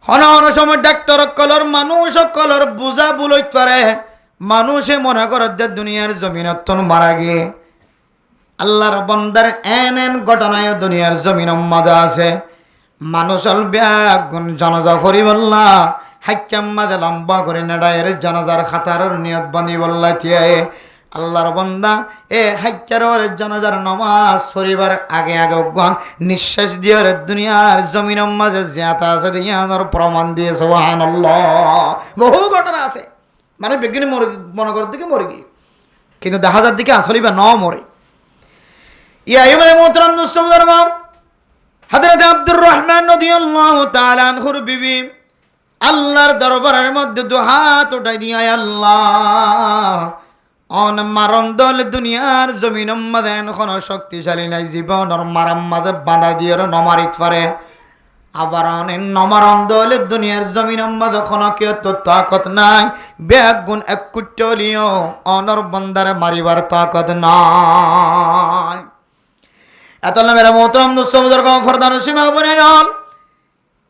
হন হন সময় ডাক্তার কলর মানুষ কলর বুঝা বুলইত পারে মানুষে মনে করে যে দুনিয়ার জমিনত মারা গিয়ে আল্লাহর বন্দার এন ঘটনায় দুনিয়ার জমিন মজা আছে মানুষ ব্যাগুন জানাজা ফরি বললা হাক্কাম মাঝে লম্বা করে নেড়ায়ের জানাজার খাতার নিয়ত বান্ধি বললা তিয়ায়ে আল্লাহর বন্দা এ হাক্কার জানাজার নামাজ পড়িবার আগে আগে নিঃশ্বাস দিয়ে দুনিয়ার জমিন মাঝে জিয়াতা আছে দিয়ানোর প্রমাণ দিয়ে সুবহানাল্লাহ। বহু ঘটনা আছে মানে বিজ্ঞানী মনে করার দিকে মরে গিয়ে কিন্তু দেখা যার দিকে আসলেই বা ন মরে। ইয়াইমানে মোহতারাম দুস্তম হযরত আব্দুর রহমান রাদিয়াল্লাহু তাআলা আনহুর বিবি আল্লাহর দরবারের মধ্যে দু হাত উঠাই দিয়া আল্লাহ অন মারণ দল দুনিয়ার জমিন মাঝে এখন শক্তিশালী নাই জীবনের মারাম মাঝে বাঁধা দিয়ে নমারিত পারে আবার অনেক নমারণ দল দুনিয়ার জমিন মাঝে কোনো কেউ তো তাকত নাই বেগুন এক কুটলিও অনর বন্দারে মারিবার তাকত নাই। এত মেরা মোহতরম দুস্তমদের ফরদান সীমা বনে নল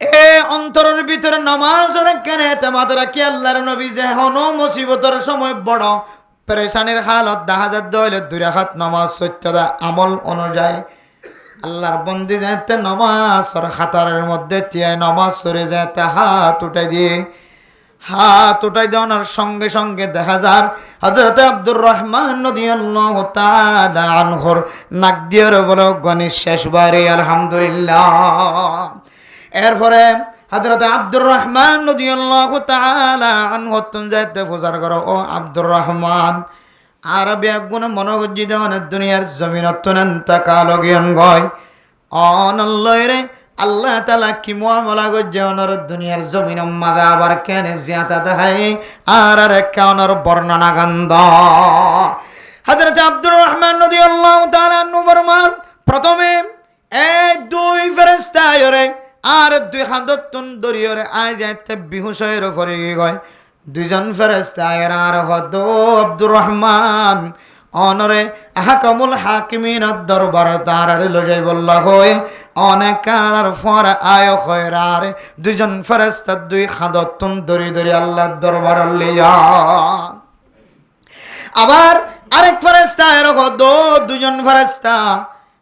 এ অন্তরের ভিতরে নামাজ কেন এতেমাদ রাখি আল্লাহর নবী যে হন মুসিবতের সময় বড় পেরেশানির হালত দেখা যায় দলে দুই রাকাত নামাজ সত্যদা আমল অনুযায়ী আল্লাহর বন্দি যেতে নামাজের খাতারের মধ্যে তিয়ায় নামাজ সরে যেতে হাত উঠাই দিয়ে হাত উঠাই দেওয়ার সঙ্গে সঙ্গে দেখা যার হযরত আব্দুর রহমান রাদিয়াল্লাহু তাআলা আনহুর নাক দিয়ে বলো নিঃশ্বাস বাড়ি আলহামদুলিল্লাহ। এরপরে হযরত আব্দুর রহমান রাদিয়াল্লাহু তাআলা আনহু যাইতে ফুজার করো ও আব্দুর রহমান আর বেগুন মনোগজ্জি দেওয়ান দুনিয়ার জমিনতন তাকালো জ্ঞান গয় অনল্লয়রে আল্লাহ তাআলা কি মুআমালা গজ্জে অনর দুনিয়ার জমিন মাদা আবার কেন জিয়াতা দেখায় আর কেনর বর্ণনা গন্ধ। হযরত আব্দুর রহমান রাদিয়াল্লাহু তাআলা আনহু ফরমান প্রথমে এই দুই ফেরেশতা আয়রে আর দুই হাততুন দরিয়রে আয় যাইতে বিহুশয়ের উপরে গয় দুইজন ফেরেশতা আয়র আর হদ আব্দুর রহমান অনরে হাকামুল হাকিমিন দরবার তারারে লজাই বল্লা হয় অনেক আর ফর আয় খয়রার দুইজন ফেরেশতা দুই হাততুন দরি দরি আল্লাহর দরবার লিয়া আবার আরেক ফেরেশতা আয়র হদ দুইজন ফেরেশতা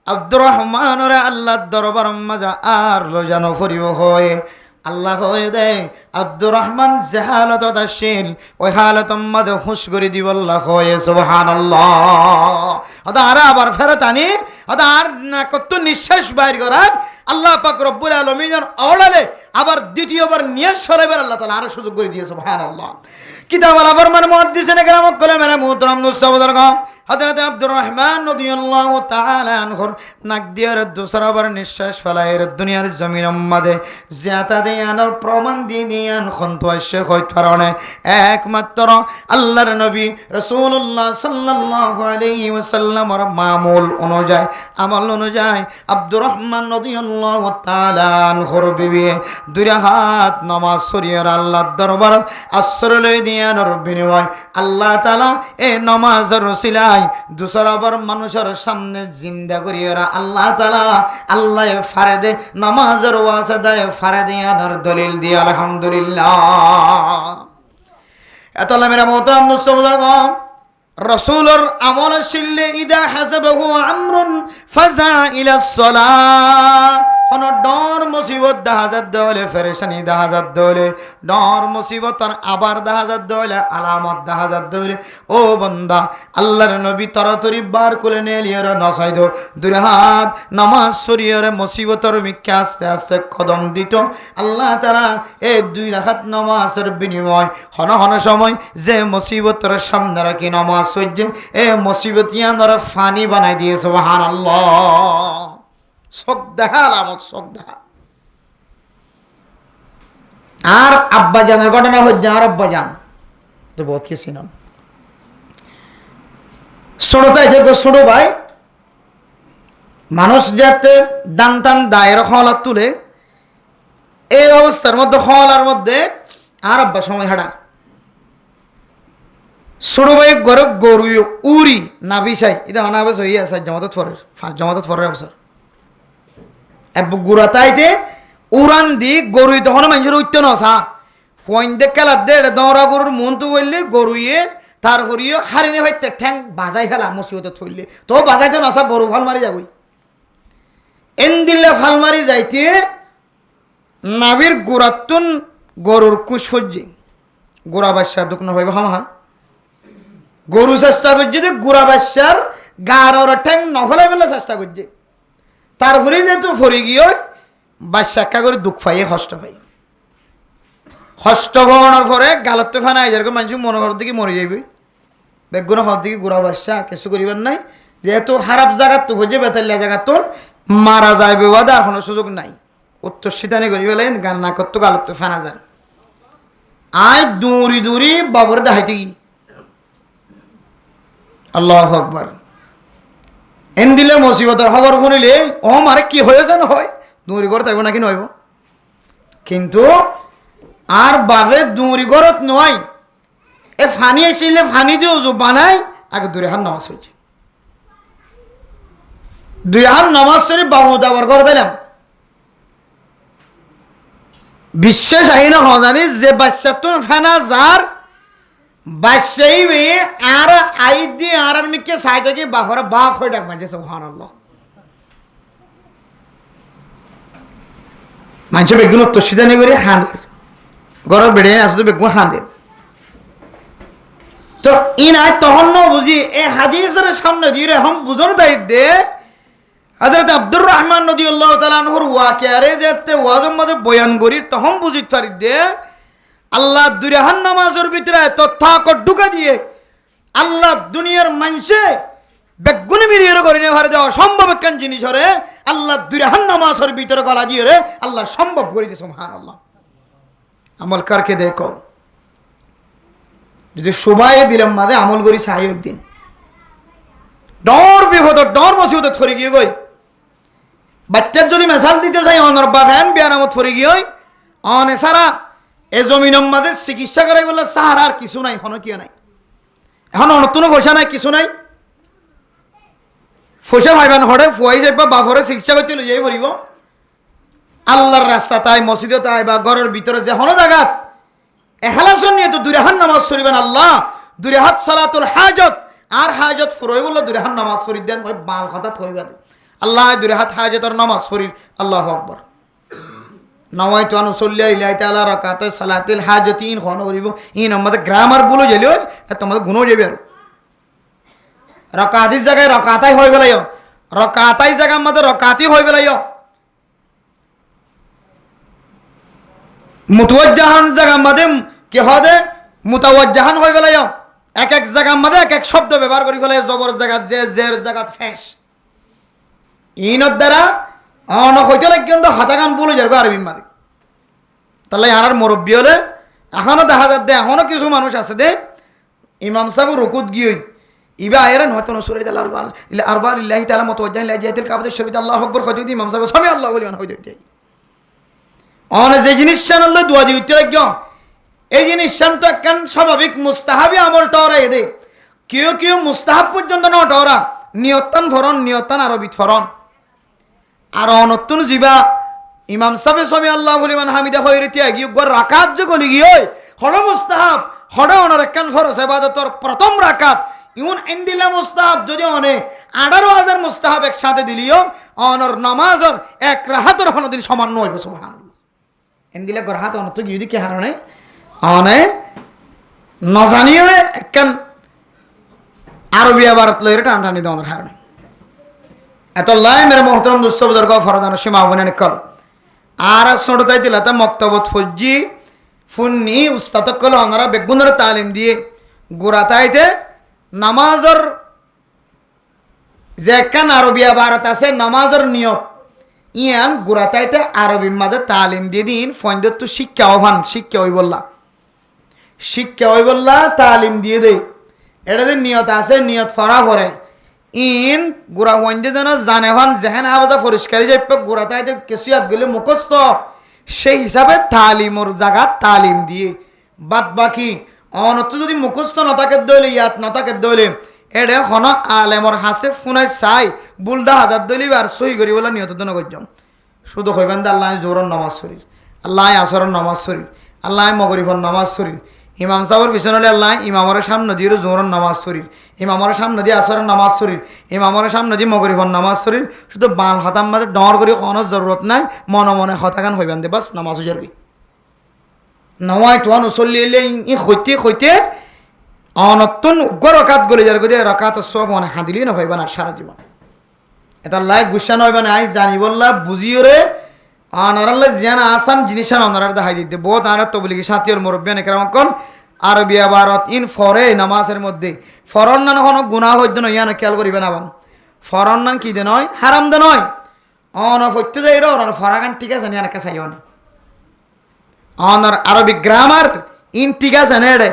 আব্দুর রহমান ওরে আল্লাহর দরবার মাজা আর লজানো ফরিব হয় আল্লাহ হয়ে দেয় আব্দুর রহমান যে হালত আসেন ওই হালত মাঝে হুঁশ করে দিব আল্লাহ হয়ে সুবহানাল্লাহ। আর আবার ফেরত আনি আর না কত নিঃশ্বাস বাইর করার আল্লাহ পাক রব্বুল আলামিন অর্ডারে আবার দ্বিতীয়বার নিয়াজ ফেলাবার আল্লাহ তাআলা আরো সুযোগ করে দিয়েছে সুবহানাল্লাহ। কিতাব আল ফরমান মুহাদ্দিসিনে কেরাম কলে মেরা মুহতারাম মুস্তাফাদার হযরত আব্দুর রহমান রাদিয়াল্লাহু তাআলা আনহুর নাক দিয়ে দুসরাবার নিঃশ্বাস ফেলায়ের দুনিয়ার জমিন মাঝে জিয়াতা দেয়ানোর প্রমাণ দিয়ে দিয়ান খন্তু আসে হইত পারনে একমাত্র আল্লাহর নবী রাসূলুল্লাহ সাল্লাল্লাহু আলাইহি ওয়াসাল্লামের মামুল অনুযায়ী আমল অনুযায়ী আব্দুর রহমান রাদিয়াল্লাহু তাআলা আনহুর বিবি দুই রাকাত নামাজ সরিয়ার আল্লাহর দরবার আশ্রয় দিয়ানোর বিনিময় আল্লাহ তাআলা এই নামাজের ওসিলা দুসরাবার মানুষের সামনে জিন্দা করিয়া আল্লাহ তাআলা আল্লাহ ফারেদে নামাজের ওয়াসাদায় ফারেদিয়ানোর দলিল দিয়ে আলহামদুলিল্লাহ। এতলা মেরা মোহতারাম মুস্তাফাদার রাসূলের আমল শিল্লে ইদা হাসাবাহু আমরুন ফাজা ইলাস সালাহ কোন ডর মুসিবত দেখা দলে ফেরেশানি দেখা দলে ডর মুসিবতর আবার দেখা দলে আলামত দেখা দলে ও বান্দা আল্লাহর নবী তরাতরি বার করে নেলিয়র নসাইদ দুই হাত নামাজ সরিয়রে মুসিবতর মিক্কে আস্তে আস্তে কদম দিত আল্লাহ তাআলা এই দুই রাকাত নামাজের বিনিময় হন হন সময় যে মুসিবতর সামনে রাখি নামাজ সজ্জে এই মুসিবত ইয়ানরা ফানি বানাই দিয়ে সুবহানাল্লাহ। শোক দেখা আলামত শোক দেখা। আর আব্বা জানের ঘটনা হচ্ছে আর আব্বা জান তো বহুত কিছু নাম ছোটতাই থেকে ছোট ভাই মানুষ যাতে দান টান দায়ের হলার তুলে এই অবস্থার মধ্যে হলার মধ্যে আর আব্বা সময় হাঁটা ছোট ভাই গরব গরু উড়ি না বিষাই এটা অনাবস হইয়া আছে জামাতত ফরের অবসর গুড়াতাইতে উড়ান দি গরুই তখন মানুষের উঠতে নসা ফোন দে খেলার দে দৌড়া গরুর মন তো বললে গরুইয়ে তারপরিও হারিনে ভাইতে ঠ্যাং বাজাই ফেলা মুসিবতে থইলে তো বাজাইতে নসা গরু ফাল মারি যাবই এন দিলে ফাল মারি যাইতে নাবির গোড়াতুন গরুর কুশ ফজ্জি গোড়া বাচ্চা দুঃখ না হইব হামা গরু চেষ্টা করছে যে গোড়া বাচ্চার গার ওর ঠ্যাং নফলাই ফেলে চেষ্টা করছে তারপরে যেহেতু ফরি গিয়ে বাচ্চা করে দুঃখ পাই কষ্ট পাই কষ্ট পাওয়ানোর পরে গালত ফানাই যেরকম মানুষ মনে করার দিকে মরে যাইবে বেগুন হওয়ার দিকে গোড়া বাচ্চা কিছু করিবার নাই যেহেতু খারাপ জায়গার তো হচ্ছে বেতাল্লা জায়গার তো মারা যাইবে বাদে আর কোনো সুযোগ নাই উত্তর শীতানি করি বলেন গান না করতো গালত ফানা যান আয় দৌড়ি দৌড়ি বাবর দেখাইতে কি আল্লাহু আকবার এন দিলে মুসিবতের খবর শুনিলে ও মারে কি হয়েছে না হয় দৌড়ি ঘর থাকবো নাকি নইব কিন্তু আর বাবে দৌড়ি ঘরত নয় এ ফানি এসেছিলে ফানি দিয়ে উজু বানাই আগে 2 হাত নামাজ হয়েছে 2 হাত নামাজ শরীফ বাবু দাবার ঘর দিলাম বিশ্বাস আহি না জানি যে বাচ্চা তোর ফেনা যার বাচ্চাই মেয়ে আর আই দিয়ে আর মিকে সাই থেকে বাপরা বাপ হয়ে ডাক মাঝে সুবহানাল্লাহ মানুষ বেগুন তো সিদানি করে হাঁদের ঘরের বেড়ে আসলে বেগুন হাঁদের তো ইনাই তখন ন বুঝি এই হাদিসের সামনে দিয়ে এখন বুঝন দায়িত্ব দে হযরত আব্দুর রহমান রাদিয়াল্লাহু তাআলা আনহুর ওয়াকিয়ারে যেতে ওয়াজের মধ্যে বয়ান করি তখন বুঝিত পারি দে আল্লাহ 2 রাকাত নামাজের ভিতরে তথাকথ ঢুকা দিয়ে আল্লাহ দুনিয়ার মানুষে বেগুনি মিলিয়ে করে নে ভারে দেওয়া সম্ভব কেন জিনিস রে আল্লাহ 2 রাকাত নামাজের ভিতরে গলা দিয়ে রে আল্লাহ সম্ভব করে দিয়েছে সুবহানাল্লাহ আমল করকে দেখো যদি সবাই দিলাম মাঝে আমল করি চাই একদিন ডর বিপদ ডর মুসিবত ছড়ি গিয়ে গই বাচ্চার যদি মেসাল দিতে চাই অনর বাগান বিয়ানামত ছড়ি গিয়ে অনে সারা এ জমিনের মাঝে চিকিৎসা করাই বললে সাহার আর কিছু নাই হন কিয় নাই এখন নতুন পয়সা নাই কিছু নাই পয়সা ভাইবান হরে ফুয়াই যাইবা বাপরে চিকিৎসা করতে লই যাই পড়িব আল্লাহর রাস্তা তাই মসজিদে তাই বা ঘরের ভিতরে যে হন জায়গাত এখলাসন নিয়ে তো 2 রাকাত নামাজ পড়িবেন আল্লাহ 2 রাকাত সালাতুল হাজত আর হাজত ফুরই বললে 2 রাকাত নামাজ পড়ি দেন ওই বাল কথা থইবা দে আল্লাহ 2 রাকাত হাজতর নামাজ পড়ি আল্লাহু আকবার নওয়াইতু আন উসাল্লি ইলাহি তাআলা রাকাতে সালাতুল হাজতিন কোন বলিব ইন আমাদের গ্রামার বলে গেল তোমাদের গুণ হয়ে যাবে আর রাকাতির জায়গায় রাকাতাই হই বেলাইও রাকাতাই জায়গা আমাদের রাকাতি হই বেলাইও মুতাওয়াজ্জাহান জায়গা আমাদের কি হবে মুতাওয়াজ্জাহান হই বেলাইও এক এক জায়গা আমাদের এক এক শব্দ ব্যবহার করি ফেলে জবর জায়গা যে জের জায়গা ফেস ইনর দ্বারা অন হইতে কিন্তু হাতাগান বলে যার আরবি মাদি তাহলে আর মুরব্বী হলে এখনো দেখা যাচ্ছে এখনো কিছু মানুষ আছে দে ইমাম সাহেব রুকুত গিয়ে ইবা আয়রান হয়তো নসুরে দাল আরবাল আরবাল ইল্লাহি তাআলা মুতাওয়াজ্জিহান ইলা জিহাতিল কাবাতি শরীফ আল্লাহু আকবার কইতে দি ইমাম সাহেব সামি আল্লাহু লিমান হইতে দি অন যে জিনিস জানলে দোয়া দিতে লাগো এই জিনিস তো একখান স্বাভাবিক মুস্তাহাবি আমল টরা এদে কেউ কেউ মুস্তাহাব পর্যন্ত ন টরা নিয়তান ফরন নিয়তান আরবিত ফরন আর অনতুন জিবা ইমাম সাহেব সামি আল্লাহু লিমান হামিদা হইরিতি গিয়ে গর রাকাত যে গলি গিয়ে হড় মুস্তাহাব হড় ওনার একখান ফরজ ইবাদতর প্রথম রাকাত ইউন ইনদিলা মুস্তাহাব যদি অনে 18000 মুস্তাহাব একসাথে দিলিও অনর নামাজর এক রাহাতর হনদিন সমান হইবে সুবহানাল্লাহ ইনদিলা গর হাত অনত গিয়ে দি কি হারনে অনে নজানিও একখান আরবি ইবারত লইরে টানটানি দনের হারনে এত লাই মেরে মোহতরম দুস্থ বুজুর্গ ফরদান সীমা বনে নিকল আর ছোটতাই দিলাতে মক্তবত ফজ্জি ফুন্নি উস্তাদ কল ওনারা বেগুনের তালিম দিয়ে গোরাতাইতে নামাজর যে একখান আরবি ইবারত আছে নামাজর নিয়ত ইয়ান গোরাতাইতে আরবির মাঝে তালিম দিয়ে দিন ফন্দত তো শিক্ষা আহ্বান শিক্ষা হই বললা তালিম দিয়ে দেয় এটা যে নিয়ত আছে নিয়ত ফরা ভরে ইন গোড়া ওয়াইন্দে যেন জানেভান জেহেন আবাদা পরিষ্কারই যাইব গোড়া তাইতে কিছু ইয়াদ গেলে মুখস্থ সেই হিসাবে তালিমর জায়গা তালিম দিয়ে বাদ বাকি অনত যদি মুখস্থ নথাকে দইলে ইয়াত নথাকে দইলে এডে হন আলেমর হাসে ফুনাই চাই বুলদা হাজার দইলি আর সহি করি বলে নিয়ত নগর্যম শুধু হইবেন দে আল্লাহ জোহরের নামাজ শরীর, আল্লাহ আসরের নামাজ শরীর, আল্লাহ মগরিবর নামাজ শরীর, ইমাম সাহেবের পিছনে হলে আল্লাহ ইমামর সামনে দিয়ে জোহরের নামাজ শরীর, ইমামর সামনে দিয়ে আসরের নামাজ শরীর, ইমামর সামনে দিয়ে মগরিবর নামাজ শরীর। শুধু বাল হতাম মাঝে ডর করে কোনো জরুরত নাই, মনে মনে হতাকান হইবেন দে বাস নামাজ উজারবি নয় তোয়ান উচল্লি ই সৈতে সৈতে অনতুন উগ্র রকাত গলে যার গিয়ে রকাত সব মনে হাঁদিলেই নহইবা না সারা জীবন। এটা লাইক গুসা নহইবা না, আই জানি বললা বুঝিও রে অনারাল্লা জিয়ান আসান জিনিস অনারার দেখাই দিতে বহুত আর তবলিগি সাথীর মুরব্বিয়ান একরাম কোন আরবি আবারত ইন ফরে নামাজের মধ্যে ফরন নান কোনো গুনাহ হইতে নয় না খেয়াল করিবে না বান ফরন নান কি দে নয় হারাম দে নয় অন হইতে যাই রে অনার ফরাগান ঠিক আছে না এনাকে চাই অনে অনার আরবি গ্রামার ইন ঠিক আছে না রে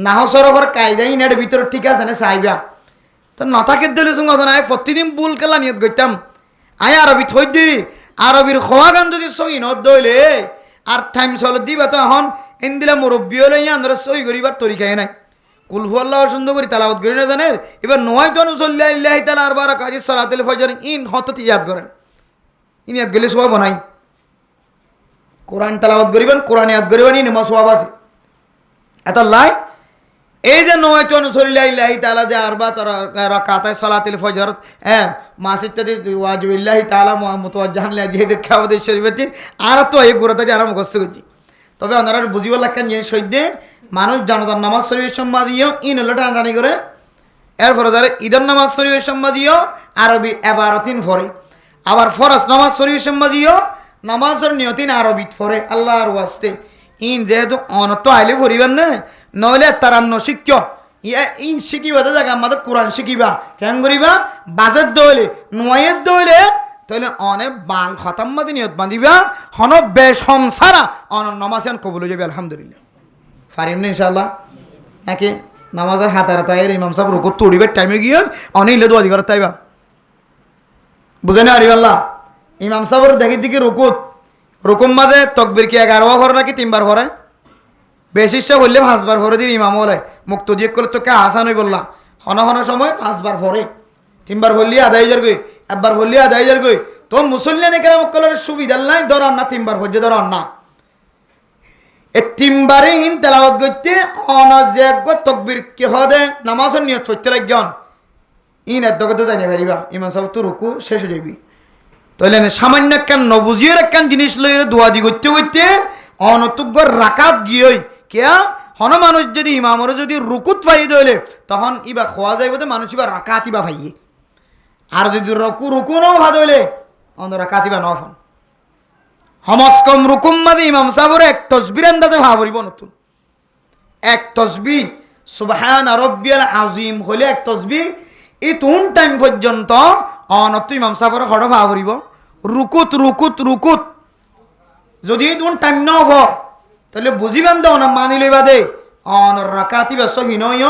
নাহ সরোবর কায়দা ইন এর ভিতর ঠিক আছে না চাইবা তো নথাকে দিলে সঙ্গে কথা নাই প্রতিদিন বুল কেলা নিয়ত করতাম আয় আরবি থই দিই আরবির খোয়া গান যদি সই নত দইলে আর টাইম চল দিবা তো এখন এন দিলে মুরব্বী হলে আমরা সই করিবার তরিকায় নাই কুলহু আল্লাহ সুন্দর করি তালাবত করি না জানেন এবার নয় তো অনুসল্লাহ ইল্লাহি তাআলা আর বারা কাজী সালাতুল ফজর ইন হতত ইয়াদ করেন ইন ইয়াদ গেলে সওয়াব নাই কোরআন তালাবত করিবেন কোরআন ইয়াদ করিবেন ইন নামাজ সওয়াব আছে এত লাই এই যে নয় তো অনুসল্লাহ ইল্লাহি তাআলা যে আর বা রাকাতায় সালাতুল ফজর হ্যাঁ মাসিত্তাদি ওয়াজিবিল্লাহি তাআলা মুতাওয়াজ্জিহান লিহাদিহি খাওয়াদের শরীয়তি আর তো এই গুরুতা যে আরাম করতে করছি তবে ওনারা বুঝিবার লাগেন যে সৈদ্যে মানুষ জানাজার নামাজ শরীফের সম্বাদীয় ইন হলো টানাটানি করে এরপরে যারা ঈদের নামাজ শরীফের সম্বাদীয় আরবি এবারতিন ফরে আবার ফরজ নামাজ শরীফের সম্বাদীয় নামাজের নিয়তিন আরবি ফরে আল্লাহর ওয়াস্তে ইন যেহেতু অনত আইলে ফরিবেন না নইলে তারান্ন শিক্ষ ইয়া ইন শিখিবা জায়গা আমাদের কোরআন শিখিবা কেন করিবা বাজের দইলে নয়ের দইলে তাহলে অনেক বাল খতাম্মাদি নিয়ত বাঁধিবা হন বেশ সংসারা অন নমাজান কবুল হয়ে যাবে আলহামদুলিল্লাহ পারিম না ইনশাআল্লাহ নাকি নামাজের হাতার তাইয়ের ইমাম সাহেব রুকুত তুড়িবার টাইমে গিয়ে অনেক দোয়া দিবার তাইবা বুঝে না আরিবাল্লাহ ইমাম সাহেবের দেখি দিকে রুকুম মাঝে তকবির কি 11 বার নাকি 3 বার ভরে বেশি ইচ্ছা বললে 5 বার ভরে দিন ইমাম হলে মুক্ত দিয়ে করলে তোকে হাসান হই বললা হন হন সময় 5 বার ভরে 3 বার বললি আদায় যার গই একবার বললি আদায় যার গই তো মুসল্লিয়ান একরাম কলের সুবিধা নাই ধরান না 3 বার ভরে ধরান না এই 3 বারে ইন তেলাওয়াত করতে অনজেব তকবির কি হদে নামাজের নিয়ত করতে লাগজন ইন এত কথা জানিয়ে পারিবা ইমাম সাহেব তো রুকু শেষ হয়ে যাবি তাহলে সামান্য কেন নবুজিয়ের একখান জিনিস লই দোয়া দি করতে করতে অনতুগ্গর রাকাত গিয়ে কেয়া হন মানুষ যদি ইমামর যদি রুকুত পাই দইলে তখন ইবা খোয়া যাইব তো মানুষ ইবা রাকাত ইবা ভাইয়ে আর যদি রুকু নাও ভাদ হইলে অন্য রাকাত ইবা নফন হমস্কম রুকুম মাদে ইমাম সাহেবের এক তসবির আন্দাজে ভাবরিব নতুন এক তসবি সুবহান রাব্বিয়াল আযীম হলে এক তসবি এই তুন টাইম পর্যন্ত অনত ইমাম সাহেবের হড় ভাবরিব রুকুত রুকুত রুকুত যদি তুন টাইম ন হ তাহলে বুঝিবেন দাও না মানি লইবা দে অন রাকাতি বা সহিনয়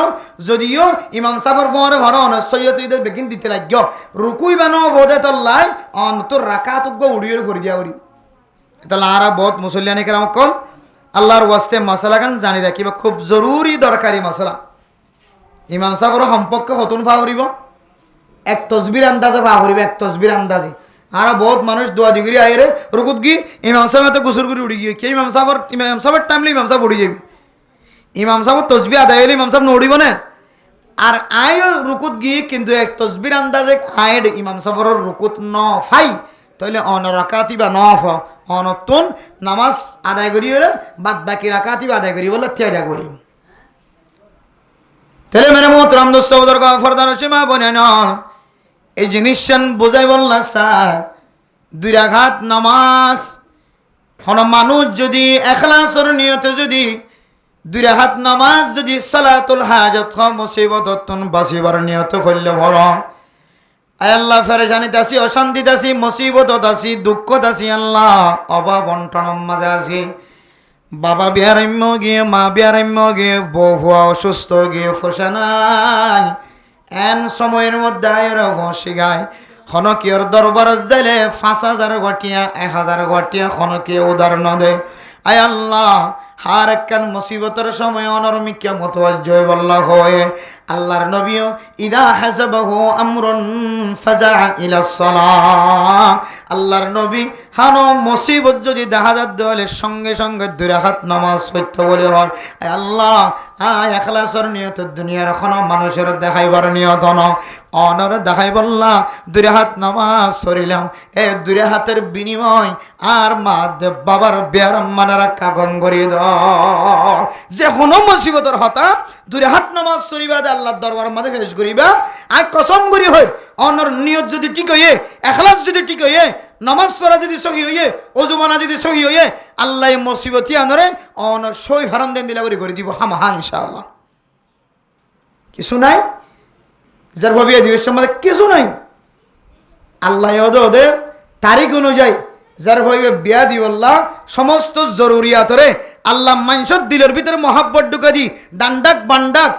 যদিও ইমাম সাহেবের পরে ঘর অনসইয়তে বেগিন দিতে লাগি রুকুই বা ন বোধে তল্লাই অন তোর রাকাত উড়িয়ে করে দিয়া করি তাহলে আর বহুত মুসল্লিয়ান কেরাম কল আল্লাহর ওয়াস্তে মশলা গান জানি রাখিবা খুব জরুরি দরকারি মশলা ইমাম সাহেবের সম্পর্কে হতুন ফাহরিব এক তসবির আন্দাজে ফাহরিব এক তসবির আন্দাজে আর বহুত মানুষ দোয়া দিগিরি আইরে রুকুত গি ইমাম সাহেব তো গুসুর করে উড়ি গিয়ে কে ইমাম সাহেবের টাইমলে ইমাম সাহেব উড়ি যাবি ইমাম সাহেব তসবি আদায় হলে ইমাম সাহেব নড়িব না আর আয় রুকুত গিয়ে কিন্তু এক তসবির আন্দাজে আয়েড ইমাম সাহেবের রুকুত ন ফাই তাহলে অন রাকাতি বা নফ অনতুন নামাজ আদায় করি হলে বাদ বাকি রাকাতি বা আদায় করি বলে ত্যাগ করি তাহলে মেরে মোহতরম দোস্ত ফরদার সীমা বনে নন এই জিনিস বোঝাই বললা স্যার 2 রাকাত নামাজ হন মানুষ যদি এখলাসের নিয়তে যদি 2 রাকাত নামাজ যদি সালাতুল হাজাত মুসিবতন বাসিবার নিয়তে ফেললে ভর আয় আল্লাহ ফেরেশানি দাসি অশান্তি দাসি মুসিবত দাসি দুঃখ দাসি আল্লাহ অভাব অনটন মাঝে আছি বাবা বিয়ারাম্য গিয়ে মা বিয়ারাম্য গিয়ে বউ অসুস্থ গিয়ে ফসানাই এন সময়ের মধ্যে আয়ের ফসি গায় খনকিয়র দরবার যাইলে 5000 গটিয়া 1000 গটিয়া খনকে উদাহরণ দেয় আয় আল্লাহ হার একখান মুসিবতের সময় অনরমি কিয়ামত ওয়াজ্জয় বল্লাহ হয় আল্লাহর নবীও ইদা হাসাবাহু আমরুন ফাজা ইলা সালাহ আল্লাহর নবী হানো মুসিবত যদি দেখা যাত হলে সঙ্গে সঙ্গে দুই রাকাত নামাজ পড়তে বলে হয় আল্লাহ ইখলাসের নিয়ত দুনিয়ার কোনো মানুষের দেখাইবার নিয়ত ন অনর দেখাই বললা দুই রাকাত নামাজ পড়িলাম এই দুই রাকাতের বিনিময় আর মা দেব বাবার বিয়ার মানারা কাগম করিয়ে দাও যে কোনো মুসিবতের হতা দুই রাকাত নামাজ পড়িবা আল্লাহর দরবারের মধ্যে পেশ করিবা আর কসম করি হয় অনর নিয়ত যদি ঠিক হইয়ে ইখলাস যদি ঠিক হইয়ে নামাজ পড়া যদি সহি হইয়ে ওযু বানা যদি সহি হইয়ে আল্লাহ মুসিবতি আনরে অনর সই ফারন দেন দিলা করে দিব হামহা ইনশাআল্লাহ কিছু নাই যার ভাবিয়া দিবের মধ্যে কিছু নাই আল্লাহ ওদের তারিখ অনুযায়ী যার ভাবে বিয়া দিবল্লাহ সমস্ত জরুরিয়াতরে আল্লাহ মানসত দিলের ভিতরে মহাব্বত ঢুকা দি ডান্ডাক বান্ডাক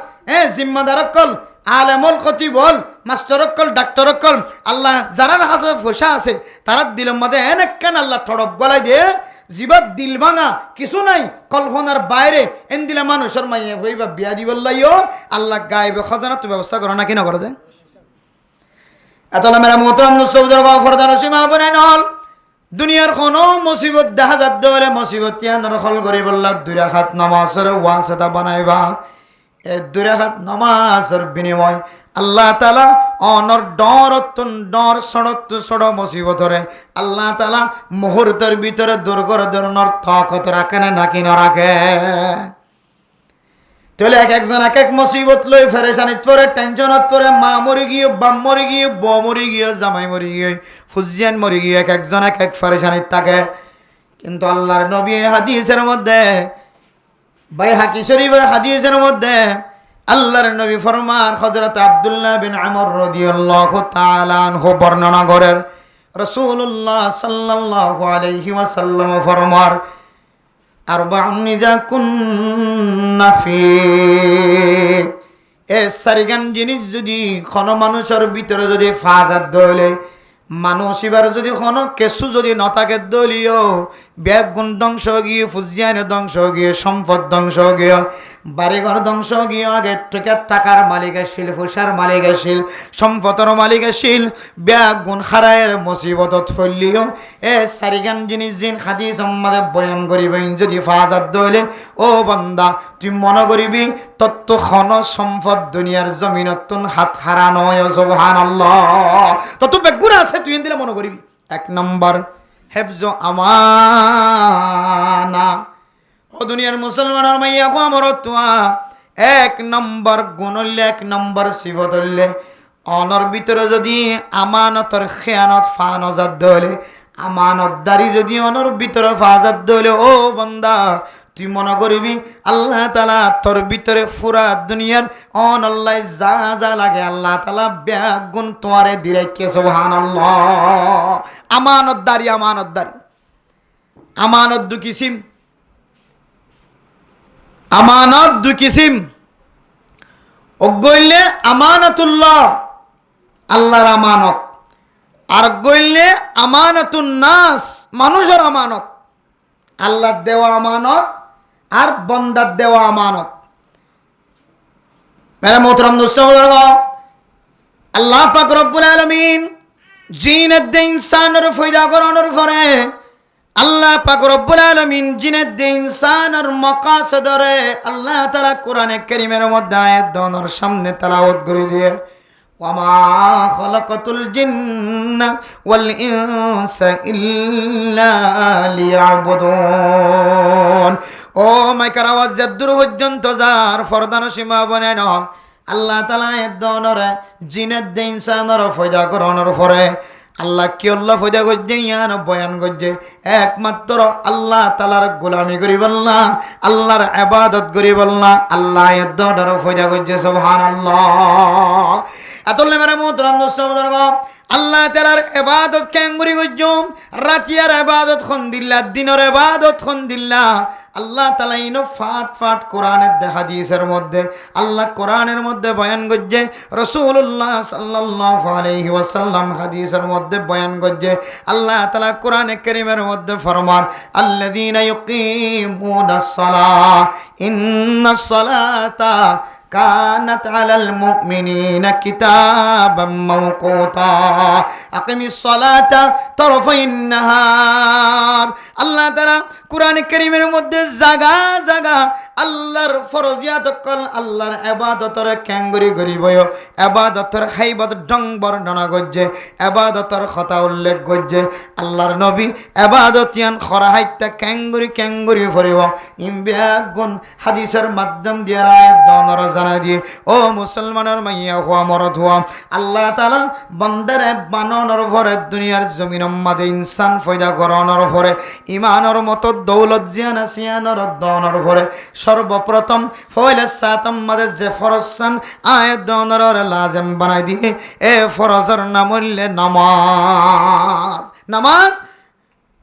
জিম্মাদার অকল আলেমল খতিবল মাস্টার অকল ডাক্তার অকল আল্লাহ যারা হাসে ফসা আছে তারা দিলের মধ্যে এনেকান আল্লাহ থড়প গলাই দিয়ে জীবত দিল ভাঙা কিছু নাই কল্পনার বাইরে এন দিলে মানুষের মাইয়া হইবা বিয়া দিবল্লাইও আল্লাহ গায়েবে খাজানা তো ব্যবস্থা করে না কি না করা যায় এতলা মেরা মোহতরম নুসবুজুর গফরদার সীমা বনে নল দুনিয়ার কোনো মুসিবত দেখা যাত দেওয়ালে মুসিবত ইয়ানোর হল করে বললা দুই রাকাত নামাজের ওয়াসিতা বানাইবা এই দুই রাকাত নামাজের বিনিময় আল্লাহ তাআলা অনর ডর সড় মুসিবতরে আল্লাহ তাআলা মুহূর্তের ভিতরে দূর করে ধরনের তাকত রাখে না নাকি না রাখে তাহলে একজন এক মুসিবত লই ফেরেশানিত পরে টেনশনত পরে মা মরি গিয়ে বাপ মরি গিয়ে বউ মরি গিয়ে জামাই মরি গিয়ে ফুজিয়ান মরি গিয়ে একজন এক ফেরেশানিত থাকে কিন্তু আল্লাহর নবী হাদিসের মধ্যে বাইহাকি শরীফের হাদিসের মধ্যে আল্লাহর নবী ফরমান হযরত আব্দুল্লাহ বিন আমর রাদিয়াল্লাহু তাআলা আনহু বর্ণনা করেন রাসূলুল্লাহ সাল্লাল্লাহু আলাইহি ওয়াসাল্লাম ফরমান আরবাউন ইযা কুন্না ফি সারিগান জিনিস যদি কোন মানুষের ভিতরে যদি ফাজাত দলে মানুষ এবার যদি কোনো কেসু যদি নতাকে দলীয় ব্যাগ গুণ ধ্বংস গিয়ে ফুজিয়ান ধ্বংস গিয়ে সম্পদ ধ্বংস গিয়ে বাড়িঘর ধ্বংস গিয়ে আগে থেকে টাকার মালিক আসিল ফুসার মালিক আসিল সম্পদের মালিক আসিল ব্যাগ গুণ খারায়ের মুসিবতত ফলিও সারিগান জিনিস জিন হাদিস আমাদে বয়ান করিবেন যদি ফাজাত দলে ও বান্দা তুই মনে করিবি তত্ত্ব খন সম্পদ দুনিয়ার জমিনত হাত হারানো সুবহানাল্লাহ তত বেগুন আছে তুই দিলে মনে করিবি এক নম্বর হেফজ আমানা ও দুনিয়ার মুসলমানের মাইয়া কো আমার তোয়া এক নম্বর গুণ হইলে এক নম্বর সিফত হইলে অনর ভিতরে যদি আমানতর খেয়ানত ফানজাত দলে আমানতদারি যদি অনর ভিতরে ফাজাত দলে ও বান্দা তুই মনে করিবি আল্লাহ তাআলা তোর ভিতরে পুরা দুনিয়ার অন আল্লাহ যা যা লাগে আল্লাহ তাআলা ব্যাগুন তোয়ারে দিরাইকে সুবহানাল্লাহ আমানতদারি আমানত দু কিসিম আমানত দু কিসিম অগইলে আমানাতুল্লাহ আল্লাহর আমানত আর গইলে আমানাতুন নাস মানুষের আমানত আল্লাহ দেওয়া আমানত আর বন্দার দেওয়া আমানত মেরা মোহতরম দোস্তগণ আল্লাহ পাক রব্বুল আলামিন জিনের দে ইনসানের ফয়দা করানোর পরে আল্লাহ পাক রব্বুল আলামিন জিনের দে ইনসানের মাকাসদরে আল্লাহ তাআলা কোরআনে কারীমের মধ্যে আয়াত দনের সামনে তেলাওয়াত করে দিয়ে ওয়ামা খালাকাতুল জিন্না ওয়াল ইনসা ইল্লা লিয়াবুদুন ও মাইকার আওয়াজ যদ্দুর পর্যন্ত যার ফরদান সীমা বনে ন আল্লাহ তাআলা এদনরে জিনের দে ইনসানের ফয়দা করানোর পরে আল্লাহ কি আল্লাহ ফয়দা করছে ইয়ান বয়ান করছে একমাত্র আল্লাহ তাআলার গোলামি করিব না আল্লাহর ইবাদত করিব না আল্লাহ এদনর ফয়দা করছে সুবহানাল্লাহ আতলে মেরে মোহতরম দোস্তগণ আল্লাহ তাআলার ইবাদত কেন করি গজম রাতিয়ার ইবাদত খন দিল্লা দিনের ইবাদত খন দিল্লা আল্লাহ তাআলা ইনো ফাট ফাট কোরআনের হাদিসের মধ্যে আল্লাহ কোরআনের মধ্যে বয়ান করছে, রাসূলুল্লাহ সাল্লাল্লাহু আলাইহি ওয়াসাল্লাম হাদিসের মধ্যে বয়ান করছে। আল্লাহ তাআলা কোরআনে কারীমের মধ্যে ফরমান, আল্লাযীনা ইউকিমুনাস সালাহ ইন্নাস সালাতা কানাত আলাল মুমিনিনা কিতাবাম মাওকুতা আকিমিস সালাতা তারফাইন নাহার। আল্লাহ তাআলা কোরআন কারীমের মধ্যে জায়গা জায়গা আল্লাহর ফরজিয়াত কল আল্লাহর ইবাদতর ক্যাঙ্গুরি গরিবয় ইবাদতর হাইবত ডং বর্ণনা গজ্জে ইবাদতর কথা উল্লেখ গজ্জে। আল্লাহর নবী ইবাদতিয়ান খরাহাইতা ক্যাঙ্গুরি ক্যাঙ্গুরি ফরিব ইমবিয়াগুন হাদিসের মাধ্যম দিয়ে আয়াত দনর জানা দিয়ে। ও মুসলমানের মাইয়া হওয়া মরদ হওয়া, আল্লাহ তাআলা বান্দারে বানানোর পরে দুনিয়ার জমিনের মাঝে ইনসান পয়দা করানোর পরে ইমানের মতো দৌলত জিয়ান আসিয়ানোর দনর পরে সর্বপ্রথম ফয়লে সাতম মাঝে যে ফরসান আয়াত দনর লাজেম বানাই দিয়ে এ ফরজের নাম হইলে নামাজ। নামাজ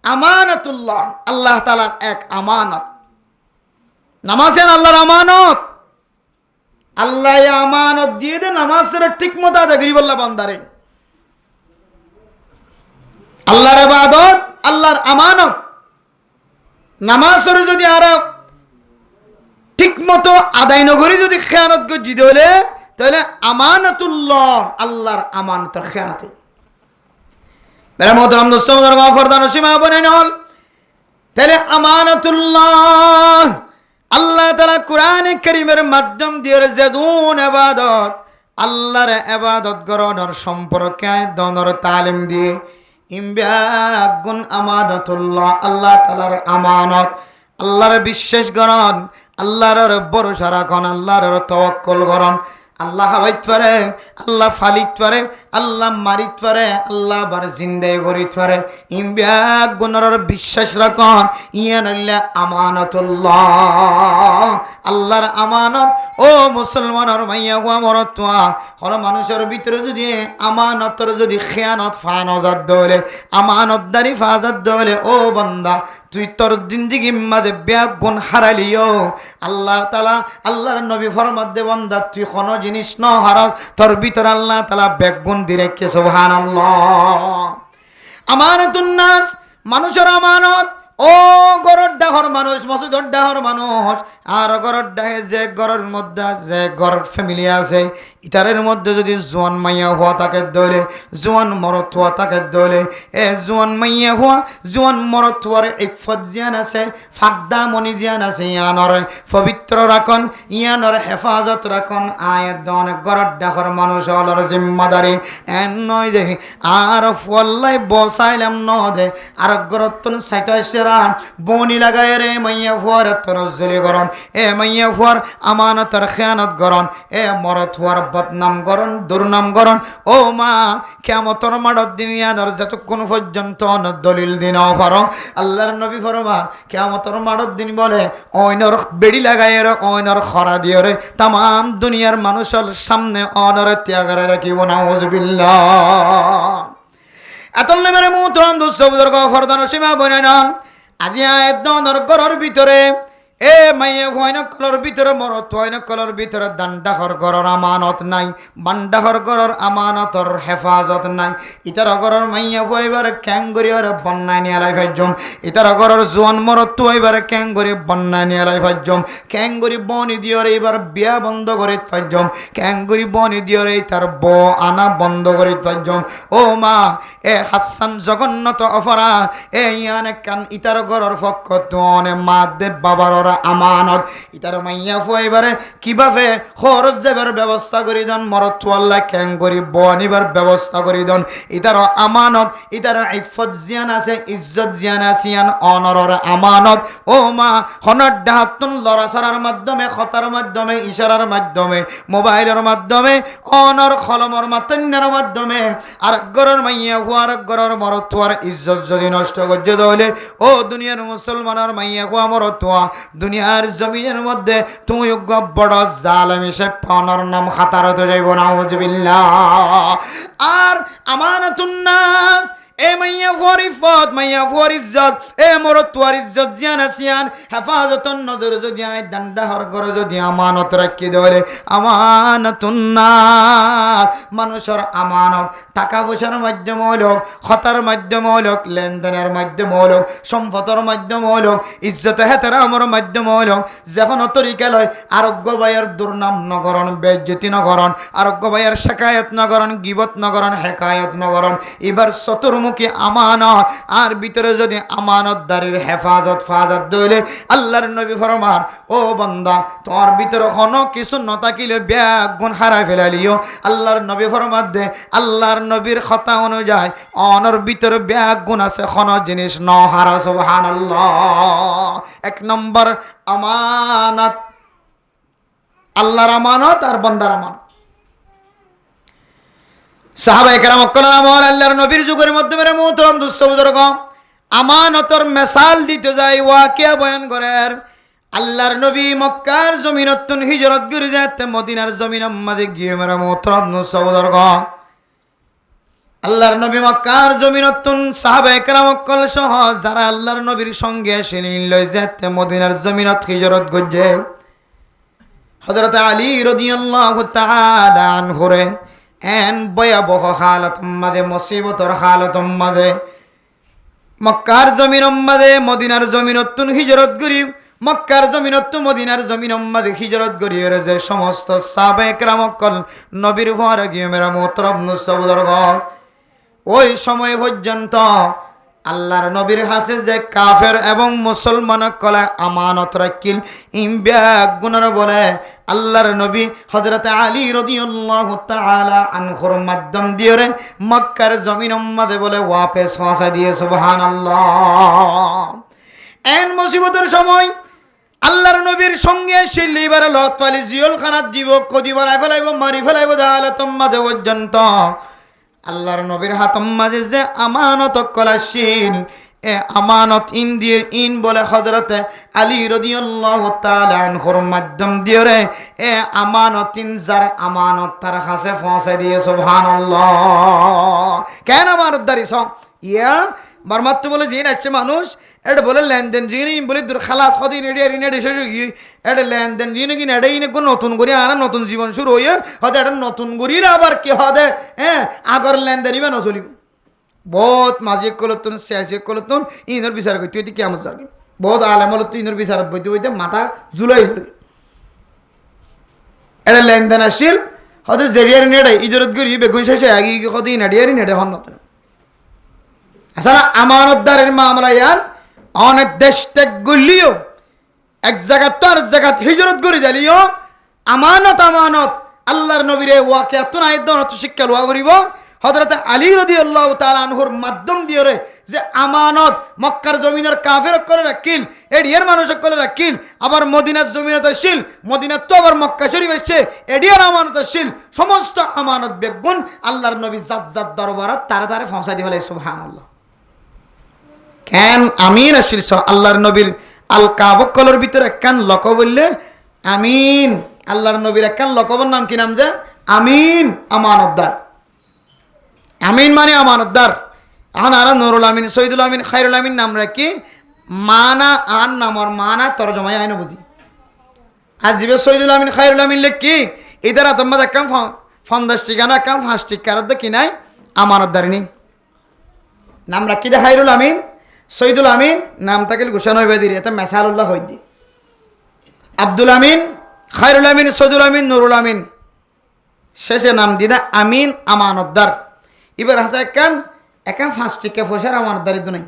আমানাতুল্লাহ, আল্লাহ তাআলার এক আমানত। নামাজ আল্লাহর আমানত। আল্লাহ আমানত দিয়ে দে নামাজের ঠিক মতো আদায় করি বললা বান্দারে। আল্লাহর ইবাদত আল্লাহর আমানত। নামাজের যদি আর ঠিক মতো আদায় নগরি যদি খেয়ানত গজি দিলে তাহলে আমানাতুল্লাহ আল্লাহর আমানতের খেয়ানতে মেরা মোহতারাম দোস্ত গফরদান সীমা বনে নল তাহলে আমানাতুল্লাহ আল্লাহ তাআলা কোরআনে কারীমের মাধ্যম দিয়ে যেদুন ইবাদত আল্লাহর ইবাদত গরনের সম্পর্কে দনর তালিম দিয়ে ইমবিয়াগুন আমানাতুল্লাহ আল্লাহ তাআলার আমানত। আল্লাহর বিশ্বাস গরন, আল্লাহর ভরসা রাখন, আল্লাহর তাওয়াক্কুল গরন। আল্লাহ হাবাইত পারে, আল্লাহ ফালিত পারে, আল্লাহ মারিত পারে, আল্লাহ বার জিন্দাই করিত পারে। ইমবিয়াক গুণর বিশ্বাস রাখন ইয়ান আমানাতুল্লাহ আল্লাহর আমানত। ও মুসলমানের মাইয়া হুয়া মরতুয়া হর মানুষের ভিতরে যদি আমানতর যদি খেয়ানত ফানজাত দলে আমানতদারি ফাজাত দলে ও বান্দা তুই তোর জিন্দেগি মাঝে ব্যাগ গুণ হারালিও। আল্লাহ তাআলা আল্লাহর নবী ফরমাত দে বান্দা তুই কোনো জিনিস ন হারাস তোর ভিতর আল্লাহ তাআলা ব্যাগ গুণ দিয়ে রেখে। সুবহানাল্লাহ। আমানাতুন নাস মানুষের আমানত। ও গরর ডাহর মানুষ, মসজিদর ডাহর মানুষ আর গরর ডাহে যে গরের মধ্যে যে গর ফ্যামিলি আছে ইতারের মধ্যে যদি জোয়ান মাইয়া হওয়া তাকে দলে জোয়ান মরত হওয়া তাকে দলে এ জোয়ান মাইয়া হওয়া জোয়ান মরত হওয়ার ইফত জিয়ান আছে, ফাকদা মনি জিয়ান আছে, ইয়ানর পবিত্র রাখন, ইয়ানর হেফাজত রাখন। আয়াত অনেক গরর ডাহর মানুষ হলর জিম্মাদারি এন নয় যে আর ফল্লাই বসাইলাম ন দে আর গরতন সাইতাইছে বনি লাগায় রে মাইয়া ফুয়ার তরজলি গরন এ মাইয়া ফুয়ার আমানতের খেয়ানত গরন এ মরত ফুয়ার বদনাম গরন দুর্নাম গরন। ও মা কিয়ামতের মাঠত দুনিয়ার যতক্ষণ পর্যন্ত দলিল দিন পারো আল্লাহর নবী ফরমান কিয়ামতের মাঠত দিন বলে অইনর বেড়ি লাগায় রে অইনর খরা দিয়ে রে তাম দুনিয়ার মানুষের সামনে অনরে ত্যাগারে রাখিব। নাউজুবিল্লাহ। এতলে মেরে মুহতরম দোস্ত বুজুর্গ ফরদান সীমা বনে না আজি আয়াত দনর গরর ভিতরে এ মাইয়ে হয়না কলর ভিতরে মরত হয়না কলর ভিতরে দান্ডাহর গরর আমানত নাই, বান্ডাহর গরর আমানতর হেফাজত নাই। ইতার গরর মাইয়া হইবার ক্যাঙ্গরি আর বন্যায় নিয়ে লাই ফাইজম, ইতার গরর জোয়ান মরত হইবার ক্যাঙ্গরি বন্যায় নিয়ে লাই ফাইজম, ক্যাঙ্গরি বনি দিয়র এবার বিয়া বন্ধ করে ফাইজম, ক্যাঙ্গরি বনি দিয়র এই তার ব আনা বন্ধ করে ফাইজম। ও মা এ হাসান জগন্নাথ অফরা এ ইয়ানে কান ইতার গরর পক্ষ তোনে মা দেব বাবার আমানত ইতার মাইয়া ফুয়াইবারে কিভাবে খরচ যাবার ব্যবস্থা করি দেন, মরত আল্লাহ ক্যাং করি বনিবার ব্যবস্থা করি দেন। ইতার আমানত ইতার ইফত জিয়ান আছে, ইজ্জত জিয়ান আসিয়ান অনরর আমানত। ও মা হনর ডাহাতুন লড়াছাড়ার মাধ্যমে খতার মাধ্যমে ইশারার মাধ্যমে মোবাইলের মাধ্যমে অনর খলমর মাতান্যার মাধ্যমে আর গরর মাইয়া ফুয়ার গরর মরত ফুয়ার ইজ্জত যদি নষ্ট করছে তাহলে ও দুনিয়ার মুসলমানের মাইয়া ফুয়া মরত ফুয়া দুনিয়ার জমিনের মধ্যে তুমি বড় জালেম হিসেবে পাওনার নাম খাতারতে যাইব। নাউজুবিল্লাহ। আর আমানাতুন নাস এ মাইয়া ফুয়ার ইফত, মাইয়া ফুয়ার ইজ্জত, এ মরদ তুয়ার ইজ্জত জিয়ান আসিয়ান হেফাজতন নজর যদি আয় দান্ডা হর করে যদি আমানত রাখি ধরে আমানতুন নাস, মানুষের আমানত টাকা পয়সার মাধ্যম হইলক, খতার মাধ্যম হইলক, লেনদেনের মাধ্যম হইলক, সম্পদের মাধ্যম হইলক, ইজ্জত হেতেরামর মাধ্যম হইলক, যখন তরিকা লয় আরোগ্য ভাইয়ের দুর্নাম নগরণ, বেজ্জতি নগরণ, আরোগ্য ভাইয়ের শেকায়ত নগরণ, গিবত নগরণ, হেকায়ত নগরণ। এবার চতুর্মুখী আমানত, আর ভিতরে যদি আমানতদারির হেফাজত ফাজত দইলে আল্লাহর নবী ফরমান, ও বান্দা তোর ভিতরে কোনো কিছু নতাকিলে ব্যাগ গুণ হারাই ফেলালিও। আল্লাহর নবী ফরমাত দে, আল্লাহর নবীর কথা অনুযায়ী অনর ভিতরে ব্যাগ গুণ আছে, কোনো জিনিস ন হারা। সুবহানাল্লাহ। এক নম্বর আমানত, আল্লাহর আমানত আর বান্দার আমানত। সাহাবায়ে কেরাম আমল আল্লাহর নবীর যুগের মধ্যে মেরে মুহতরম দুস্থ বুজুর্গ আমানতর মিসাল দিতে যায়, ওয়াকিয়া বয়ান করেন। আল্লাহর নবী মক্কার জমিনতুন হিজরত করে যেতে মদিনার জমিন মাঝে গিয়ে মেরে মুহতরম দুস্থ বুজুর্গ আল্লাহর নবী মক্কার জমিনতুন সাহাবায়ে কেরাম সহ যারা আল্লাহর নবীর সঙ্গে এসে লই যেতে মদিনার জমিনত হিজরত করছে, হযরত আলী রাদিয়াল্লাহু তাআলা আনহু রে এন ভয়াবহ হালত মাঝে, মুসিবতর হালত মাঝে মক্কার জমিন মাঝে মদিনার জমিনতুন হিজরত করি, মক্কার জমিনত মদিনার জমিন মাঝে হিজরত করি যে সমস্ত সাহাবায়ে কেরাম নবীর ঘরে গিয়ে মেরা মুহতরম বুজুর্গ ওই সময় পর্যন্ত আল্লাহর নবীর হাসে যে কাফের এবং মুসলমান কলা আমানত রাখিল ইমব্যাগ গুণর বলে আল্লাহর নবী হযরত আলী রাদিয়াল্লাহু তাআলা আনহুর মাধ্যম দিয়ে রে মক্কার জমিন মাঝে বলে ওয়াপস পৌঁছা দিয়ে। সুবহানাল্লাহ। এন মুসিবতের সময় আল্লাহর নবীর সঙ্গে শিলিবার লতওয়ালি জিয়ল খানাত দিব, কদিবার ফেলাইব, মারি ফেলাইব, হালাতম মাঝে পর্যন্ত আল্লাহর নবীর হাতম মাঝে যে আমানত কলাশীল, এ আমানত ইন দিয়ে ইন বলে হযরতে আলী রাদিয়াল্লাহু তাআলা আনহুর মাধ্যম দিয়ে রে এ আমানত ইন যার আমানত তার কাছে পৌঁছে দিয়ে। সুবহানাল্লাহ। কেন আমানত দারিস ইয়া বারমাত্র বলে জিন আসছে মানুষ, এটা বলে লেনদেন জিনি বলে দূর খালাস কদিন এড়িয়ে এড়িয়ে শেষ হয়ে গিয়ে এটা লেনদেন জিনে কিনা এটাই কোনো নতুন করি আর নতুন জীবন শুরু হয়ে হয়তো এটা নতুন করি আবার কি হবে, হ্যাঁ আগর লেনদেন ইবে নচলিব। বহুত মাঝিক কলতুন শেষিক কলতুন ইনের বিচার করতে হইতে কেমন যাবে, বহুত আলেম হল ইনের বিচারত বইতে বইতে মাথা জুলাই ধরে এটা লেনদেন আসছিল হয়তো জেরিয়ার নেড়ে ইজরত করি বেগুন শেষে আগে কদিন নেড়িয়ারি নেড়ে হন নতুন। আসলে আমানতদারের মামলা ইয়ান অনেক দেশ ত্যাগ করলিও এক জায়গা তো আর জায়গা হিজরত করে যালিও আমানত আমানত আল্লাহর নবীরে ওয়াকিয়াতুন আয়াত শিক্ষা লওয়া করিব। হযরত আলী রাদিয়াল্লাহু তাআলা আনহুর মাধ্যম দিয়ে রে যে আমানত মক্কার জমিনের কাফের করে রাখিল, এডিয়ার মানুষ করে রাখিল, আবার মদিনার জমিনত আসিল, মদিনাত তো আবার মক্কা শরীফ এসছে, এডিয়ার আমানত আসিল, সমস্ত আমানত বেগুন আল্লাহর নবী জাত জাত দরবারত তারে তারে পৌঁছা দিবেলে। সুবহানাল্লাহ। কেন আমিন আসিল আল্লাহর নবীর আল কাবকলের ভিতরে একখান লক বললে আমিন, আল্লাহর নবীর একখান লকবের নাম কি নাম যে আমিন, আমানতদার। আমিন মানে আমানতদার। এখন আর নুরুল আমিন, সৈয়দুল আমিন, খায়রুল আমিন নাম রাখি মানা আন নামর মানা তরজমায় আইন বুঝি। আর জিবে সৈয়দুল আমিন খায়রুল আমিন লেখি ইদার আতম্মাদ একখান 50 টিকা না একখান 5 টিকার কি নাই আমানতদারি নেই নাম রাখি দে খায়রুল আমিন সৈয়দুল আমিন নাম তাকে ঘোষণা হইবে দিই এটা মেসালুল্লাহ হই দি আব্দুল আমিন, খায়রুল আমিন, সৈয়দুল আমিন, নুরুল আমিন শেষে নাম দিদা আমিন আমানতদার। এবার আছে একখান 5 টিকা পয়সার আমানতদারি তো নাই,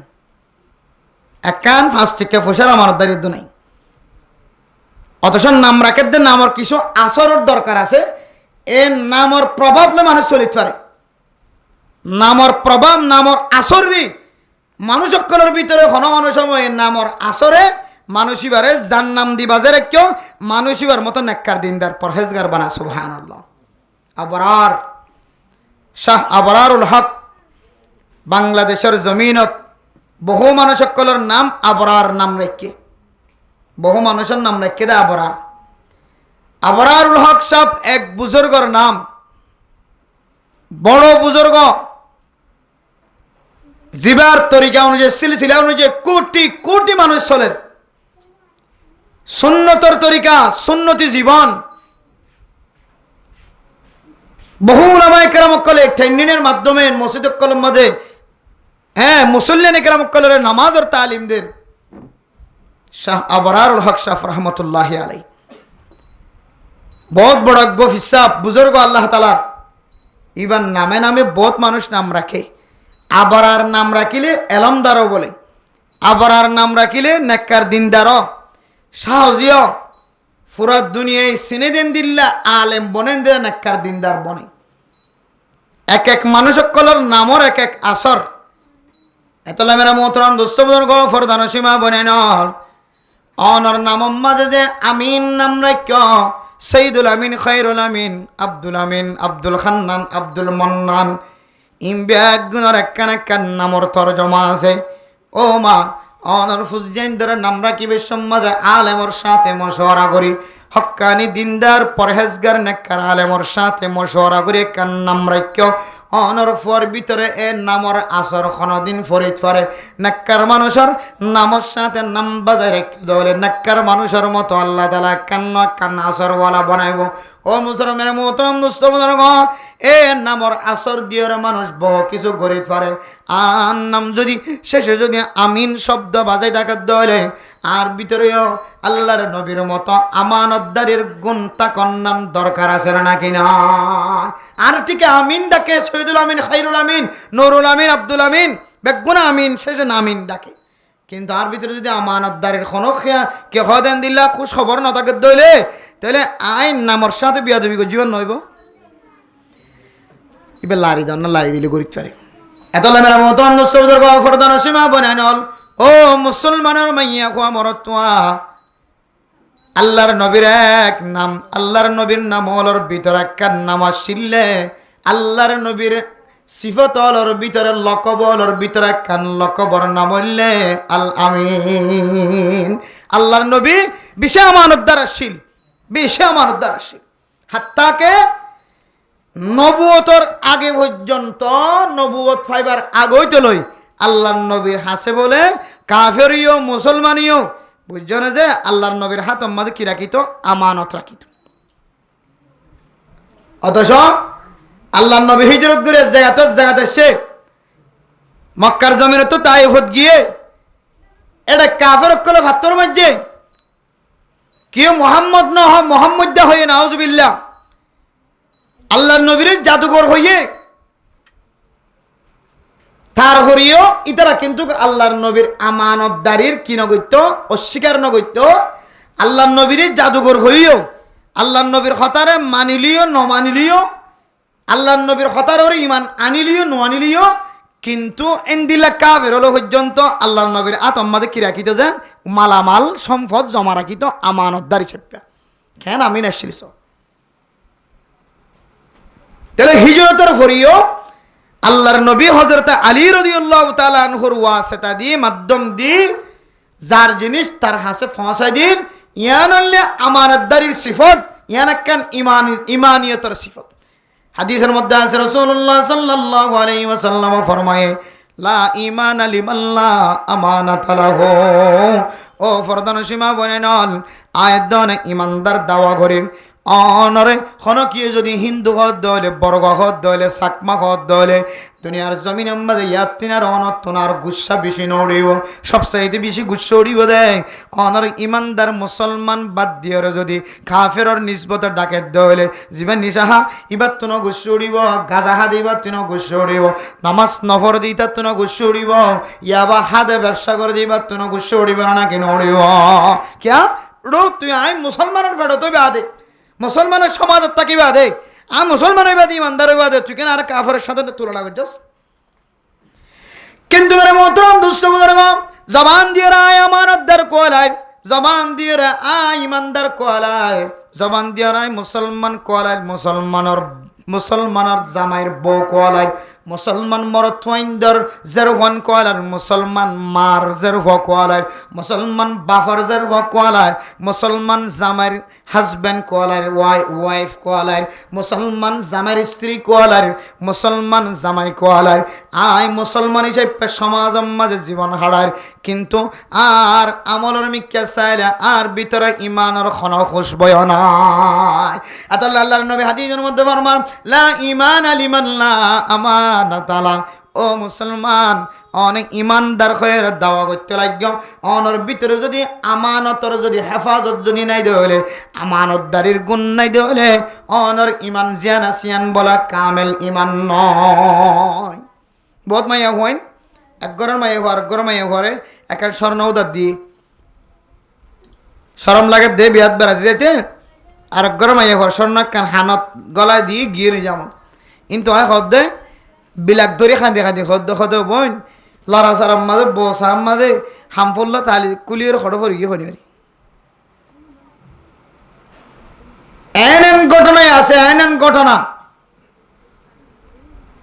একখান 5 টিকা পয়সার আমানতদারি তো নাই। অথচ নাম রাখে দে নামর কিছু আসরের দরকার আছে, এ নামর প্রভাব মানুষ চলিতে পারে, নামর প্রভাব নামর আসরি মানুষ সকলের ভিতরে ঘন মানুষ সময় নামর আসরে মানুষিবারে যার নাম দিবা যে কেউ মানুষিবার মতো নেককার দিনদার পরহেজগার বানা। সুবহানাল্লাহ। আবরার শাহ আবরারুল হক বাংলাদেশের জমিনত বহু মানুষ সকলের নাম আবরার নাম রেখে, বহু মানুষের নাম রেখে দে আবরার। আবরারুল হক সাহেব এক বুজুর্গর নাম, বড় বুজুর্গ জিবার তরিকা অনুযায়ী সিলসিলা অনুযায়ী কোটি কোটি মানুষ চলে সুন্নতর তরিকা সুন্নতি জীবন বহু উলামায়ে কেরাম কলে ট্রেনিংয়ের মাধ্যমে মসজিদ কলম মাঝে মুসল্লিয়ানে কেরাম কলের নামাজের তালিমদের শাহ আবরারুল হক শাহ রহমতুল্লাহি আলাইহি बहुत बड़ा गो हिसाब बुजुर्ग अल्लाह ताला इवन नामे नामे बहुत मानुष नाम रखे आबरार नाम राखिले एलमदारो बोले आबरार नाम राखिले नेककार दिनदारो साहजियो पुरा दुनिया सिने दिन दिल्ला आलेम बनेन दे नेककार दिनदार बने एक एक मानुष कलर नामर एक एक असर एतला मेरा मोहतरम दोस्तों बुजुर्ग फरदानो सीमा बने नल অনর নাম মাঝে যে আমিন নাম রাখ্য সৈয়দুল আমিন খায়রুল আমিন আব্দুল খান্নান আব্দুল মন্নান ইমব্যাগুনের একখান নামর তরজমা আছে ও মা অনর ফুজেন্দ্র নাম রাখিবে সমাজে আলেমর সাথে মশওয়ারা করি হক্কানি দিনদার পরহেজগার নেককার আলেমর সাথে মশওয়ারা করি একখান নাম রাখ্য অনর ফর ভিতরে এ নামর আসর কোনদিন ফরিদ পারে নেককার মানুষের নামর সাথে নাম বাজায় রেখে দলে নেককার মানুষের মতো আল্লাহ তাআলা কান আসর ওয়ালা বানাইব ও মুসলমানের মোহতরম দোস্ত বুজুর্গ এ নামর আসর দিয়ে মানুষ বহু কিছু গরিব পারে আর নাম যদি শেষে যদি আমিন শব্দ বাজাই থাকার দলে আর ভিতরেও আল্লাহর নবীর মতো আমানতদারির গুণ তাকন নাম দরকার আছে নাকি না আর ঠিক আমিন ডাকে সৈয়দুল আমিন খায়রুল আমিন নুরুল আমিন আব্দুল আমিন বেগুনা আমিন শেষে আমিন ডাকে কিন্তু আর ভিতরে যদি আমানতদারির কোনো কে হদেন দিল্লা খুশ খবর না থাকে দইলে তাহলে আইন নামর সাথে বিয়াদবি জীবন নইব এবার লারি দাও না লারি দিলে গরিব পারে এত মেরা মতো অন্ধস্তবুজুর্গ ফরদান সীমা বনে নল ও মুসলমানের মাইয়া খোয়া মরতুয়া আল্লাহর নবীর এক নাম আল্লাহর নবীর নাম হলোর ভিতরে একখান নামাজ শিললে আল্লাহর নবীর সিফত হলোর ভিতরে লকব হলোর ভিতরে একখান লকবর নাম হইলে আল আমিন আল্লাহর নবী বিশে আমানতদার আসিল বিশে আমানতদার আসিল হাত্তাকে নবুয়তর আগে পর্যন্ত নবুয়ত ফাইবার আগই তো লই আল্লাহর নবীর হাসে বলে কাফেরিও মুসলমানিও বুঝছো না যে আল্লাহর নবীর হাত আমাদের কি রাখিত আমানত রাখিত অথচ আল্লাহর নবী হিজরত করে জায়গাতে সে মক্কার জমিনে তো তাইফত গিয়ে এটা কাফের অকলে ভাত্তর মধ্যে কেউ মোহাম্মদ না হয় মোহাম্মদ হয়ে নাউজুবিল্লাহ আল্লাহর নবীর জাদুঘর হইয়ে তারপরেও ইতারা কিন্তু আল্লাহর নবীর আমানতদারির কি নগত্য অস্বীকার নগত্য আল্লাহর নবীর জাদুঘর হইও আল্লাহর নবীর হতারে মানিলিও ন মানিলিও আল্লাহর নবীর হতারে ইমান আনিলিও ন আনিলিও কিন্তু এন্দিলা কাফের হলো পর্যন্ত আল্লাহর নবীর আতম্মাদে কি রাখিত যে মালামাল সম্পদ জমা রাখিত আমানতদারি চেপা কেন আমি নাসিলিস তাহলে হিজরতের ফরিও আল্লাহর নবী হযরত আলী রাদিয়াল্লাহু তাআলা আনহুর ওয়াসিতা দিয়ে মাধ্যম দিয়ে যার জিনিস তার হাতে পৌঁছায় দিন ইয়ান হলে আমানতদারির সিফত ইয়ান একখান ইমানিয়তের সিফত হাদিসের মধ্যে আছে রাসূলুল্লাহ সাল্লাল্লাহু আলাইহি ওয়াসাল্লাম ফরমায়ে লা ঈমান লিমান লা আমানাত লাহু ও ফরদান সীমা বনেনল আয়াতন ইমানদার দাওয়া করেন অনরে খনকিয়ে যদি হিন্দু হদ দলে বর্গ হদ দলে সাকমা হদ দলে দুনিয়ার জমিন আমাদের ইয়াতিনার অনতনার গুসা বেশি নড়িব সবচাইতে বেশি গুসা উড়িব দেয় অনর ইমানদার মুসলমান বাদ দিয়ে যদি কাফেরর নিসবত ডাকে দলে জীবন নিশাহা ইবার তুনো গুসা উড়িব গাজাহা দিবার তুনো গুসা উড়িব নামাজ নফর দিতার তুনো গুসা উড়িব ইয়াবা হাদে ব্যবসা করে দিবার তুনো গুসা উড়িব না কেন উড়িব ক্যা রো তুই আই মুসলমানের ফেটো তুই বাদে মুসলমানের সমাজত থাকিবা দে আর মুসলমানের বাদে ইমানদারের বাদে তুই কেন আর কাফেরের সাথে তুলনা করছস কিন্তু মেরে মোহতরম দুস্থ বুজুর্গ জবান দিয়ে রায় আমানতদার কোয়ালায় জবান দিয়ে রায় ইমানদার কোয়ালায় জবান দিয়ে রায় মুসলমান কোয়ালায় মুসলমানের জামাইয়ের বউ কোয়ালায় মুসলমান মরদ ওয়াইন্দর জেরফন কোয়ালার মুসলমান মার জেরফ কোয়ালার মুসলমান বাফার জেরফ কোয়ালার মুসলমান জামার হাজব্যান্ড কোয়ালার ওয়াইফ কোয়ালার মুসলমান জামার স্ত্রী কোয়ালার মুসলমান জামাই কোয়ালার আই মুসলমান হিসেবে সমাজ মাঝে জীবন হারার কিন্তু আর আমলের মিক্কা চাইলে আর ভিতরে ইমানের খন খুশবয় নাই। এত আল্লাহর নবী হাদিসের মধ্যে ফরমান লা ঈমান লিমান লা আমানাত আলা। ও মুসলমান অনেক ইমানদার হয়ে দাওয়া করতে লাগবে, অনর ভিতরে যদি আমানতর যদি হেফাজত যদি নাই দেলে আমানতদারির গুণ নাই দেলে অনর ইমান জিয়ান আসিয়ান বলা কামেল ইমান নয়। বহুত মাইয়া হইন এক গরের মাইয়া হওয়ার গরম মাইয়া হওয়ারে এক এক স্বর্ণ উদার দিয়ে সরম লাগে দে বিয়াত বেড়াতে যেতে আর এক গরম মাইয়া হওয়ার স্বর্ণ কান হানত গলায় দিয়ে গিয়ে যাম কিন্তু হয় হদ্দে বিলাক ধরে খাঁদি খাঁদি খদ্দ খদ বইন লড়া সারাম মাঝে বসাম মাঝে হামফুল্লা তালি কুলিয়ের খড় ভরি গিয়ে হরি এন ঘটনায় আছে এন ঘটনা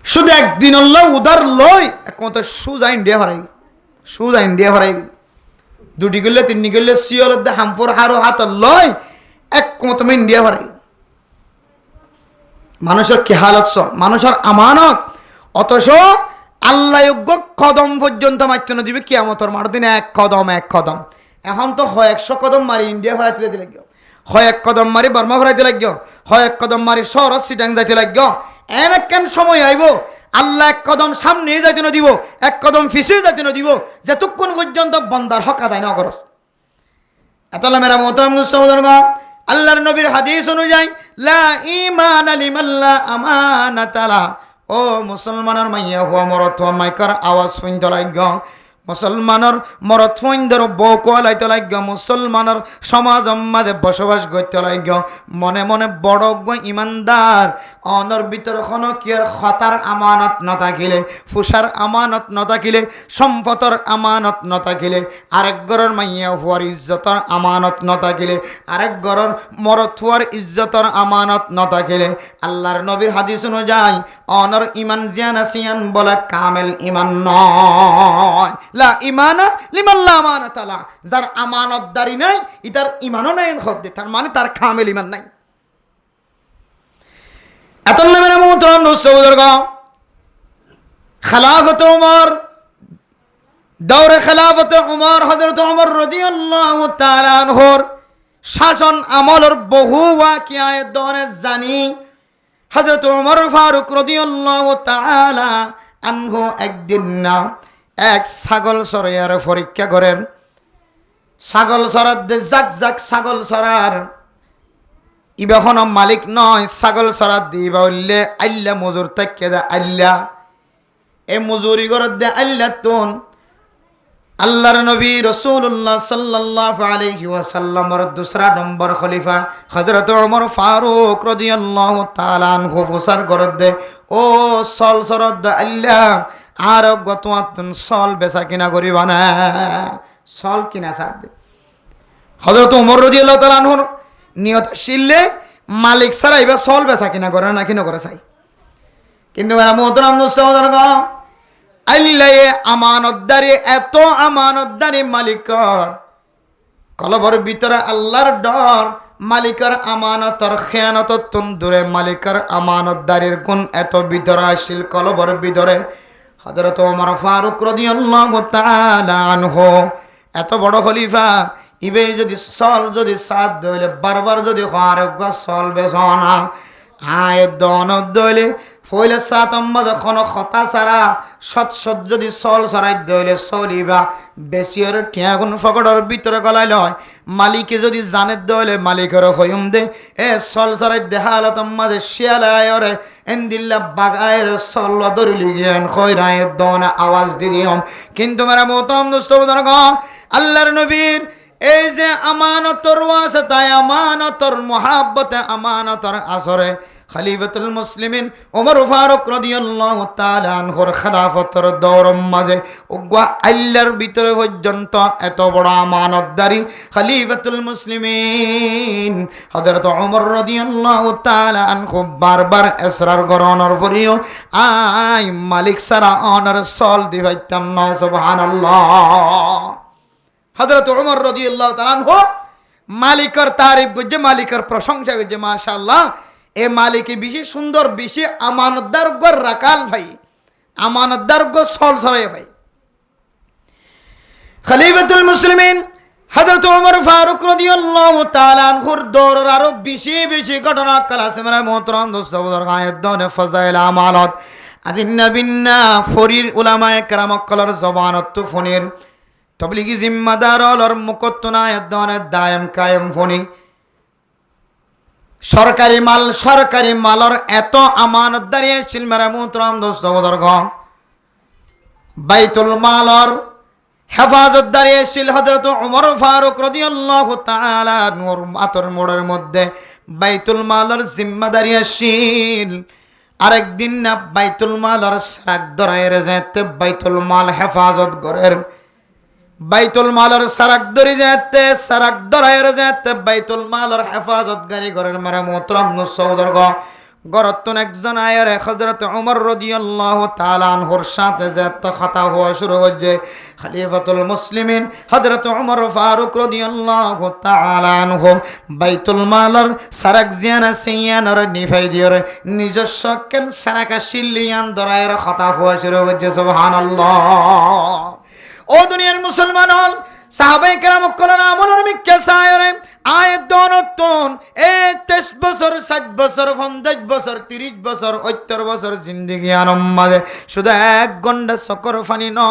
শুধু একদিন উদার লই একমত সুজা ইন্ডিয়া ভরাই দুটি গেলে তিনটি গেলে শিওর হামপুর হারো হাত লয় একমত ইন্ডিয়া ভরাই। মানুষের কি হালত মানুষের আমানত অথচ আল্লাহ কদম পর্যন্ত মাত্র দিবে কিয়ামতের মার দিনে এক কদম এখন তো হয় 100 কদম মারি ইন্ডিয়া ভরাইতে যেতে লাগবে, হয় 1 কদম মারি বর্মা ভরাইতে লাগবে, হয় 1 কদম মারি শহর সিটাং যাইতে লাগবে। এন কেন সময় আইব আল্লাহ 1 কদম সামনে যাইতে দিব 1 কদম পিছিয়ে যাইতে দিব যতক্ষণ পর্যন্ত বন্দার হক আদায় না করস। এতলা মেরা মোহতারাম মুসলমান আল্লাহর নবীর হাদিস অনুযায়ী লা ঈমান লিমান লা আমানাত আলা। ও মুসলমানের মাইয়া হওয়া মরত মাইকার আওয়াজ শুনতে লাগবে, মুসলমানের মরত ফইন্দর বউ কোয়ালাইতে লাগবে, মুসলমানের সমাজ মাঝে বসবাস করতে লাগবে। মনে মনে বড় ইমানদার অনর ভিতর কোনো কি আর খতার আমানত নথাকিলে ফুসার আমানত নথাকিলে সম্পদর আমানত নথাকিলে আরেক ঘরের মাইয়া হওয়ার ইজ্জতর আমানত নথাকিলে আরেক ঘরের মরত হওয়ার ইজ্জতর আমানত নথাকিলে আল্লাহর নবীর হাদিস অনুযায়ী অনর ইমান জিয়ান আসিয়ান বলে কামেল ইমান নয়। লা ইমানা লিমান লা আমানাত আলা। যার আমানতদারি নাই ইতার ইমানও নাই খদ্দে তার মানে তার কামেল ইমান নাই। এত নামের মোহতরম বুজুর্গ খেলাফত উমর দৌরে খেলাফত উমর হযরত উমর রাদিয়াল্লাহু তাআলা আনহুর শাসন আমলের বহু ওয়াকিয়ায়ে দরে জানি। হযরত উমর ফারুক রাদিয়াল্লাহু তাআলা আনহু একদিন না এক ছাগল চরাইয়ার পরীক্ষা করেন। ছাগল চরার জাক ছাগল চরার ইবাখন মালিক নয়, ছাগল চরার দিবা উল্লে আল্লাহ মজুর থাকে দে আল্লাহ এ মজুরি করত দে আল্লাহ তুন আল্লাহর নবী রাসূলুল্লাহ সাল্লাল্লাহু আলাইহি ওয়াসাল্লামের দুসরা নম্বর খলিফা হযরত ওমর ফারুক রাদিয়াল্লাহু তাআলা আনহু ফুসার করত দে ও সল চরার দে আল্লাহ আর গতমাতুন সল বেচা কিনা করিবা না, সল কিনা সার দে। হযরত ওমর রাদিয়াল্লাহু তাআলা আনহুর নিয়ত শিললে মালিক ছাড়া এবার সল বেচা কিনা করে না কিনা করে চাই। কিন্তু মোহতরম মুসলমান আল্লাহ আমানতদারি এত আমানতদারি মালিকর কলবর ভিতরে আল্লাহর ডর মালিকের আমানতর খেয়ানতর দূরে মালিকের আমানতদারির গুণ এত ভিতরে আসিল কলবর ভিতরে। হযরত ওমর ফারুক রাদিয়াল্লাহু তাআলা আনহু এত বড় খলিফা ইবে যদি সল যদি সাত দইলে বারবার যদি আরোগ্য সল বেসনা আয় দন দইলে ফইলে সাত আম্মা যখন খতা সারা সৎ যদি সল সরাই দইলে চলিবা বেশির টিয়াগুন ফকড়র ভিতরে গলাই লয় মালিকে যদি জানে দইলে মালিকের হইম দে এ সল সরাই দেহালত আম্মা যে শিয়ালায়রে এন্দিল্লা বাগায়ের সল দরলি গেন খয়রায় দন আওয়াজ দিদিম। কিন্তু মেরা মোহতরম দোস্ত বুজুর্গ আল্লাহর নবীর এই যে আমানতর ওয়াসিতায় আমানতর মুহাব্বতে আমানতর আসরে খলিফাতুল মুসলিমিন ওমর ফারুক রাদিয়াল্লাহু তাআলা আনহুর খেলাফতের দৌরের মাঝে উগ্র আল্লাহর ভিতরে পর্যন্ত এত বড় আমানতদারি খলিফাতুল মুসলিমিন হযরত ওমর রাদিয়াল্লাহু তাআলা আনহু বারবার ইসরার করানোর পরেও আই মালিক সারা অনার সল দিবাইতাম না সুবহানাল্লাহ। হযরত ওমর রাদিয়াল্লাহু তাআলা আনহু মালিকের তারিফ করছে, মালিকের প্রশংসা করছে, মাশাআল্লাহ এ মালিকে বেশি সুন্দর, বেশি আমানতদার গর রাকাল ভাই, আমানতদার গর সল সরাই ভাই। খলিফাতুল মুসলিমিন হযরত ওমর ফারুক রাদিয়াল্লাহু তাআলা আনহুর দৌরের আরো বেশি বেশি ঘটনা কালাসে মেরা মোহতরম দোস্ত বুজুর্গ আয়াত দনে ফজাইল আমানত আজিন্না বিন্না ফরির উলামায়ে কেরাম কলর জবানত ফনির তবলিগি জিম্মাদার অলর মুকত্তনা আয়াত দনে দায়েম কায়েম ফনি সরকারি মাল, সরকারি মালর এত আমানতদারি ছিল মেরা মোহতরম দোস্ত বুজুর্গ। বাইতুল মালর হেফাজত দাঁড়িয়েছিল হযরত ওমর ফারুক রাদিয়াল্লাহু তাআলা নূর মাতর মোড়ের মধ্যে বাইতুল মালের জিম্মাদারি আসিল। আরেকদিন না বাইতুল মালের সারাক ধরাইর যেতে বাইতুল মাল হেফাজত করের, বাইতুল মালের সারাক ধরে যেতে সারাক ধরাইর যেতে বাইতুল মালের হেফাজত গাড়ি করের মেরা মোহতরম নুসৌদর্গ গরতন একজন আয়ের হযরত ওমর রাদিয়াল্লাহু তাআলা আনহুর সাথে যত কথা হওয়া শুরু হচ্ছে খলিফাতুল মুসলিমিন হযরত ওমর ফারুক রাদিয়াল্লাহু তাআলা আনহু বাইতুল মালের সারাক জিয়ানা সিয়ানার নিফাই দিয়র নিজস্ব কেন সারাকা শিলিয়ান দরায়ের কথা হওয়া শুরু হচ্ছে সুবহানাল্লাহ। ও দুনিয়ার মুসলমান হল সাহাবায়ে কেরাম কলনা আমলের মিক্কে সায়রে আয়াত দনতন 23 বছর 60 বছর 50 বছর 30 বছর 70 বছর জিন্দেগি আনম্মাদে শুধু 1 ঘন্টা সকর ফানি ন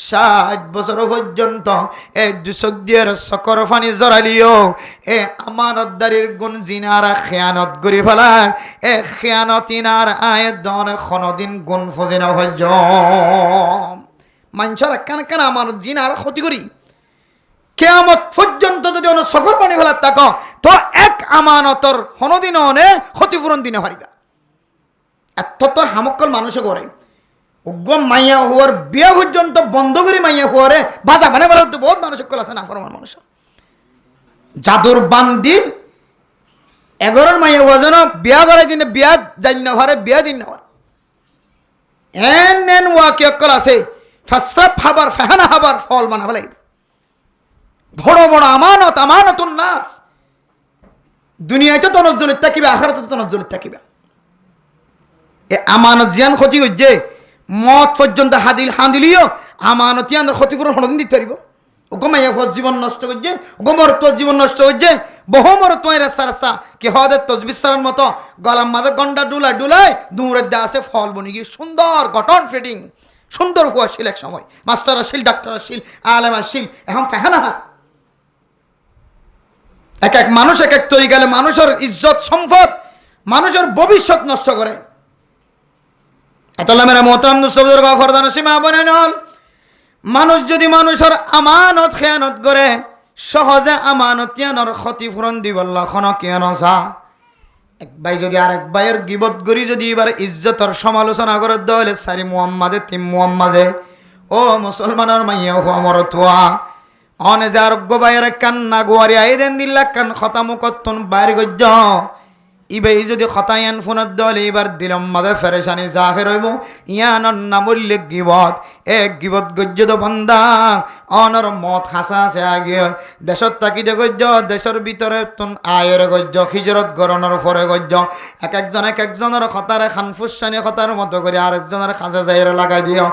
60 বছর পর্যন্ত এই দুসক দিয়ে সকর ফানি জড়ালিও এ আমানতদারির গুণ জিনারা খেয়ানত করি ফেলার এ খেয়ানতিনার আয়াত দন কোনদিন গুণ ফজিনা হজ্জ মানুষের কান কান আমানত জিনার ক্ষতি করি কিয়ামত পর্যন্ত যদি অন্য সকর পানি ফেলার তাক তো এক আমানতর হনদিন অনে ক্ষতিপূরণ দিনে হারিবা এত তোর হামক্কল মানুষে করে উগ্র মাইয়া হওয়ার বিয়া পর্যন্ত বন্ধ করে মাইয়া হওয়ারে বাজা মানে বলে তো বহুত মানুষ সকল আছে না ফরমান মানুষ জাদুর বান্দি 11 মাইয়া হওয়া যেন বিয়া করাই দিনে বিয়া যাই না হারে বিয়া দিন না এন ওয়াকি অকল আছে ফাসরাফ হাবার ফাহানা হাবার ফল বানা বলে বড় বড় আমানত আমানতুন নাস দুনিয়াতে তো নজরুল থাকিবে আখিরাতে তো নজরুল থাকিবে এ আমানত জিয়ান ক্ষতি হইছে মত পর্যন্ত হাদিলিও আমানতিয়ান ক্ষতিপূরণ হনদিন দিতে পারিব ওগমাইয়া ফস জীবন নষ্ট করছে ওগমর তো জীবন নষ্ট হইছে বহুমর তোয় রাস্তা রাস্তা কি হদে তজবিস্তারের মতো গলাম মাঝে গন্ডা ডুলা ডুলাই দূরের দা আছে ফল বনি গিয়ে সুন্দর গঠন ফিটিং সুন্দর হওয়াশীল এক সময় মাস্টার আসিল ডাক্তার আসিল আলেম আসিল এখন ফেহানা এক এক মানুষ এক এক তৈরি গেলে মানুষের ইজ্জত সম্পদ মানুষের ভবিষ্যৎ নষ্ট করে এতলা মেরা মোহতারাম দুসবুজুর্গ ফরদান সীমা বনেন মানুষ যদি মানুষের আমানত খেয়ানত করে সহজে আমানতিয়ানোর ক্ষতিপূরণ দিবল্লা খন কেন চা এক ভাই যদি আরেক ভাইয়ের গিবত করি যদি এবার ইজ্জতের সমালোচনা করে দলে সারি মুহাম্মাদে তিম মুহাম্মাদে ও মুসলমানের মাইয়া হমর তোয়া অনে যে আরোগ্য বাইরে কান্না গোয়ারি আইদেন দিল্লা কান খতামু কত্তন বাইরে গজ্জ ইবাই যদি খতায়ান ফোনত দলে এবার দিলম মাদে ফেরেশানি জাহের হইব ইয়ানর নামুল্লিক গিবত এক গিবত গজ্জ তো বন্দা অনর মত হাসা আছে আগে দেশত তাকিদে গজ্জ দেশের ভিতরে তুন আয়ের গজ্জ হিজরত গরণের পরে গজ্জ এক একজনের খতারে খানফুসানি খতার মতো করে আরেকজনের খাঁচা যাইরে লাগাই দিও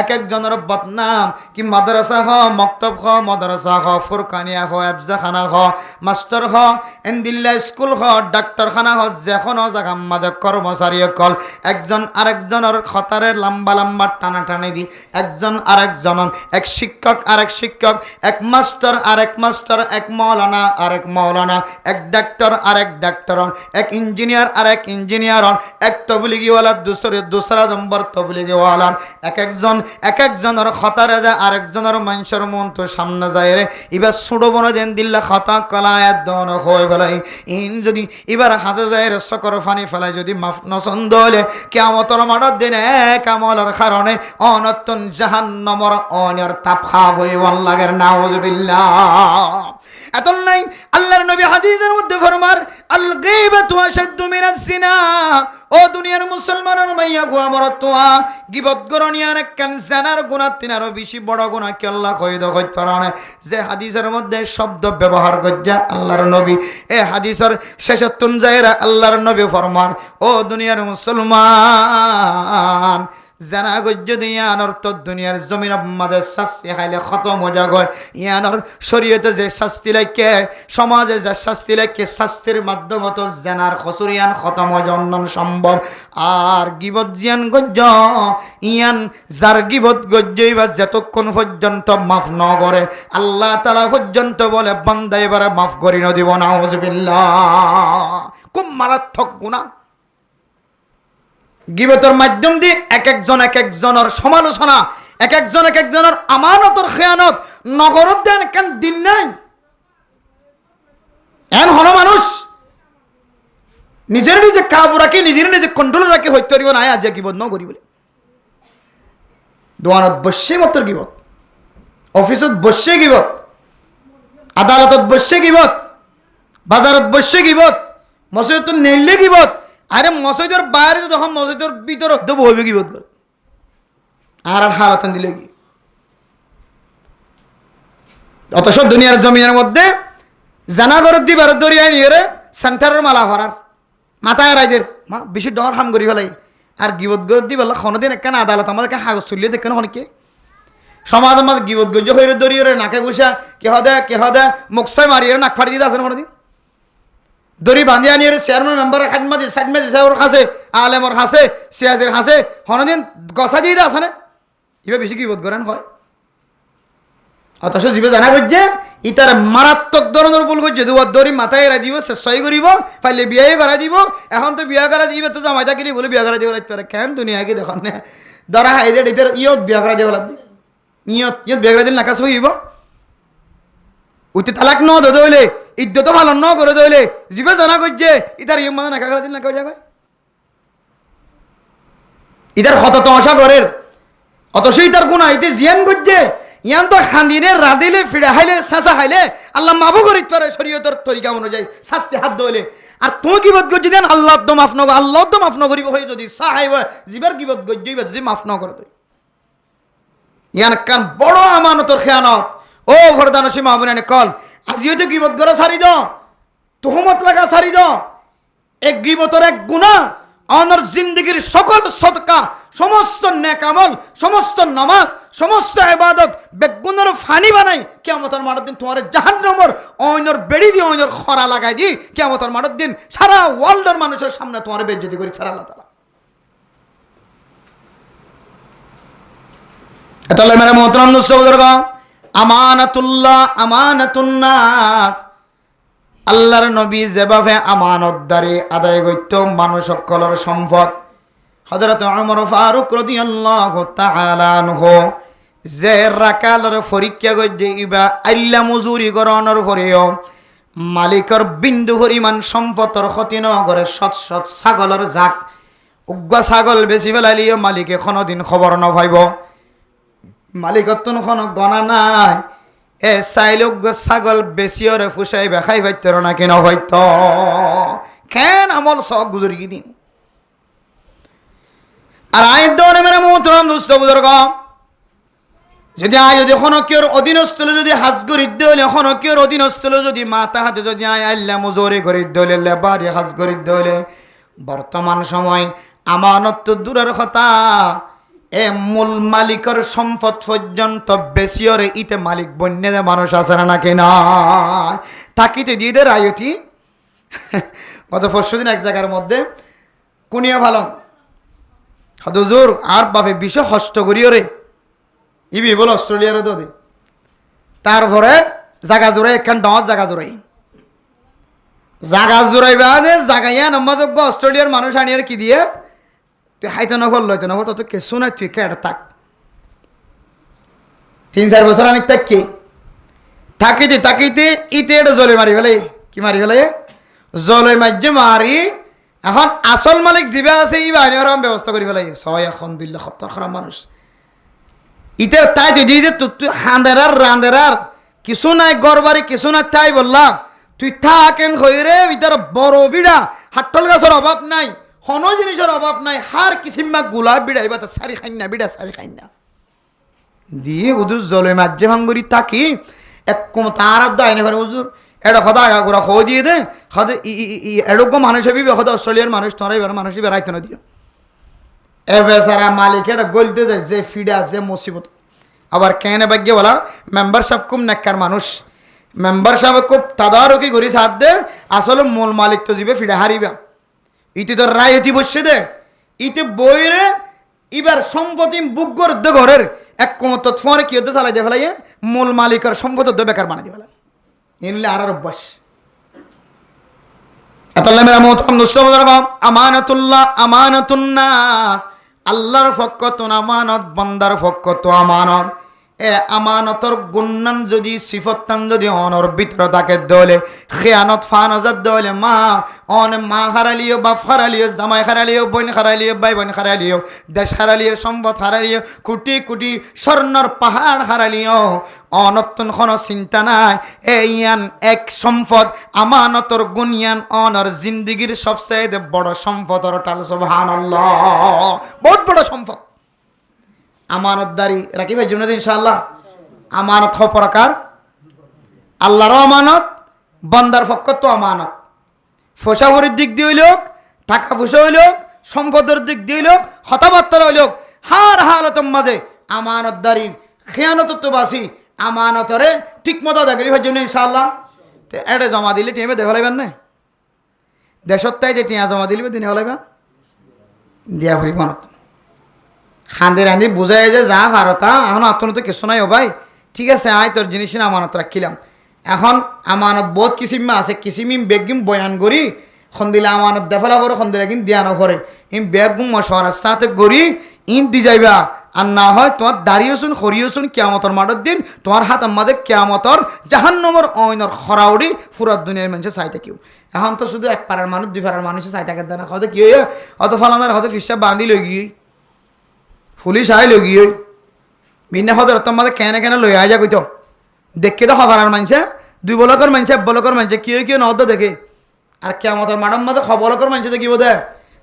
এক একজনের বদনাম কি মাদ্রাসা হ মক্তব খ মাদ্রাসা খ ফুরকানিয়া খ এফজা খানা খ মাস্টার খ এন্দিল্লা স্কুল খ ডাক্তারখানা হ যেখন জায়গা মাদে কর্মচারী কল একজন আরেকজনের খতারে লম্বা লম্বা টানা টানি দি একজন আরেকজন এক শিক্ষক আরেক শিক্ষক, এক মাস্টার আরেক মাস্টার, এক মাওলানা আরেক মাওলানা, এক ডাক্তার আরেক ডাক্তার, এক ইঞ্জিনিয়ার আরেক ইঞ্জিনিয়ার, এক তবলিগিওয়ালা দুসরা নম্বর তবলিগিওয়ালার, এক একজনের খতারে যায়, আরেকজনের মানুষের মন তো সামনে যায় রে। এবার ছোটো বড় দেন দিল্লা খতা কলায়াত দন হয়ে ফেলাই ইন যদি এবার হাসে যায় রে সকর ফানি ফেলাই যদি মাফ নসন্দ হলে কিয়ামতের মাঠের দিনে কামলের কারণে অনতন জাহান্নামের অনের তাপ খাওয়া পরিবার লাগের নাউজুবিল্লাহ। এত নাই আল্লাহর নবী হাদিসের মধ্যে ফরমার আল গীবাতু আশাদ্দু মিনাজ জিনা। ও দুনিয়ার মুসলমানের মাইয়া গো আমার তোয়া গীবত গরনিয়ার কেন জানার গুনাহ তিনারও বেশি বড় গুনাহ কি আল্লাহ কইদ কইতে পারে। যে হাদিসের মধ্যে শব্দ ব্যবহার করছে আল্লাহর নবী, এই হাদিসের শেষে তুন যায়রা আল্লাহর নবী ফরমার ও দুনিয়ার মুসলমান জানা গজ্য দিয়ানোর তো দুনিয়ার জমির মাঝে শাস্তি খাইলে কত মজা হয়। ইয়ানোর শরীয়তে যে শাস্তি লাগে, সমাজে যে শাস্তি লাগে, শাস্তির মাধ্যমে তো জানার খসুরিয়ান কত মজা অন্যন সম্ভব। আর গিবত জিয়ান গজ্য ইয়ান যার গিবত গজ্জই বা যতক্ষণ পর্যন্ত মাফ ন করে আল্লাহ তাআলা পর্যন্ত বলে বান্দা এবারে মাফ করি না দিব নাউজুবিল্লাহ। খুব মারাত্মক গুনাহ। গীবতের মাধ্যম দিয়ে এক একজনের সমালোচনা, এক একজনের আমানতর খেয়ানত নগরত দেন কেন দিন নাই। এন হন মানুষ নিজের নিজে কাবু রাখি, নিজে কন্ট্রোল রাখি হইতে পারিব না আজ গীবত ন করি বলে। দোয়ানত বসে মাত্র গীবত, অফিসত বসে গীবত, আদালতত বসে গীবত, বাজারত বসে গীবত, মসজিদত নেইলে গীবত। আরে মসজিদের বাইরে যখন মসজিদের ভিতরে দেবো হইবে কি বোধ করে আর হালাতন দিলে কি। অথচ দুনিয়ার জমিনের মধ্যে জানা করে দিবার দরিয়ায় নিয়ে সেন্টারের মালা ভরার মাথায় রাইদের মা বেশি ডর হাম করি ফেলাই। আর গিবত গরত দি বললা কোনোদিন একখান আদালত আমাদেরকে হাগজ চলিয়ে দেখেন অনেকে সমাজ আমাদের গিবত গজ্য হয়ে দরিয়ে নাকে ঘুষা কেহ দে মুখসাই মারিয়ে নাক ফাটি দিতে আসেন কোনোদিন দড়ি বাঁধিয়া নিয়ে চেয়ারম্যান মেম্বারের হাত মাঝে সাইড মাঝে সাহেবের হাসে আলেমর হাসে সিয়াজের হাসে হনদিন গসা দিয়ে আসে না এবার বেশি কি বোধ করেন হয়। অথচ জীবে জানা করছে ইতার মারাত্মক ধরনের ভুল করছে দুবার দড়ি মাথায় এরা দিব শেষই করিব পাইলে বিয়ে করা দিব। এখন তো বিয়ে করা দিবে তো জামাই থাকিলি বলে বিয়ে করা দিব রাখতে পারে কেন দুনিয়াকে দেখুন না ধরা হাইদের ইতার ইয়ত বিয়ে করা দিব লাগবে ইয়ত বিয়ে করা দিলে নাকাশ হইব উঠতে তালাক ন দে হইলে ইদ্যত পালন ন করে দইলে জীবে জানা করছে ইতার ইয়ে মানে নাকা করে দিন নাকা জায়গায় ইতার ক্ষত তো আশা করের। অথচ ইতার গুণা ইতে জিয়ান করছে ইয়ান তো খান্দিনে রাঁধিলে ফিরে হাইলে চেঁচা খাইলে আল্লাহ মাফও করিতে পারে শরীয়তের তরিকা অনুযায়ী শাস্তি হাত দইলে। আর তুই কি বোধ করছি দেন আল্লাহ তো মাফ নগর আল্লাহ তো মাফ নকরিব হয়ে যদি সাহাইব জীবের কি বোধ করছি যদি মাফ ন করে তুই ইয়ান কান বড় আমানতর খেয়ানত। ও ভরদানসী মাহবুনানে কল আজিও তো গিবত করে সারি দাও তুহমত লাগা সারি দাও। এক গিবতর এক গুনাহ অনর জিন্দগির সকল সদকা সমস্ত নেক আমল সমস্ত নামাজ সমস্ত ইবাদত বেগুনের ফানি বানাই কিয়ামতের মাঠের দিন তোমার জাহান্নামের অইনর বেড়ি দিয়ে অইনর খরা লাগাই দি কিয়ামতের মাঠের দিন সারা ওয়ার্ল্ডের মানুষের সামনে তোমার বেজ্জতি করে ফেরা আল্লাহ তাআলা। এতলে মেরে মোহতরম দোস্ত আমানাতুল্লাহ আমানাতুন নাস আল্লাহর নবী যেভাবে আমানতদারি আদায় করত মানুষ সকলের সম্পদ হযরত ওমর ফারুক রাদিয়াল্লাহু তাআলা আনহু যে রাকালের পরীক্ষা করতে ইবা আল্লাহ মজুরি করানোর পরেও মালিকের বিন্দু পরিমাণ সম্পদের ক্ষতি ন করে সৎ সৎ ছাগলের জাক উগ্র ছাগল বেশি ফেলাইলেও মালিকে কোনোদিন খবর ন পাইব মালিকত কোনো গণা নাই। এ চাইলোক ছাগল বেশি ওরে ফুসাই বেখাই পাইতর না কেন হয়তো কেন আমল সব গুজরি দিন। আর আয় দৌড়ে মেরে মোহতরম দুস্থ বুজুর্গ যদি আয় যদি খনকিয়র অধীনস্থলে যদি হাজ গরিদ্দ হলে খনকিয়র অধীনস্থলে যদি মাতা হাতে যদি আয় আল্লাহ মজুরি গরিদ্দ হলে লেবারি হাজ গরিদ্দ হলে বর্তমান সময় আমানত তো দূরের কথা এ মূল মালিকের সম্পদ পর্যন্ত বেশি ওরে ইতে মালিক বন্যে মানুষ আছে না কিনা তাকিতে দিয়ে দে রায়তি। গত পরশুদিন এক জায়গার মধ্যে কুনিয়া ভালো হুজুর আর বাপে বিষয় হষ্ট করিও রে ইবি বল অস্ট্রেলিয়ারও তো দি তারপরে জাগা জোড়াই একখান ডস জাগা জোড়াই জাগা জোড়াইবা জাগাইয়া নম্বর অস্ট্রেলিয়ার মানুষ আনিয়ার কি দিয়ে তুই হাইতে নফল লইতে নফল তত কেসু নাই তুই কেটে থাক 3-4 বছর আমি থাকিতে ইতে এটা জলে মারি ফেলে কি মারি ফেলে জলে মাঝে মারি এখন আসল মালিক জিবা আছে ই বাহিনী ওরকম ব্যবস্থা করি ফেলাই সবাই এখন 2 লাখ সত্তর খারাপ মানুষ ইতে তাই তুই তুই রান্দেরার কিছু নাই গড়বাড়ি কিছু নাই তাই বললা তুই থাকেন হইরে ভিতর বড় বিড়া হাটল গাছের অভাব নাই হন জিনিসের অভাব নাই হার কিসিমা গোলাপ বিড়া এবার সারি খাই না বিড়া সারি খাই না দিয়ে হুজুর জলে মাঝে ভাঙ্গুরি তাকি এক কম তার আইনে পারে হুজুর এটা কথা আগা করে খো দিয়ে দে হয়তো এরকম মানুষ হবি হয়তো অস্ট্রেলিয়ার মানুষ তোরা এবার মানুষই বেড়াইতে না দিও এ বেচারা মালিক এটা গলতে যায় যে ফিডে আছে মুসিবত আবার কেন ভাগ্য বলা মেম্বারশিপ খুব নেককার মানুষ মেম্বারশিপ খুব তাদারকি করি সাথ দে আসলে মূল মালিক তো যাবে ফিডে হারিবা ইতি তোর রায় ইতি বসে দে ইতি বইরে এবার সম্পত্তি বুকগর ঘরের এক কমত ফোনে কি হতে চালাই দিয়ে ফেলাই মূল মালিকের সম্পদ বেকার বানাই দিয়ে ফেলা ইনলে আর অভ্যাস আমানতুল্লাহ আমানতুন্নাস আল্লাহর ফক্কতুন আমানত বান্দার ফক্কতু আমানত এ আমানতর গুণান যদি সিফতান যদি অনর ভিতরে থাকে দলে খেয়ানত ফানজাত দলে মা হারালিও বাপ হারালিও জামাই হারালিও বোন হারালিও ভাই বোন হারালিও দেশ হারালিও সম্পদ হারালিও কোটি কোটি স্বর্ণর পাহাড় হারালিও অনতুন কোনো চিন্তা নাই ইয়ান এক সম্পদ আমানতর গুণিয়ান অনর জিন্দিগির সবচেয়ে বড় সম্পদর টাল সুবহানাল্লাহ বহুত বড় সম্পদ আমানতদারি রাখিবের জন্য ইনশাআল্লাহ আমানত হ প্রকার আল্লাহরও আমানত বান্দার পক্ষ তো আমানত ফসাফরির দিক দিয়ে হইলক টাকা পয়সা হইলক সম্পদের দিক দিয়ে হইলক হতাবার্তার হইলক হার হালতের মাঝে আমানতদারির খেয়ানত তো বাসি আমানতরে ঠিক মতো আদায় করিবার জন্য ইনশাআল্লাহ তো এটা জমা দিলে টিমে দেখা লাগবেন না দেশত্তাই যে টিয়া জমা দিলে দিনে হলাইবেন দিয়া ভরি মানত খান্দি রান্ধি বুঝাই যে যা ভারতা এখন আত্মন তো কিছু নাই ও ভাই ঠিক আছে আয় তোর জিনিস না আমানত রাখিলাম এখন আমানত বহুত কিসিমা আছে কিসিমিম বেগিম বয়ান করি খন্দিলে আমানত দেফালা পরে খন্দিলে কিন্তু দিয়ানো করে ইম বেগুম মশওয়ারার সাথে গড়ি ইন দি যাইবা আর না হয় তোমার দাঁড়িয়েছুন খরিয়েছুন কেয়ামতর মাঠের দিন তোমার হাত আমাদের কেয়ামতর জাহান্নমর অইনর খরাউড়ি ফুরাত দুনিয়ার মানুষের চাইতে কেউ এখন তো শুধু এক পাড়ার মানুষ 2 পাড়ার মানুষের চাই থাকে না হয়তো কি হয়ে অত ফলানার হয়তো ফিসা বাঁধি লই গিয়ে পুলিশ আই লই গিয়ে বিনা হয়তো তোমাদের কেনে কেনে লই আয় যা কইতো দেখে তো খবরার মানুষে 2 বলকের মানুষে 1 বলকের মানুষে কি নদ দেখে আর কেয়ামতর মাঠের মধ্যে খবরকের মানুষে দেখিব দে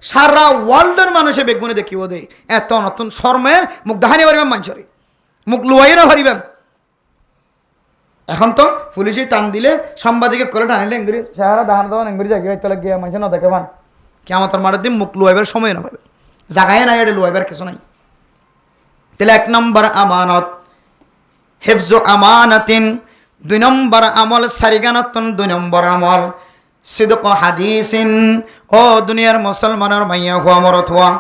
সারা ওয়ার্ল্ডের মানুষে বেগুনে দেখিব দে এত নতুন শর্মে মুখ দাহানি পারিবেন মানুষের মুখ লুয়াইরা পারিবেন এখন তো পুলিশে টান দিলে সাংবাদিকে করে টানিলে এঙ্গুরি সারা দাহান দাওয়ান এঙ্গুরি জায়গায় তাহলে গিয়ে মানুষে না দেখে পান কেয়ামতর মাঠের দিন মুখ লুয়াইবার সময় না পাবে জায়গায় নাই এটা লুয়াইবার কিছু নাই তাহলে 1 নম্বর আমানত হেফজু আমানাতিন 2 নম্বর আমল সারিগানাতন 2 নম্বর আমল সিদক হাদিসিন ও দুনিয়ার মুসলমানের মাইয়া হুয়া মরত হুয়া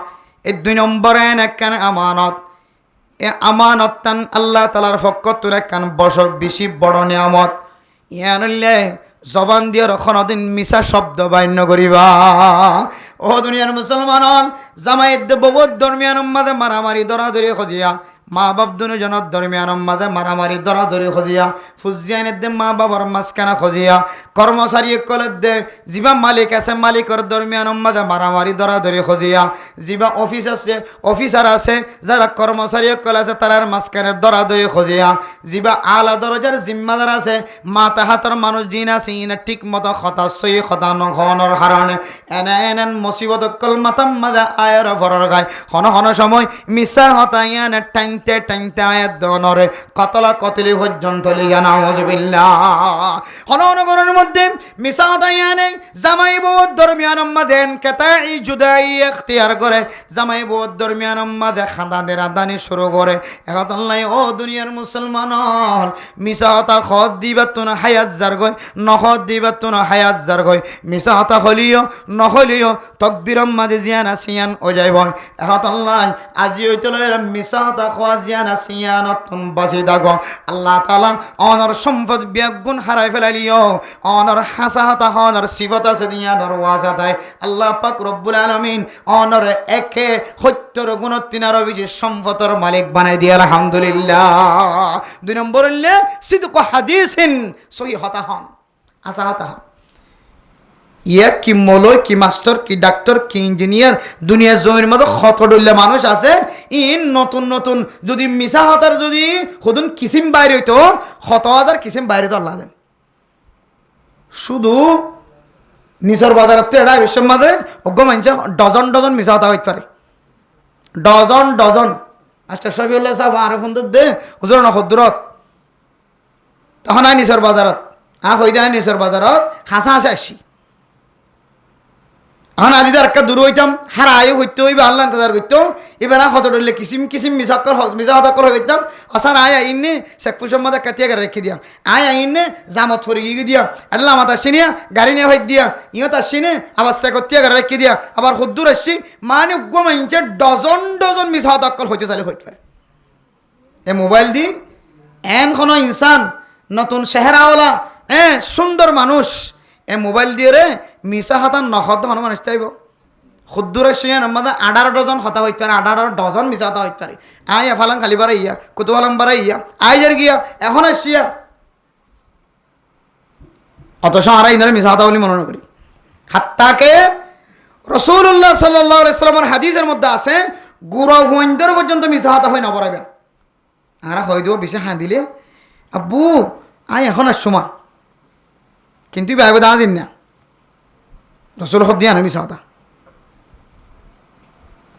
এই 2 নম্বর একখান আমানত এ আমানতান আল্লাহ তাআলার পক্ষ থেকে একখান বেশি বড় নিয়ামত ইয়ানলে জবান দিয়ে রখনদিন মিছা শব্দ বাইন্য করিবা ও দুনিয়ার মুসলমান জামাইদ বহুত দরমিয়ান মাঝে মারামারি দরাদরি খজিয়া মা বাপ দুজনের দরমিয়ান মাঝে মারামারি দরাদরি খজিয়া ফুজিয়ানের দে মা বাবার মাঝখানা খজিয়া কর্মচারী কলের দে যিবা মালিক আছে মালিকের দরমিয়ান মাঝে মারামারি দরাদরি খজিয়া যিবা অফিস আছে অফিসার আছে যারা কর্মচারী কল আছে তারার মাঝখানে দরাদরি খজিয়া যিবা আলা দরজার জিম্মাদার আছে মাথা হাতের মানুষ জিন আছে ইনা ঠিক মতো কথা সই কথা নহনের কারণে এনে মুসিবত কল মাতাম মাঝে আয়ের ফরর গায় হন সময় মিশা হতাইয়ানে টাইনতে আয়াত দনরে কতলা কতলি পর্যন্ত লিয়া নাউজুবিল্লাহ হনগরের মধ্যে মিশা হতাইয়ানে জামাই বহুত দরমিয়ান মাদেন কেতাই জুদাই ইখতিয়ার করে জামাই বহুত দরমিয়ান মাদে খাদানের আদানি শুরু করে এখন আল্লাহ ও দুনিয়ার মুসলমান মিশা হতা খদ দিবা তুন হায়াত জার গয় নহদ দিবা তুন হায়াত জার গয় মিশা হতা হলিও নহলিও তকদিরম মাদে জিয়ান আসিয়ান ও যাইব এখন আল্লাহ আজি হইতল মিশা হতা খাজিয়ানা সিয়ানাতুন বাসিদাগো আল্লাহ তাআলা অনর সম্পদ বিয়াগুণ হারাই ফেলালিও অনর হাসাহাতা অনর সিফত আছে দিয়ানর ওয়াজাদায় আল্লাহ পাক রব্বুল আলামিন অনর একে 70 গুণ 3 বেশি সম্পদের মালিক বানাই দিয়ে আলহামদুলিল্লাহ। 2 নম্বর হইলে সিদক হাদিসিন সহিহতা হন আসাহাতা হন। ইয়া কি মৌলয় কি মাস্টার কি ডাক্তার কি ইঞ্জিনিয়ার দুনিয়ার জমির মধ্যে খতডুল্লা মানুষ আছে ইন নতুন নতুন যদি মিশা হতার যদি খুদুন কিসিম বাইরে হইতো 100,000 কিসিম বাইরে তো আল্লাহ দেন। শুধু নিচর বাজারত তো এটা বিশ্বের মাঝে অজ্ঞ মানছে ডজন ডজন মিশা হতা হইতে পারে ডজন ডজন। আচ্ছা শফিউল্লাহ সাহেব আরে ফোন দে হুজুর নখদুরত তখন আয় নিচর বাজারত হই দেয় নিচর বাজারত হাসা হাসা আসি এখন আজি একটা দূর হইতাম হারা আয়ু হইতে হইবে আল্লাহ ইন্তজার করতো এবার কত ডরলে কিসিম কিসিম মিশা হতাকর হইতাম আসান আয় আইনে শেখপুষের মধ্যে কাটিয়া গাড়ি রেখে দিয়া আয় আইনে জামত ফরি গিয়ে দিয়া আল্লাহ আমার আসছি নিয়া গাড়ি নিয়ে হইত দিয়া ইয়ত আসছি নে আবার শেখতিয়া গাড়ি রেখে দিয়া আবার হদ্দুর আসছি মানে মাইনছে ডজন ডজন মিশা হতাকর হইতে চাইলে হইতে পারে। এ মোবাইল দি এন কোনো ইনসান নতুন চেহারাওয়ালা সুন্দর মানুষ এ মোবাইল দিয়ে রে মিশা হাতান নখদ হন মানুষ চাইব খুদ্দুর সিয়ান আমাদের 18 ডজন হতা হইতে পারে 18 ডজন মিশা হতা হইতে পারে আয় এফালাম খালি বাড়াই ইয়া কুতুয়ালাম বাড়াই ইয়া আই যার গিয়া এখন আসিয়া অথচ আর ইনারে মিশা হতা বলে মনে করি। হাত্তাকে রাসূলুল্লাহ সাল্লাল্লাহু আলাইহি ওয়াসাল্লামের হাদিসের মধ্যে আছে গুড়া হুইন্দর পর্যন্ত মিশা হতা হয় না পড়াইবে আর হই দিব বেশি হাঁ দিলে আব্বু আয় এখন আসছো মা কিন্তু ভাইবে দাঁড়া দিন না রসুল হদ দিয়া না মিশা হতা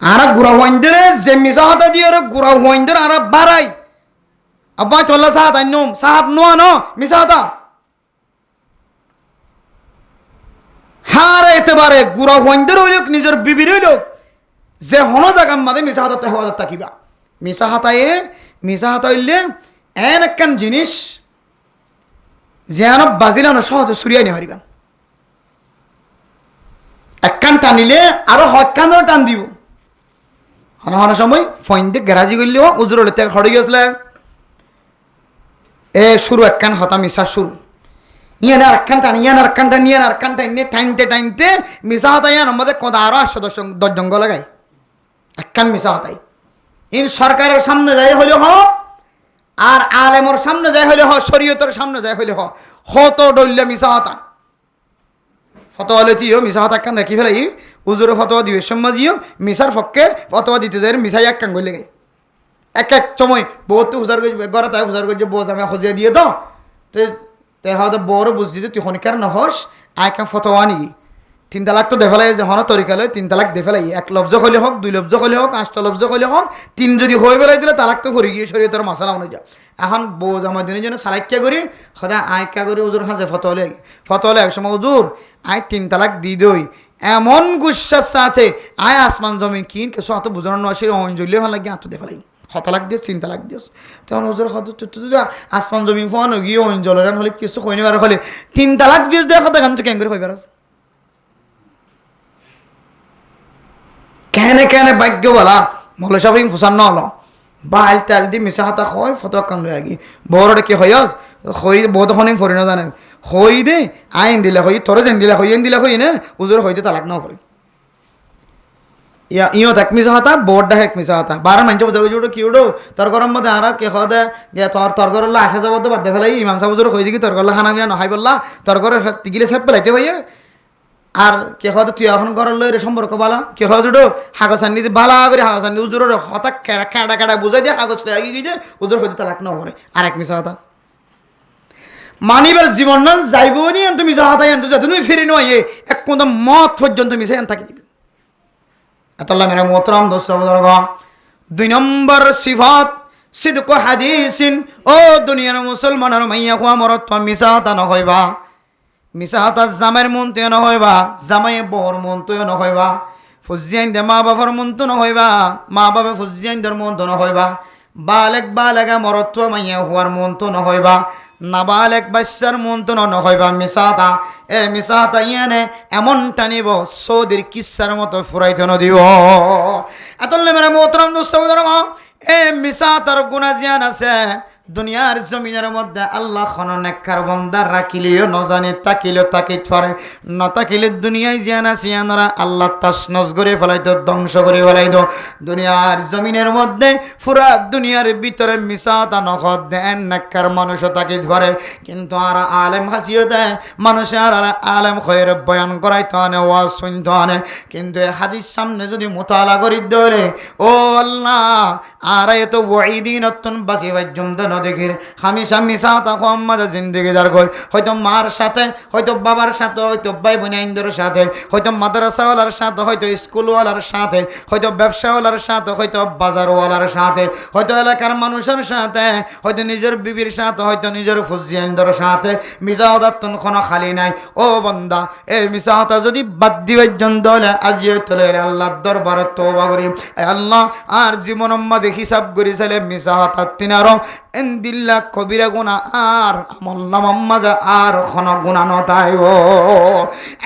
আর গুড়া হুইন্দরে যে মিশা হতা দিয়ে গুড়া হুইন্দর আর বাড়াই আব্বা চল্লা সাহাত আইনম সাহাত নোয়া ন মিশা হতা হারে এতে পারে গুড়া হুইন্দর হইল নিজের বিবির হইল যে হন জায়গার মাঝে মিশা হাতা হেফাজত থাকিবা মিশা হাতা হইলে এন একখান জিনিস যেন বাজিলানো সহজে সুরিয়াই নে হারিবান একখান টানিলে আরো হকান টান দিব হনা হনা সময় ফইন দিয়ে গ্যারাজি করলেও উজুর হলে হড়ে গেছিল এ শুরু একখান হতা মিশা শুরু ইয়ান আর একখান টানি ইয়ান আর একখান টানি ইয়ান আর একখান টাইনে টাইনতে টাইনতে মিশা হতা ইয়ান আমাদের কদা আরো 8-10 জঙ্গ লাগাই একখান মিশা হতাই ইন সরকারের সামনে যাই হলে হোক আর আলেমর সামনে যাই হলে হোক শরীয়তের সামনে যাই হলে হোক হত ডল্লা মিশা হতা ফতোয়া লইতিও মিশা হতা একখান দেখি ফেলাই উজুরে ফতোয়া দিবে সম্মাজিও মিশার পক্ষে ফতোয়া দিতে যায় মিশাই একখান গই লেগে এক এক সময় বহুত হুজার গড়ে তাই হুজার করছে বোঝ আমি হজিয়া দিয়ে দাও তো হয়তো বড় বুঝ দিতে তুই খনিকার নহস আইকান ফতোয়া নি 3 তালাক তো দেখালাই যখন তরিকা লয় 3 তালাক দেখালাই 1 লফজ হলে হোক 2 লফজ হলে হোক 8টা লফজ হলে হোক 3 যদি হয়ে বেড়াই দিলে তালাক তো করে গিয়ে শরীয়তের মাসালা অনুযায়ী এখন বোঝ আমার দিনের জন্য সালাক্যা করি সদা আয়কা করে হুজুর হাজে ফতোয়া এক সময় হুজুর আয় 3 তালাক দি দই এমন গুসার সাথে আয় আসমান জমিন কিন কিছু অত বুঝানো নয় অঞ্জলি ভালো লাগে আত দেখালাই হতালাক দিস 3 তালাক দিস তখন হুজুর হত আসমান জমিন ফোন গিয়ে অঞ্জলের হলে কিছু কই নিবার হলে 3 তালাক দিস দেখো দেখান তো কেন করে পাইবার আছে কেনে কেনে ভাগ্য বলা মহলে সবাই ফুসান নলো বাল তেল দি মিশা হাতা হয় ফটো কান লই আগি বড়টা কি হইস হই বহুত হনে ফরি না জানেন হই দে আইন দিলে হই তোরে যেন দিলে হই এন দিলে হই না উজুর হইতে তালাক না করে ইয়া ইও তাক মিশা হাতা বড়টা হেক মিশা হাতা 12 মানছে বুঝার জুড়ো কি উড়ো তোর গরম মধ্যে আর কে খাদে যে তোর গরলা আসা যাব তো বাদ দে ফেলাই ইমাম সাহেব উজুর হই কি তোর গরলা খানা মিয়া নহাই বললা তোর গরে তিগিলে সব পেলাইতে হইয়ে আর কে হয়তো তুই এখন ঘরের লইরে সম্পর্ক বালা কে হয়তো কাগজ আনি বালা করে কাগজ আনি উজুরের হঠাৎ কাটা কাটা বুঝাই দিয়ে কাগজ লাগিয়ে গিয়ে উজুর হইতে তালাক না করে আর এক মিশা হতা মানিবার জীবন না যাইব নি তুমি যাহাতাই আনতো যা তুমি ফিরে নয় এক কোন মত পর্যন্ত মিশাই আন থাকি দিবে আল্লাহ মেরা মোহতরম দোস্ত বুজুর্গ 2 নম্বর সিফাত সিদক হাদিসিন ও দুনিয়ার মুসলমানের মাইয়া কোয়া মরত মিশা হতা না হইবা মিশা হাতা জামাইয়ের মন তুই নহইবা জামাইয়ে বর মন তুই নহইবা ফুজিয়াইন দে মা বাবার মন তো নহইবা মা বাবা ফুজিয়াইন দের মন তো নহইবা বালেক বালেগা মরত্ব মাইয়া হওয়ার মন তো নহইবা নাবালেক বাচ্চার মন তো নহইবা মিশাতা এ মিশাতা ইয়ানে এমন টানিব সৌদির কিচ্ছার মতো ফুরাইতে নদিব এতলে মেরে মোহতরম দোস্ত বুজুর্গ এ মিসাতার গুনাহ জিয়ান আছে দুনিয়ার জমিনের মধ্যে আল্লাহ খন নেককার বান্দার রাখিলেও নজানে তাকিলেও তাকিত পারে না তাকিলে দুনিয়ায় জিয়ান আছে ইয়ানরা আল্লাহ তছনছ করে ফেলাইতো ধ্বংস করে ফেলাইতো দুনিয়ার জমিনের মধ্যে পুরা দুনিয়ার ভিতরে মিসাতা নখদ দেন নেককার মানুষও তাকিত পারে কিন্তু আর আলেম হাসিও দেয় মানুষে আর আলেম খয়ের বয়ান করাইতো আনে ওয়াজ শুনতো আনে কিন্তু এই হাদিস সামনে যদি মুতালা করি ধরে ও আল্লাহ আর এত ওয়াইদিন অত্যন বাসি পর্যন্ত নদীর হামেশা মিসাতা মোহাম্মদ জিন্দেগি দার গই হয়তো মার সাথে হয়তো বাবার সাথে হয়তো ভাই বোনের সাথে হয়তো মাদ্রাসাওয়ালার সাথে হয়তো স্কুলওয়ালার সাথে হয়তো ব্যবসাওয়ালার সাথে হয়তো বাজারওয়ালার সাথে হয়তো এলাকার মানুষের সাথে হয়তো নিজের বিবির সাথে হয়তো নিজের ফুজিয়ানদের সাথে মিসাতাতুন কোনো খালি নাই ও বান্দা এই মিসাতা যদি বাদ দিবে জন্য হলে আজিও চলে আল্লাহর দরবারে তওবা করি আল্লাহ আর জীবন মধ্যে হিসাব করি ছেলে মিসাতা তিনারো এন্দিল্লা কবিরা গুনাহ আর আমল নামাম্মা যা আর কোন গুনাহ নতাই ও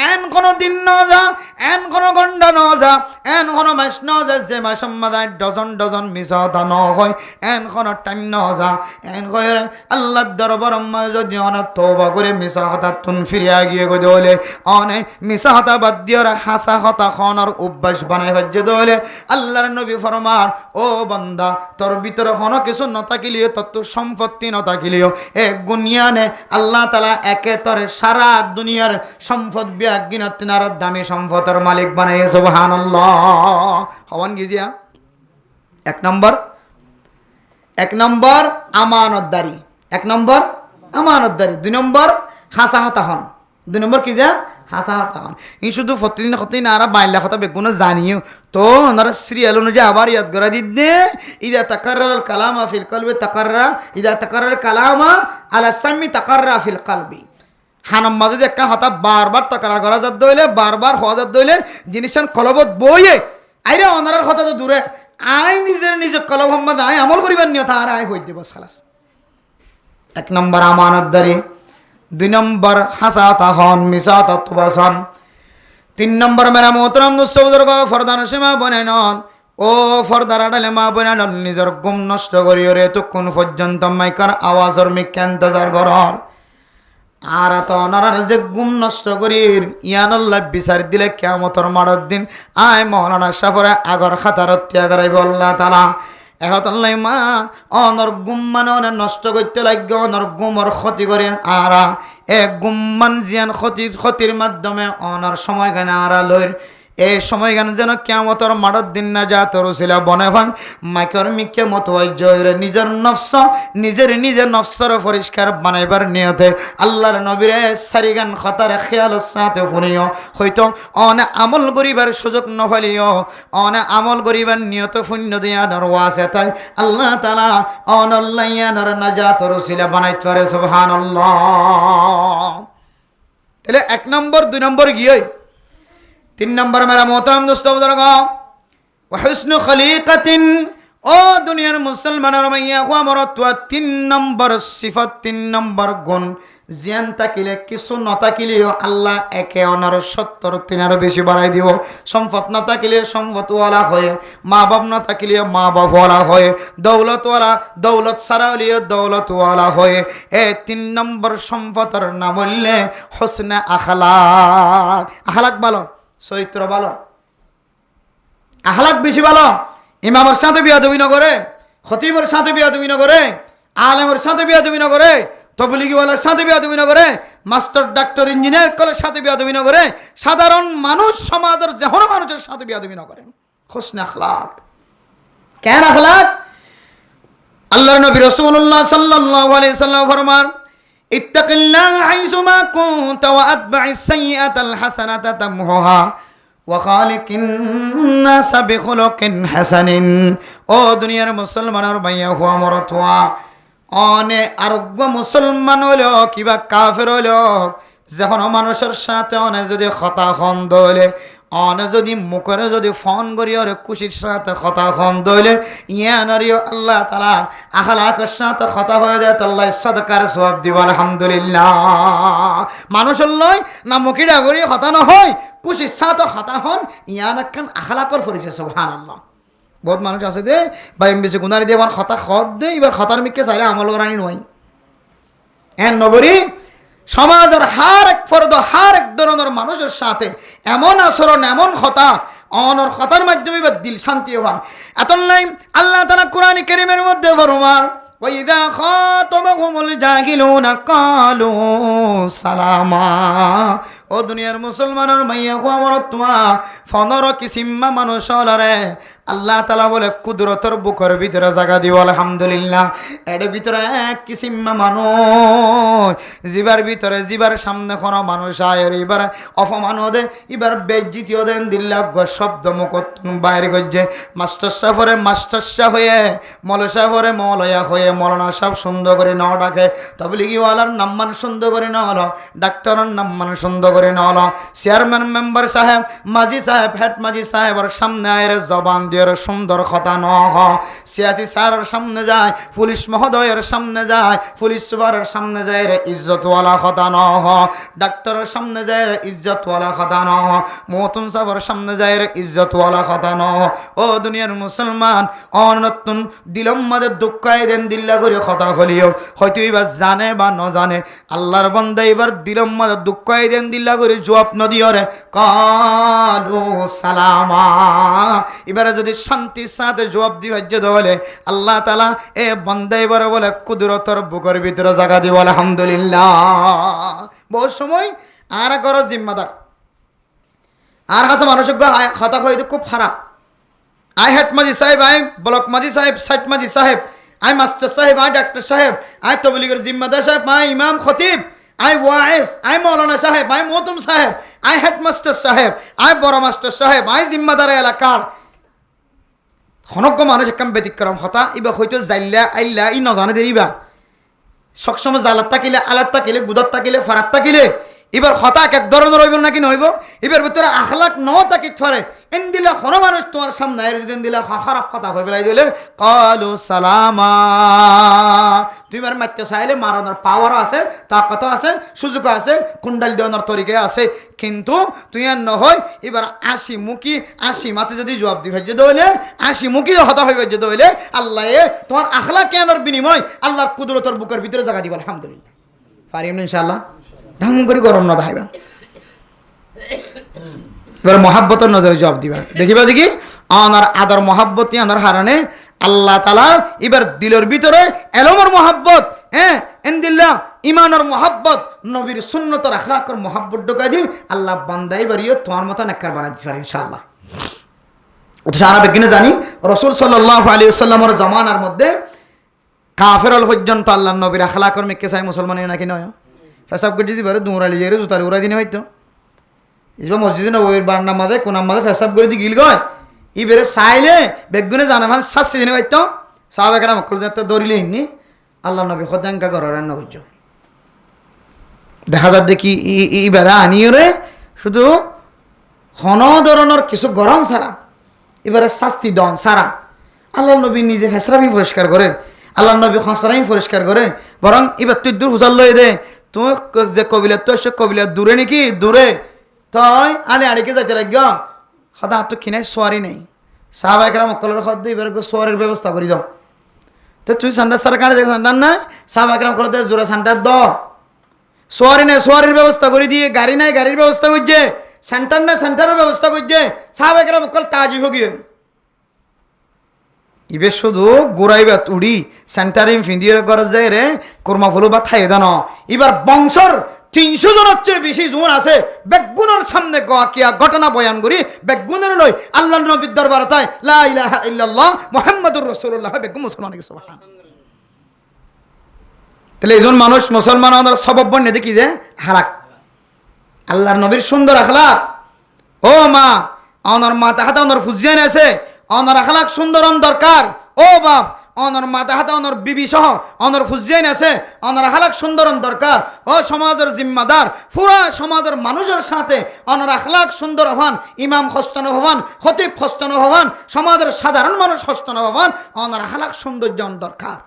এন কোন দিন ন যা এন কোন ঘন্টা ন যা এন কোন মাস ন যা যে মাস সম্মাদায় ডজন ডজন মিসাতা ন হয় এন কোন টাইম ন যা এন কইরে আল্লাহর দরবার আম্মা যদি অনা তওবা করে মিসাতা তুন ফিরিয়া গিয়ে গো দলে অনে মিসাতা বাদ দিওর হাসা হতা খনর অভ্যাস বানাই হজ্জে দলে আল্লাহর নবী ফরমার ও বান্দা তোর ভিতরে কোন কিছু নতাকিলিয়ে তত সম্পত্তি নতাকিলিও এক গুনিয়ানে আল্লাহ তাআলা একে তরে সারা দুনিয়ার সম্পদ বিয়াগিনত তিনার দামি সম্পদের মালিক বানায় সুবহানাল্লাহ হওয়ান গিজিয়া এক নম্বর আমানতদারি দুই নম্বর হাসা হতা হন দুই নম্বর কি যা হাসা হতা হন এই শুধু প্রতিদিন কতদিন আর বাইলা কথা বেগুনো জানিও তো ওনারা সিরিয়াল অনুযায়ী আবার ইয়াদ করা দিতে ইদা তাকাররাল কালামা ফিল কলবি তাকাররা ইদা তাকাররাল কালামা আলা সামি তাকাররা ফিল কলবি হানাম মাঝে একটা হতা বারবার তাকারা করা যাত দইলে বারবার হওয়া যাত দইলে জিনিসের কলবত বইয়ে আইরে ওনারার কথা তো দূরে আই নিজের কলব মোহাম্মদ আই আমল করিবার নিয়ত আর আই হইতে বস খালাস এক নম্বর আমানতদারি দুই নম্বর হাসাতা হন মিসাতা তুবাসন তিন নম্বর মেরা মোহতরম দুঃসবুজুর্গ ফরদান সীমা বনে নন ও ফরদার আড়ালে মা বনে নন নিজের গুম নষ্ট করিও রে এতক্ষণ পর্যন্ত মাইকার আওয়াজর মিক্কা ইন্তজার করর আর তো ওনারা যে গুম নষ্ট করির ইয়ানাল্লাহ বিচার দিলে কিয়ামতের মারার দিন আয় মৌলানা সাফরে আগর খাতার ত্যাগারাইব আল্লাহ তাআলা এহতল্লাই মা অনর গুম মানে অনেক নষ্ট করতে লাগবে অনর গুমর ক্ষতি করে আরা এক গুমমান জিয়ান ক্ষতির মাধ্যমে অনর সময় গানে আরা লইর এই সময় গানে যেন কিয়ামতের মারার দিন না যা তোর ছিল বনে ভান মাইকর মিকে মতো জয়রে নিজের নফসর পরিষ্কার বানাইবার নিয়তে আল্লাহর নবীরে সারিগান খতার খেয়াল সাথে শুনিও হয়তো অনে আমল করিবার সুযোগ নফালিও অনে আমল করিবার নিয়ত শূন্য দিয়া নরওয়াসে তাই আল্লাহ তাআলা অনল্লাইয়ানর নাজাত রসিলা বানাইতে পারে সুবহানাল্লাহ তাহলে এক নম্বর দুই নম্বর গিয়ে তিন নম্বর মেরা মোহতারাম দোস্ত বুজুর্গ হুসনু খলিকাতিন ও দুনিয়ার মুসলমানের মাইয়া কোয়া মরতুয়া তিন নম্বর সিফাত তিন নম্বর গুণ জিয়ান তাকিলে কিছু নতাকিলেও আল্লাহ একে অনার 70 তিনারও বেশি বাড়াই দিব সম্পদ নতাকিলে সম্পদওয়ালা হয়ে মা বাপ নতাকিলে মা বাপওয়ালা হয়ে দৌলতওয়ালা দৌলত সারালিও দৌলতওয়ালা হয়ে এ তিন নম্বর সম্পদের নাম বললে হোসনে আখলাক ভালো চরিত্র ভালো আখলাক বেশি ভালো ইমামের সাথে বিয়াদবি না করে খতিবের সাথে বিয়াদবি না করে আলেমের সাথে বিয়াদবি না করে তবলিগিওয়ালার সাথে বিয়াদবি না করে মাস্টার ডাক্তার ইঞ্জিনিয়ার কলের সাথে বিয়াদবি না করে সাধারণ মানুষ সমাজের যেহন মানুষের সাথে বিয়াদবি না করেন হোসনে আখলাক কেন আখলাক আল্লাহর নবী রাসূলুল্লাহ সাল্লাল্লাহু আলাইহি সাল্লাম ফরমান ইত্তাকিল্লাহ হাইসুমা কুনতা ওয়া আতবা'is সাইয়্যাতাল হাসানাতা তামহুহা ওয়া খালিকিন নাস বিখুলুকিন হাসানিন ও দুনিয়ার মুসলমানের ভাইয়া হুয়া মরতুয়া অনে আরোগ্য মুসলমান হলো কিবা কাফের হলো যখন মানুষের সাথে অনে যদি কথা খন্দ হলে অনে যদি মুখরে যদি ফোন করি ওরে খুশির সাথে কথা খন্দ হলে ইয়ানারিও আল্লাহ তাআলা আখলাকের সাথে কথা হয়ে যায় তো আল্লাহ সদকার সওয়াব দিব আলহামদুলিল্লাহ মানুষের লয় না মুখিটা করি কথা না হয় খুশির সাথে কথা হন ইয়ান একখান আখলাকর পরিচয় সুবহানাল্লাহ বহুত মানুষ আছে দে বা এমবিসি গুনারি দিয়ে আমার খতা খত দে এবার খতার মিকে চাইলে আমল করানি নয় এন নগরী সমাজের হার এক ফরদ হার এক ধরনের মানুষের সাথে এমন আচরণ এমন কথা অনর কথার মাধ্যমে এবার দিল শান্তি হন এত নাই আল্লাহ তাআলা কোরআন কারীমের মধ্যে ফরমান وَإِذَا خَاطَبَهُمُ الْجَاهِلُونَ قَالُوا سَلَامًا ও দুনিয়ার মুসলমানের মাইয়া গো আমার তোমা 15 কিসিমা মানুষ হলারে আল্লাহ তাআলা বলে কুদরতের বুকের ভিতরে জায়গা দিও আলহামদুলিল্লাহ এর ভিতরে এক কিসিমা মানুষ জিবার ভিতরে জিবার সামনে কোন মানুষ আয় এবার অপমান দে এবার বেজ্জিতিও দেন দিল্লাহ শব্দ মুখতন বাইরে গজে মাস্টার সাহেবরে মাস্টার সাহেব হয়ে মৌলানা সাহেবরে মৌলায়া হয়ে মৌলানা সাহেব সুন্দর করে নাও ডাকে তাবলীগওয়ালার নাম মান সুন্দর করে না হলো ডাক্তারের নাম মান সুন্দর করে না হলো চেয়ারম্যান মেম্বার সাহেব মাজি সাহেব হেড মাজি সাহেবের সামনে আয়ের জবান দিয়ে সুন্দর কথা ন হ সিয়াসি স্যারের সামনে যায় পুলিশ মহোদয়ের সামনে যায় পুলিশ সুপারের সামনে যায় রে ইজ্জতওয়ালা কথা ন হ ডাক্তারের সামনে যায় রে ইজ্জতওয়ালা কথা ন হ মহতুম সাহেবের সামনে যায় রে ইজ্জতওয়ালা কথা ন হ ও দুনিয়ার মুসলমান অনতুন দিলম মাদের দুঃখাই দেন দিল্লা করে কথা হলিও হয়তো এবার জানে বা ন জানে আল্লাহর বান্দা এবার দিলম মাদের দুঃখাই দেন দিল্লা করে জবাব নদিও রে কালু সালামা এবারে যদি শান্তির সাথে জবাব দিবে বলে আল্লাহ তাআলা এ বান্দা এবারে বলে কুদরতের বুকের ভিতরে জায়গা দিব আলহামদুলিল্লাহ বহু সময় আর করো জিম্মাদার আর কাছে মানুষের কথা হয়তো খুব খারাপ আই হেড মাজি সাহেব আই ব্লক মাজি সাহেব সাইট মাজি সাহেব আই মাস্টার সাহেব আই ডাক্তার সাহেব আই তবলিগের জিম্মাদার সাহেব আই ইমাম খতিব আই ওয়াইস আই মৌলানা সাহেব আই মহতুম সাহেব আই হেডমাস্টার সাহেব আই বড় মাস্টার সাহেব আই জিম্মাদার এলাকার খনজ্ঞ মানুষ একদম ব্যতিক্রম হতা ইবা হয়তো জাইল্লা আইল্লা ই নজানে দেরিবা সবসময় জালাত থাকিলে আলাত থাকিলে গুদত থাকিলে ফারাত থাকিলে এবার হতা এক ধরনের হইব নাকি নহইব এবার ভিতরে আখলাক ন থাকি থরে এন দিলে কোনো মানুষ তোমার সামনে এদিন দিলে খারাপ কথা হয়ে বেড়াই দিলে কালু সালামা তুই এবার মারতে চাইলে মারানোর পাওয়ারও আছে তাকতও আছে সুযোগও আছে কুণ্ডাল দেওয়ানোর তরিকে আছে কিন্তু তুই আর নহয় এবার 80 মুখী 80 মাতে যদি জবাব দি ভাজ্য দইলে 80 মুখী হতা হয়ে ভাজ্য দইলে আল্লাহ তোমার আখলাক কেনার বিনিময় আল্লাহর কুদরতের বুকের ভিতরে জায়গা দিব আলহামদুলিল্লাহ পারিম না ইনশাআল্লাহ ঢং করে গরম না দেখাইবা এবার মহাব্বতের নজরে জবাব দিবা দেখিবা দেখি আনার আদর মহাব্বত আনার হারানে আল্লাহ তাআলা এবার দিলের ভিতরে এলমের মহাব্বত এন্দিল্লাহ ইমানের মহাব্বত নবীর সুন্নতের আখলাকের মহাব্বত ঢোকাই দি আল্লাহ বান্দাই বাড়িও তোমার মতো নেককার বানাই দিতে পারে ইনশাআল্লাহ অথচ আমরা বিজ্ঞানে জানি রাসূল সাল্লাল্লাহু আলাইহি ওয়াসাল্লামের জামানার মধ্যে কাফেরল পর্যন্ত আল্লাহর নবীর আখলাকের মেকে চাই মুসলমানের নাকি নয় ফেসাব করে দিতে পারে দৌড়ালি যাই জুতারি উড়াই দিনে হয়তো ইসবা মসজিদে নবীর বান্নার মাঝে কোনার মাঝে ফেসাব করে দিয়ে গিল গয় ইবেরে চাইলে বেগুনে জানে মানে শাস্তি দিনে হয়তো সাহাবেকেরা মক্কল যাতে দৌড়িলে হিনি আল্লাহ নবী খদাঙ্কা করার রান্না করছো দেখা যাক দেখি ইবারে আনিও রে শুধু হন ধরনের কিছু গরম ছাড়া এবারে শাস্তি দন ছাড়া আল্লাহ নবী নিজে ফেসরাবি পরিষ্কার করেন আল্লাহ নবী খসরাই পরিষ্কার করেন বরং এবার তুই দূর হুজার লই দে তুমি যে কবিলা তো সে কবিলা দূরে নাকি দূরে তই আনে আড়িকে যাইতে লাগ সদা তো খিনাই সোয়ারি নেই সাহাবাইকরা মক্কলের খদ্দ এবার সোয়ারের ব্যবস্থা করি দাও তো তুই সান্ডার সারা কানে দেখে সান্ডার নাই সাহাবাইকরা মক্কল জোড়া সান্ডার দ সোয়ারি নেই সোয়ারির ব্যবস্থা করে দিয়ে গাড়ি নাই গাড়ির ব্যবস্থা করছে সেন্টার নাই সেন্টারের ব্যবস্থা করছে সাহাবাইকরা মক্কল তাজি ভগিয়ে ইবে শুধু গোড়াইবা উড়ি সেন্টারিং ফিন্দিয়ে করা যায় রে কর্মা ফুলো বা থাই দান এবার বংশর 300 জনের চেয়ে বেশি জন আছে বেগুনের সামনে কিয়া ঘটনা বয়ান করি বেগুনের লই আল্লাহ নবীর দরবার তাই লা ইলাহা ইল্লাল্লাহ মুহাম্মাদুর রাসূলুল্লাহ বেগুন মুসলমান কি সুবহান তাহলে একজন মানুষ মুসলমান ওনার সবব বনে দেখি যে হারাক আল্লাহর নবীর সুন্দর আখলাক ও মা ওনার মাথা হাতে ওনার ফুজিয়ান আছে অনর আখলাক সুন্দরন দরকার ও বাপ অনর মাথা হাতে অনর বিবি সহ অনর ফুজিয়ান আছে অনর আখলাক সুন্দরন দরকার ও সমাজের জিম্মাদার পুরা সমাজের মানুষের সাথে অনর আখলাক সুন্দর হবান ইমাম খস্তান হবান খতিব খস্তান হবান সমাজের সাধারণ মানুষ খস্তান হবান অনর আখলাক সৌন্দর্য দরকার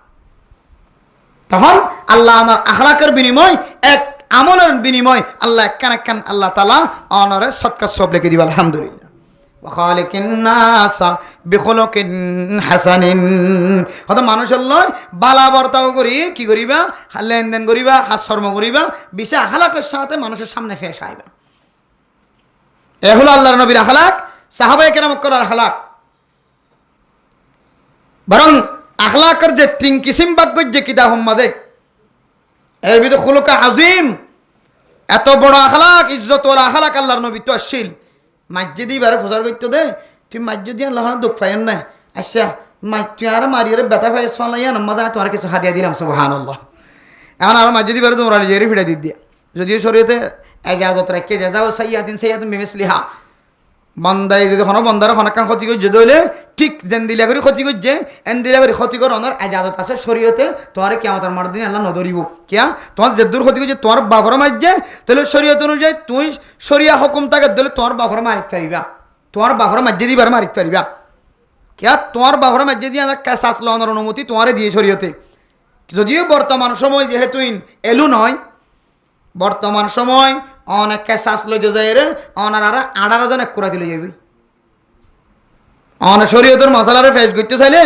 তখন আল্লাহ অনর আখলাকের বিনিময় এক আমলের বিনিময় আল্লাহ একখান একখান আল্লাহ তাআলা অনরে সৎকার সব লিখে দিবা আলহামদুলিল্লাহ খালিকিন নাসা বিখুলুকিন হাসানিন। হয়তো মানুষের লয় বালা বর্তাও করি কি করিবা, লেনদেন করিবা, হাস্যর্ম করিবা, বিশা হালাকের সাথে মানুষের সামনে ফেস আইবা। এ হলো আল্লাহর নবীর আখলাক, সাহাবায়ে কেরাম করার আখলাক। বরং আখলাকের যে 3 কিসিম বাক্য যে কিদা হম্মাদে এর ভিতর খুলুকা আজিম, এত বড় আখলাক, ইজ্জতওয়ালা আখলাক আল্লাহর নবী তো আসছিল। মাজ্জিদি বারে প্রচার করতে দে, তুই মাজ্জিদি আল্লাহ দুঃখ পাইন না, আচ্ছা তুই আর মারিয়ারে ব্যথা পাই সালাইয়া নাম্মাদা তোমার কিছু হাদিয়া দিলাম সুবহানাল্লাহ। এখন আর মাজ্জিদি বারে তোমরা জেরি ফিরা দি দিয়া, যদিও শরীয়তে এজাজত রাখে যাও সাইয়াদিন সাইয়াদিন মিসলিহা, বান্দাই যদি কোনো বন্দার খনাকান ক্ষতি করছে দইলে ঠিক যেন দিলা করে ক্ষতি করছে এন দিলা করে ক্ষতি করানোর এজাজত আছে শরীয়তে। তোমার কিয়ামতের মার দিন আল্লাহ নদরিব কিয়া তোমার যে দূর ক্ষতি করছে তোমার বাপর মারছে, তাহলে শরীয়ত অনুযায়ী তুই শরিয়া হুকুম তাকে দিলে তোমার বাপর মারিতে পারিবা, তোমার বাপর মার্জে দিবার মারিতে পারিবা। কিয়া তোমার বাপর মার্জে দিয়ে কেসাস লওয়ানোর অনুমতি তোমারে দিয়ে শরীয়তে। যদিও বর্তমান সময় যেহেতু এলু নয়, বর্তমান সময় অনেক কেসাস লইতে যাই রে অনার আর 18 জন এক করে দিলে যাবি। অনেক শরীয়তের মশালারে ফেস করতে চাইলে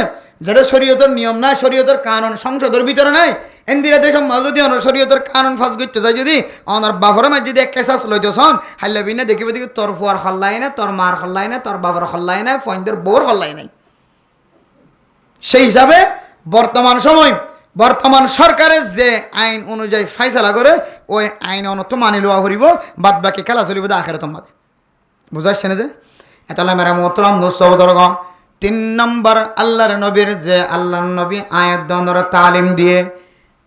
যেটা শরীয়তের নিয়ম নাই, শরীয়তের কানুন সংসদের ভিতরে নাই, এন্দিরা দেশ যদি অনার শরীয়তের কানুন ফাঁস করতে চাই, যদি অনার বাবরের মাঝে যদি এক কেসাস লইতে হন হাইলাবি না দেখিবে দেখি তোর ফুয়ার হল্লাই না, তোর মার হল্লাই না, তোর বাবার হল্লাই নাই, ফইনদের বউর হল্লাই নাই। সেই হিসাবে বর্তমান সময় বর্তমান সরকারের যে আইন অনুযায়ী ফাইসালা করে ওই আইন অনত মানি লওয়া করিব, বাদ বাকি খেলা চলিব আখেরে তোমার বুঝাচ্ছে না। যে এতলা মেরা মোহতরম দোস্তবদর্গ 3 নম্বর আল্লাহর নবীর যে আল্লাহর নবী আয়াত দনর তালিম দিয়ে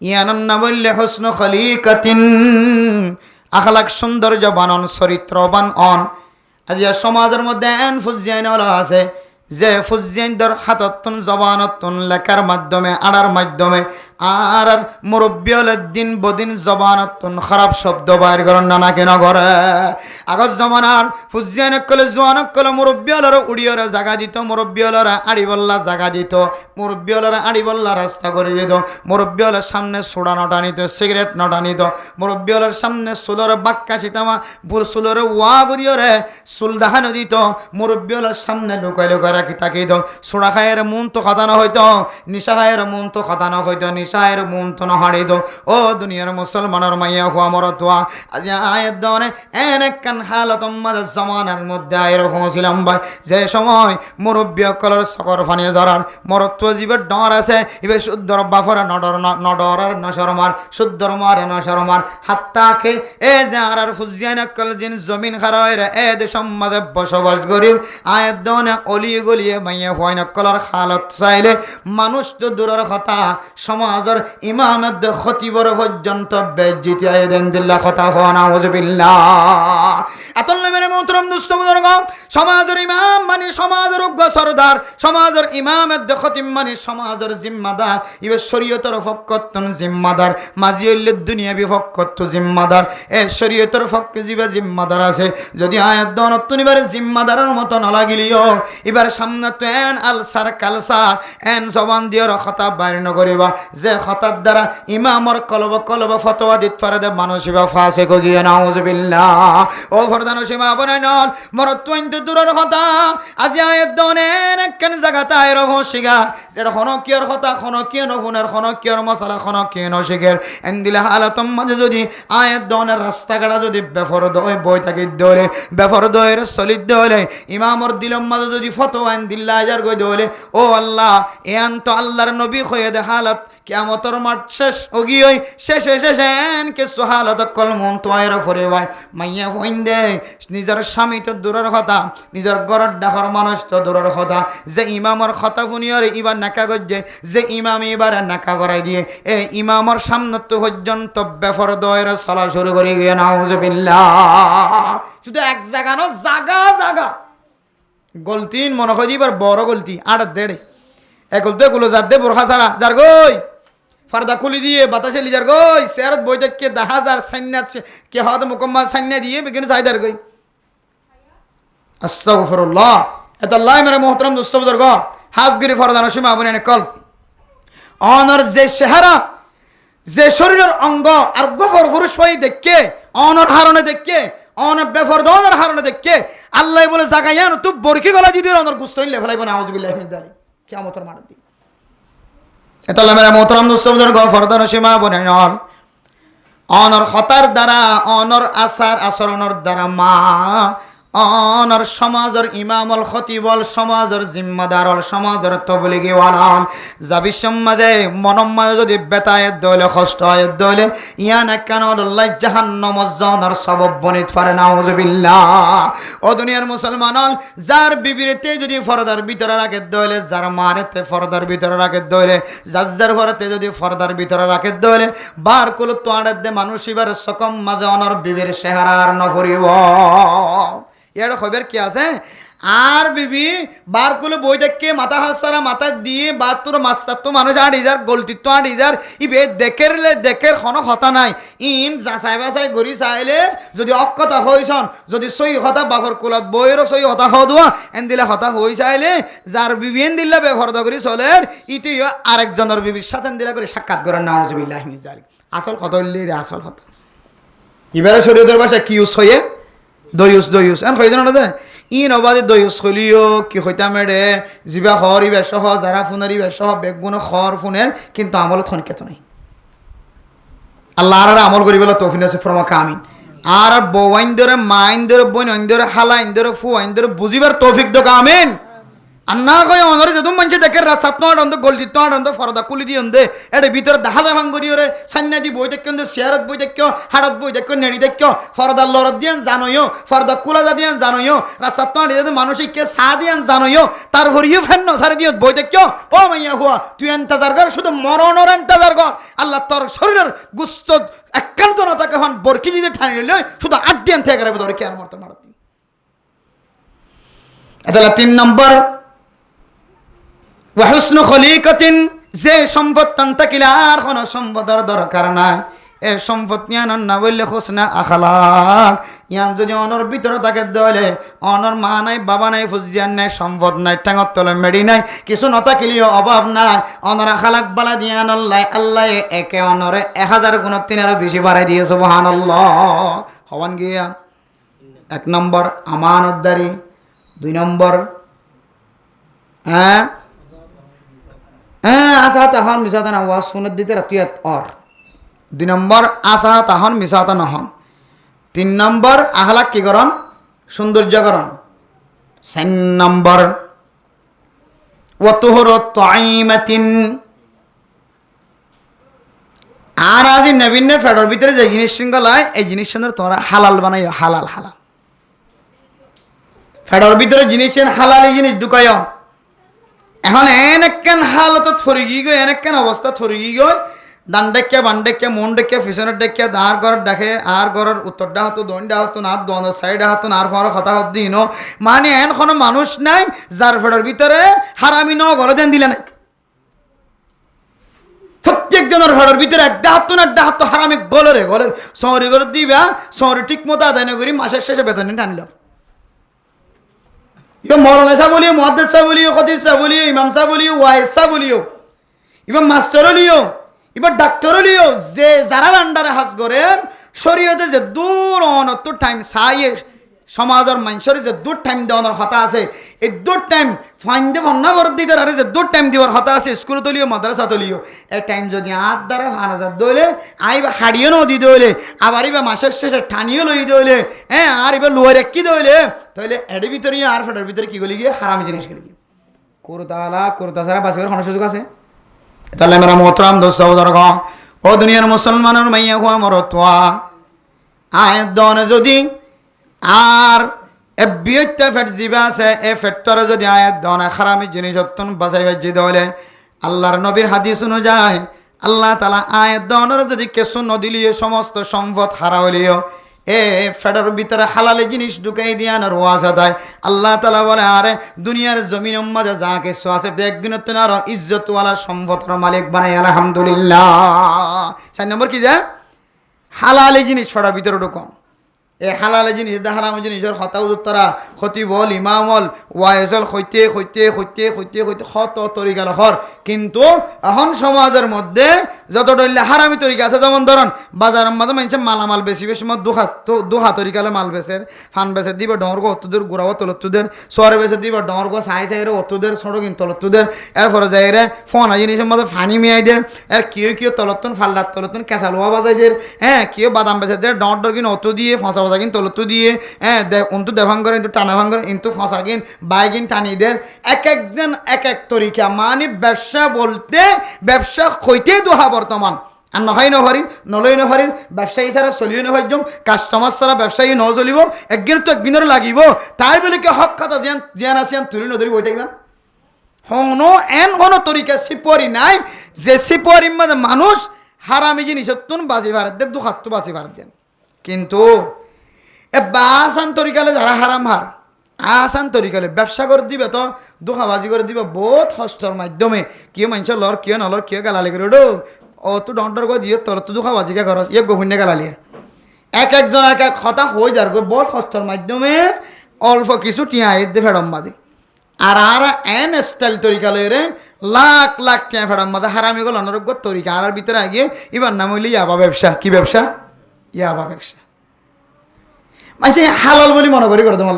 ইয়ানান না বললে হুসনু খলিকাতিন, আখলাক সৌন্দর্য বানন চরিত্রবান অন। আজিয়া সমাজের মধ্যে এন ফুজিয়াইন আছে যে ফুজিয়াইনদের হাততন জবানতন লেখার মাধ্যমে আড়ার মাধ্যমে আর মুরব্বী হলে দিন বদিন জবানতন খারাপ শব্দ বাইর করেন না নাকি না করে। আগত জমানার ফুজিয়াইনক কলে জোয়ানক কলে মুরব্বী হলার উড়িয়রে জাগা দিত, মুরব্বী হলারা আড়িবল্লা জাগা দিত, মুরব্বী হলারা আড়িবল্লা রাস্তা করে দিত, মুরব্বী হলের সামনে সোডা নটা নিত, সিগারেট নটা নিত, মুরব্বী হলের সামনে সুলরে বাক্কা চিতামা সুলরে ওয়া করিয়রে চুল দেখানো দিত, মুরব্বী হলের সামনে লুকাই লুকাই রাখি তাকিত, সোডা খায়ের মন তো খাতানো হইতো, নিশা খায়ের মন তো খাতানো হইতো, নিশায়ের মন তো না হারিত। ও দুনিয়ার মুসলমানের মাইয়া হুয়া মরতুয়া আজ আয়ের দনে এন একখান হালত মাঝে জমানার মধ্যে আয়ের পৌঁছিলাম ভাই, যে সময় মুরব্বী কলর সকর ফানিয়ে জরার মরত্ব জীবের ডর আছে, এবার শুদ্ধর বাফরা নডর আর নশরমার শুদ্ধর মারে নশরমার হাত্তাকে এ যে আর ফুজিয়ান কল জিন জমিন খারায় এ দেশম মাঝে বসবাস করির আয়ের দনে অলি গলিয়ে মাইয়া হুয়াই নকলর হালত চাইলে মানুষ তো দূরের কথা সমাজের ইমামের খতিবর পর্যন্ত বেজ্জিতি আয়েদেন দিল্লা কথা হওয়া নাউজুবিল্লাহ। এতলে মেরে মোহতরম দুস্তবুজুর্গ, সমাজের ইমাম মানে সমাজের উগ্র সরদার, সমাজের ইমামের খতিব মানে সমাজের জিম্মাদার, ইবে শরীয়তের ফক্কতন জিম্মাদার, মাঝি হইলে দুনিয়াবি ফক্কত জিম্মাদার। এ শরীয়তের ফক্কে জিবে জিম্মাদার আছে, যদি আয়াত দনতুন এবারে জিম্মাদারের মতো না লাগিলিও এবার সামনে তো এন আলসার কালসার এন জবান দিয়ে কথা বাইর নকরিবা যে হঠাৎ দ্বারা ইমামর কলব ফতোয়া দিত পারে দে মানুষ বা ফাসে গিয়ে নাউজুবিল্লাহ। ও ফরদান সীমা বনাই নল মরত্বন্ত দূরের কথা আজি আয়াত দনের একখান জায়গাতে আয়ের হসিগা যেটা খনকিয়র কথা খনকিয় নহুনের খনকিয়র মশলা খনকিয় নশিগের এন দিলে হালাতম মাঝে যদি আয়াত দনের রাস্তাঘাটা যদি বেফর দয় বই থাকি দলে বেফর দয়ের সলিদ দলে ইমামর দিলম মাঝে যদি ফতোয়া এন দিল্লা হাজার গই দলে ও আল্লাহ এন তো আল্লাহর নবী হয়ে দে হালত কিয়ামতের মাঠ শেষ ওগিয়ই শেষে এন কে সুহালত কল মন তোয়ার ফরে ভাই মাইয়া হইন দে নিজের স্বামী তো দূরের কথা, নিজের ঘরের ডাকর মানুষ তো দূরের কথা, যে ইমামর কথা শুনিয়র এবার নাকা গজ্জে যে ইমাম এবার নাকা করাই দিয়ে এ ইমামর সামনে তো পর্যন্ত বেফর দয়ের চলা শুরু করে গিয়ে নাউজুবিল্লাহ। শুধু এক জায়গা ন জাগা গলতিন মনে হয় এবার বড় গলতি আর দেড়ে একলতে গুলো যার দে বোরখা ছাড়া যার গই ফারদা খুলি দিয়ে বাতাসে লিজার গই সেরত বই দেখকে 10,000 সান্নাত কে হদ মুকম্মল সান্না দিয়ে বেগিন সাইদার গই আস্তাগফিরুল্লাহ। এত আল্লাহ মেরে মোহতরম দুস্তবুজুর্গ হাজগিরি ফরদান সীমা বনে কল অনর যে চেহারা যে শরীরের অঙ্গ আর গফর পুরুষ হয়ে দেখে অনর হারণে দেখে অনেক বেফরদানের হারণে দেখে আল্লাহ বলে জাগাইয়ান তুই বরকি গলা যদি অনর গুস্ত হইলে ফেলাইব না আউযুবিল্লাহি মিনাশ যালিক কিয়ামতের মাঠে দিন এতাল্লাহ মেরা মোহতারাম দোস্তদের গফরদার সীমা বনে নল অনর খতার দ্বারা অনর আচার আচরণের দ্বারা মা অনর সমাজের ইমামল খতিবল সমাজের জিম্মাদারল সমাজের তবলিগি ওয়ালাল যাবি সম্মাদে মনম্মায় যদি বেতায়ের দলে কষ্ট হয় দলে ইয়ানা কেন আল্লাহ জাহান্নাম জানার সবব বনিত পারে নাউযুবিল্লাহ ও দুনিয়ার মুসলমানল যার বিবিরেতে যদি ফরদার ভিতরে রাখে দলে যার মারেতে ফরদার ভিতরে রাখে দলে যার ঘরেতে যদি ফরদার ভিতরে রাখে দলে বার কুল তোয়াড়ে দে মানুষ এবার সকম মাঝে অনর বিবির চেহারার নফরিব এর খবর কি আছে আর বিবি বার কুলে বই দেখে মাথা হাসারা মাথা দিয়ে বা তোর মাস্টার তো মানুষ আট ইজার গলতি তো আট ইজার ইবে দেখের কোনো কথা নাই ইন যাচাই বাছাই ঘুরি চাইলে যদি অকথা হইছন যদি সই হতা বাপর কুলত বইয়েরও সই হতা হওয়া এন দিলে হতা হই চাইলে যার বিবি এন দিলে বেফরদা করি চলের ইতি আরেকজনের বিবির সাথে দিলা করে সাক্ষাৎ করেন নাউযুবিল্লাহি মিনাশ যালিক আসল কথা হইলে আসল কথা এবারে শরীয়তের ভাষা কি ইউজ হয়ে দয়ুস এন হইতে না ইন অবাদে দয়ুস হলিও কি হইতা মেরে জিবা হর ইবে সহ যারা ফোনের ইবে সহ বেগুন খর ফোনের কিন্তু আমল থনকেত নাই আল্লাহ আর আমল করি বলে তৌফিক আছে ফরমাকা আমিন আর বউয়াইন ধরে মাইন ধরে বোন ধরে হালাইন ধরে ফুয়াইন ধরে বুঝিবার তৌফিক দোক আমিন আন্না কই অনরে যেদম মানছে দেখে রাস্তাত নয় অন্ধ গলতি তো অন্ধ ফরদা কুলি দি অন্ধে এর ভিতরে দেখা যায় ভাঙ্গরি ওরে সান্না দি বই দেখো অন্ধে শেয়ারত বই দেখো হাড়ত বই দেখো নেড়ি দেখো ফরদা লরত দিয়ান জানোয়ো ফরদা কুলা যা দিয়ান জানোয়ো রাস্তাত নয় যাতে মানসিককে সা দিয়ান জানোয়ো তার হরিও ফেন্ন সারে দিও বই দেখো ও মাইয়া হুয়া তুই ইন্তজার কর শুধু মরণের ইন্তজার কর আল্লাহ তোর শরীরের গুস্ত একান্ত না তাকে হন বরকি দিতে ঠানি লইলে শুধু আড্ডিয়ান থেকে রাখবে তোর কেয়ার মরতে মারতি এটা 3 নম্বর ওয়াহুসনু খলিকাতিন যে সম্পদ তান্তাকিলা আর কোনো সম্পদের দরকার নাই এ সম্পদ নিয়ান না বললে হোসনা আখলাক ইয়ান যদি অনর ভিতরে থাকে দলে অনর মা নাই বাবা নাই ফুজিয়ান নাই সম্পদ নাই ঠাঙর তলে মেডি নাই কিছু নথাকিলিও অভাব নাই অনর আখলাক বালা দিয়ান আল্লাহ একে অনরে 1000 গুণ 3 বেশি বাড়াই দিয়ে সুবহানাল্লাহ হওয়ান গিয়া 1 নম্বর আমানতদারি 2 নম্বর আসা তাহন মিশাতা না ওয়াজ শুনে দিতে রাতুয়াত অর 2 নম্বর আসা তাহন মিশাতা নহন 3 নম্বর আহলাক কি করন সৌন্দর্যকরণ 4 নম্বর ওয়াতুহরু তাইমাতিন আর আজি নবীনের ফেডর ভিতরে যে জিনিস শৃঙ্খলায় এই জিনিসের তোমরা হালাল বানাই হালাল ফেডর ভিতরে জিনিসের হালাল জিনিস ঢুকায় এখন এনেকেন হালতত ফরি গই এনেকেন অবস্থা ফরি গই ডান ডেকে বান ডেকে মন ডেকে পিছনের ডেকে দাঁড় ঘরের ডাকে আর ঘরের উত্তরটা হতো দইনটা হতো না দন সাইডে হতো না আর ফর কথা হত দিন মানে এন কোনো মানুষ নাই যার ফেডর ভিতরে হারামি ন গলে দেন দিলে নাই প্রত্যেকজনের ফেডর ভিতরে একটা হাত না একটা হাত হারামি গলরে গলের শহরে গলে দিবা শহরে ঠিক মতো আদায় না করি মাসের শেষে বেতন টানিল মৌলানা সাহ বলিও মুহাদ্দিস সাহ বলিও খতিব সাহ বলিও ইমাম সাহ বলিও ওয়াইজ সাহ বলিও এবার মাস্টারও লিও এবার ডাক্তারও লিও যে যারা আন্ডারে হাজ করেন শরীয়তে যে দূর অনত টাইম চাইয়ে সমাজের মানুষের যে দূর টাইম দেওয়ার হতা আছে এই দূর টাইম ফাইন্দে ভান্না ভর দিতে আর যে দূর টাইম দেওয়ার হতা আছে স্কুল তলিও মাদ্রাসা তলিও এই টাইম যদি আট দ্বারা 5000 দইলে আইবা হাড়িও নদী দইলে আবার এবার মাসের শেষে ঠানিও লই দইলে হ্যাঁ আর এবার লোয়ার কি দইলে তাহলে এর ভিতরে আর ফেটার ভিতরে কি গলি গিয়ে হারামি জিনিস গেলি গিয়ে কোরতা ছাড়া বাঁচিবার কোনো সুযোগ আছে তাহলে আমরা মোহতরাম দোস্ত ও দুনিয়ার মুসলমানের মাইয়া হওয়া মরতোয়া আয় দনে যদি আর এ বিয়ত্যা ফেট জিবা আছে এ ফেটরে যদি আয়াত দনে খারামি জিনিস অত্যন বাঁচাই বাজি দলে আল্লাহর নবীর হাদিস অনুযায়ী আল্লাহ তালা আয়াত দনের যদি কেসু নদিলিও সমস্ত সম্পদ হারা হলিও এ ফেডার ভিতরে হালালে জিনিস ঢুকাই দিয়ান আর ওয়াজা দেয় আল্লাহ তালা বলে আরে দুনিয়ার জমিন মাঝে যা কিছু আছে একদিনের তো আর ইজ্জতওয়ালা সম্পদের মালিক বানাই আলহামদুলিল্লাহ 4 নম্বর কি যে হালালে জিনিস ফেডার ভিতরে ঢুকন এই হালালে জিনিস হারামে জিনিসের হতা উত্তরা ক্ষতি বল ইমামল ওয়াইজল হইতে হইতে হইতে হইতে হইতে হত তরিকা হর কিন্তু এখন সমাজের মধ্যে যত ডইলে হারামি তরিকা আছে যেমন ধরুন বাজারের মধ্যে মানুষ মালামাল বেশি বেশি মত দুহা তরিকালে মাল বেচের ফান বেচে দিব ডর গো অতুদের গুড়াও তলতুদের সোয়ারে বেচে দিব ডর গো সাই সাইরে অতুদের ছোট কিন তলতুদের এরপরে যাইরে ফোনা জিনিসের মধ্যে ফানি মিয়াই দেয় আর কেউ তলতুন ফাল্লার তলতুন কেঁচা লোহা বাজাই দের হ্যাঁ কেউ বাদাম বেচে দেয় ডর ডর কিন অত দিয়ে ফসা ফসা কিন তলতু দিয়ে হ্যাঁ উন্তু দেভাং করে কিন্তু টানা ভাঙ করে কিন্তু ফসা কিন বাইকিন টানি দেয় এক একজন এক এক তরিকা মানে ব্যবসা বলতে ব্যবসা হইতে দোহা বর্তমান আর নহয় নহরি নলই নহরির ব্যবসায়ী ছাড়া চলিও নহর্যম কাস্টমার ছাড়া ব্যবসায়ী ন চলিব একদিন তো একদিনের লাগিব তাই বলে কি হক কথা জিয়ান আসিয়ান তুলি নধরি বই থাকবেন হন এন কোনো তরিকা সিপরি নাই যে সিপরির মধ্যে মানুষ হারামি জিনিস তুন বাজি ভারত দেন দুখাত্তু বাজি ভারত দেন কিন্তু এ বাসান তরিকালে যারা হারাম হার আসান তরিকালে ব্যবসা করে দিবে তো দুখাবাজি করে দিবে বহুত হস্তর মাধ্যমে কেউ মানুষের লর কেউ নলর কেউ গালালি করে ওডো ও তো ডন্ডর করে দিয়ে তোর তো দুখাবাজি কে করস ইয়ে গোভিন্যে গালালিয়ে এক একজন এক এক কথা হয়ে যার বহুত হস্তর মাধ্যমে অল্প কিছু টিয়া দিয়ে ফেরম বাদে আর এন স্টাইল তরিকা লইরে লাখ লাখ টিয়া ফেরম বাদে হারামি গল অনারোগ্য তরিকা আর ভিতরে আগে এবার নাম হইলে ইয়াবা ব্যবসা কি ব্যবসা ইয়াবা ব্যবসা মানে হালাল বলে মনে করি করে তোমার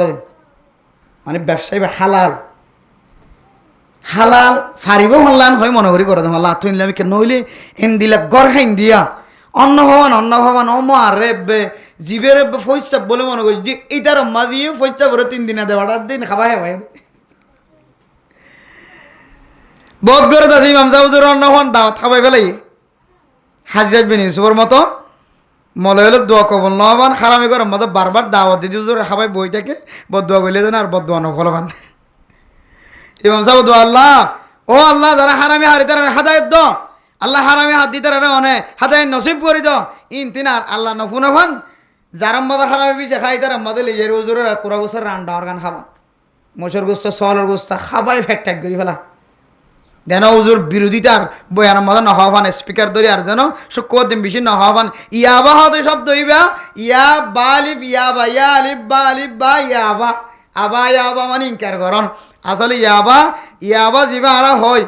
মানে ব্যবসায়ী বা হালাল হালাল ফারিব হল্লান হয় মনে করি করে তোমার লাভ তুইলে আমি কেন হইলে এন দিলা গড় খাইন দিয়া অন্ন ভবান আর রেবে জীবের ফৈসা বলে মনে করি যে এইটার মা দিয়ে ফৈসা ভরে 3 দিনে দেওয়াটার দিন খাবা হে ভাই বহুত করে আছে ইমাম সাহুজুর অন্ন হন দাওয়াত খাবাই ফেলাই হাজির বিন ইউসুফের মতো মলে হলে দোয়া কবল নবান হারামি করে মতো বারবার দাওয়াত দিদি খাবাই বই থাকে বদুয়া করলে যেন আর বদুয়া নফলবান ইমাম সাহেব দোয়া আল্লাহ ও আল্লাহ যারা হারামি হারি তারা হাদায়ত দ আল্লাহ হারামি হাত দিতে অনে হাদায় নসিব করি দ ইন তিনার আল্লাহ নফুনফান যার মতো হারামি পিছিয়ে খাই তার মতো লিজের উজুরের কুড়া গুছার রান্না অর্গান খাবা মশর গুস্তা সলের গুস্তা খাবাই ফ্যাট ট্যাট করি ফেলা যেন উজুর বিরোধিতার বয়ানের মতো নহবান স্পিকার ধরি আর যেন শুক্র দিন বেশি নহবান ইয়াবা হতে শব্দ ইবা ইয়া বা আলিফ ইয়াবা ইয়া আলিফ বা ইয়াবা আবা ইয়াবা মানে ইনকার করন আসলে ইয়াবা যিবা আরা হয়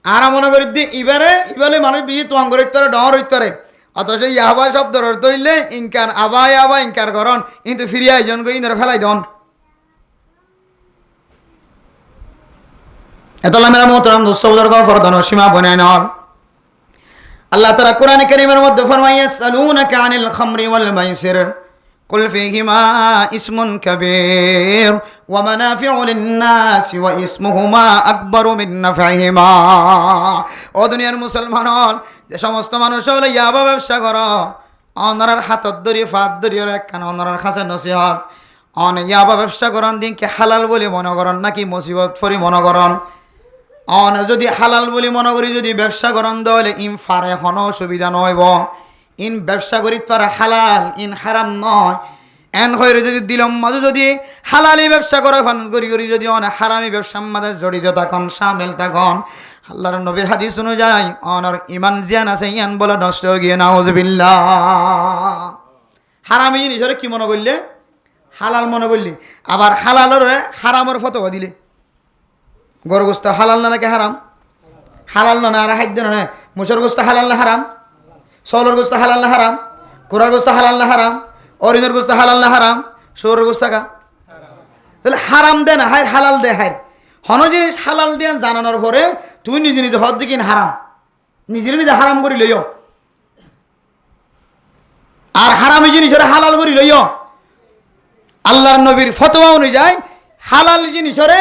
আরা মনে করি দি ইবারে মানুষ বেশি তোয়াং করে ইত্তরে ডর ইত্তরে অথচ ইয়াবা শব্দর অর্থ হইলে ইনকার আবা ইয়াবা ইনকার করন কিন্তু ফিরিয়া একজন গই ইনরে ফেলাই দন এতলা মেরা মোহতরম দোস্ত বুজুর্গ ফরদান সীমা বনায় নর আল্লাহ তাআলা কোরআনে কারীমের মধ্যে ফরমায় ইয়াসআলুনাকা আনিল খামরি ওয়াল মাইসির কুল ফীহিমা ইসমুন কাবীর ওয়া মানাফিউ লিন-নাস ওয়া ইসমুহুমা আকবারু মিন নাফইহিমা ও দুনিয়ার মুসলমান যে সমস্ত মানুষ হলো ইয়াবা ব্যবসা করো অনরার হাতত ধরি ফাত ধরি আর একখান অনরার কাছে নসিহত অন ইয়াবা ব্যবসা করন দিন কি হালাল বলে মনে করন নাকি মুসিবত ফরি মনে করন অন যদি হালাল বলে মনে করি যদি ব্যবসা করেন তাহলে ইন ফারে কোনো অসুবিধা নহব ইন ব্যবসা করি তারা হালাল ইন হারাম নয় এন হয়ে যদি দিলম মাঝে যদি হালালি ব্যবসা করে ফান করি করি যদি অনেক হারামি ব্যবসার মাঝে জড়িত থাকুন সামিল থাকুন আল্লাহর নবীর হাদিস অনুযায়ী অনর ইমান জিয়ান আছে ইয়ান বলে নষ্ট হয়ে গিয়ে নাউজুবিল্লাহ হারামি জিনিস কি মনে করলে হালাল মনে করলি আবার হালালের হারামের ফতোয়া দিলে গরু গোস্ত হালাল না নাকি হারাম হালাল না আর খাদ্য না মুসর গোস্ত হালাল না হারাম সলর গোস্ত হালাল না হারাম কোরার গোস্ত হালাল না হারাম অরিনের গোস্ত হালাল না হারাম সৌর গোস্ত কা তাহলে হারাম দে না হায় হালাল দে হায় হন জিনিস হালাল দিয়ে জানানোর পরে তুই নিজে নিজে হদ দিকিন হারাম নিজে নিজে হারাম করি লইও আর হারামি জিনিস হালাল করি লইও আল্লাহর নবীর ফতোয়া অনুযায়ী হালাল জিনিসরে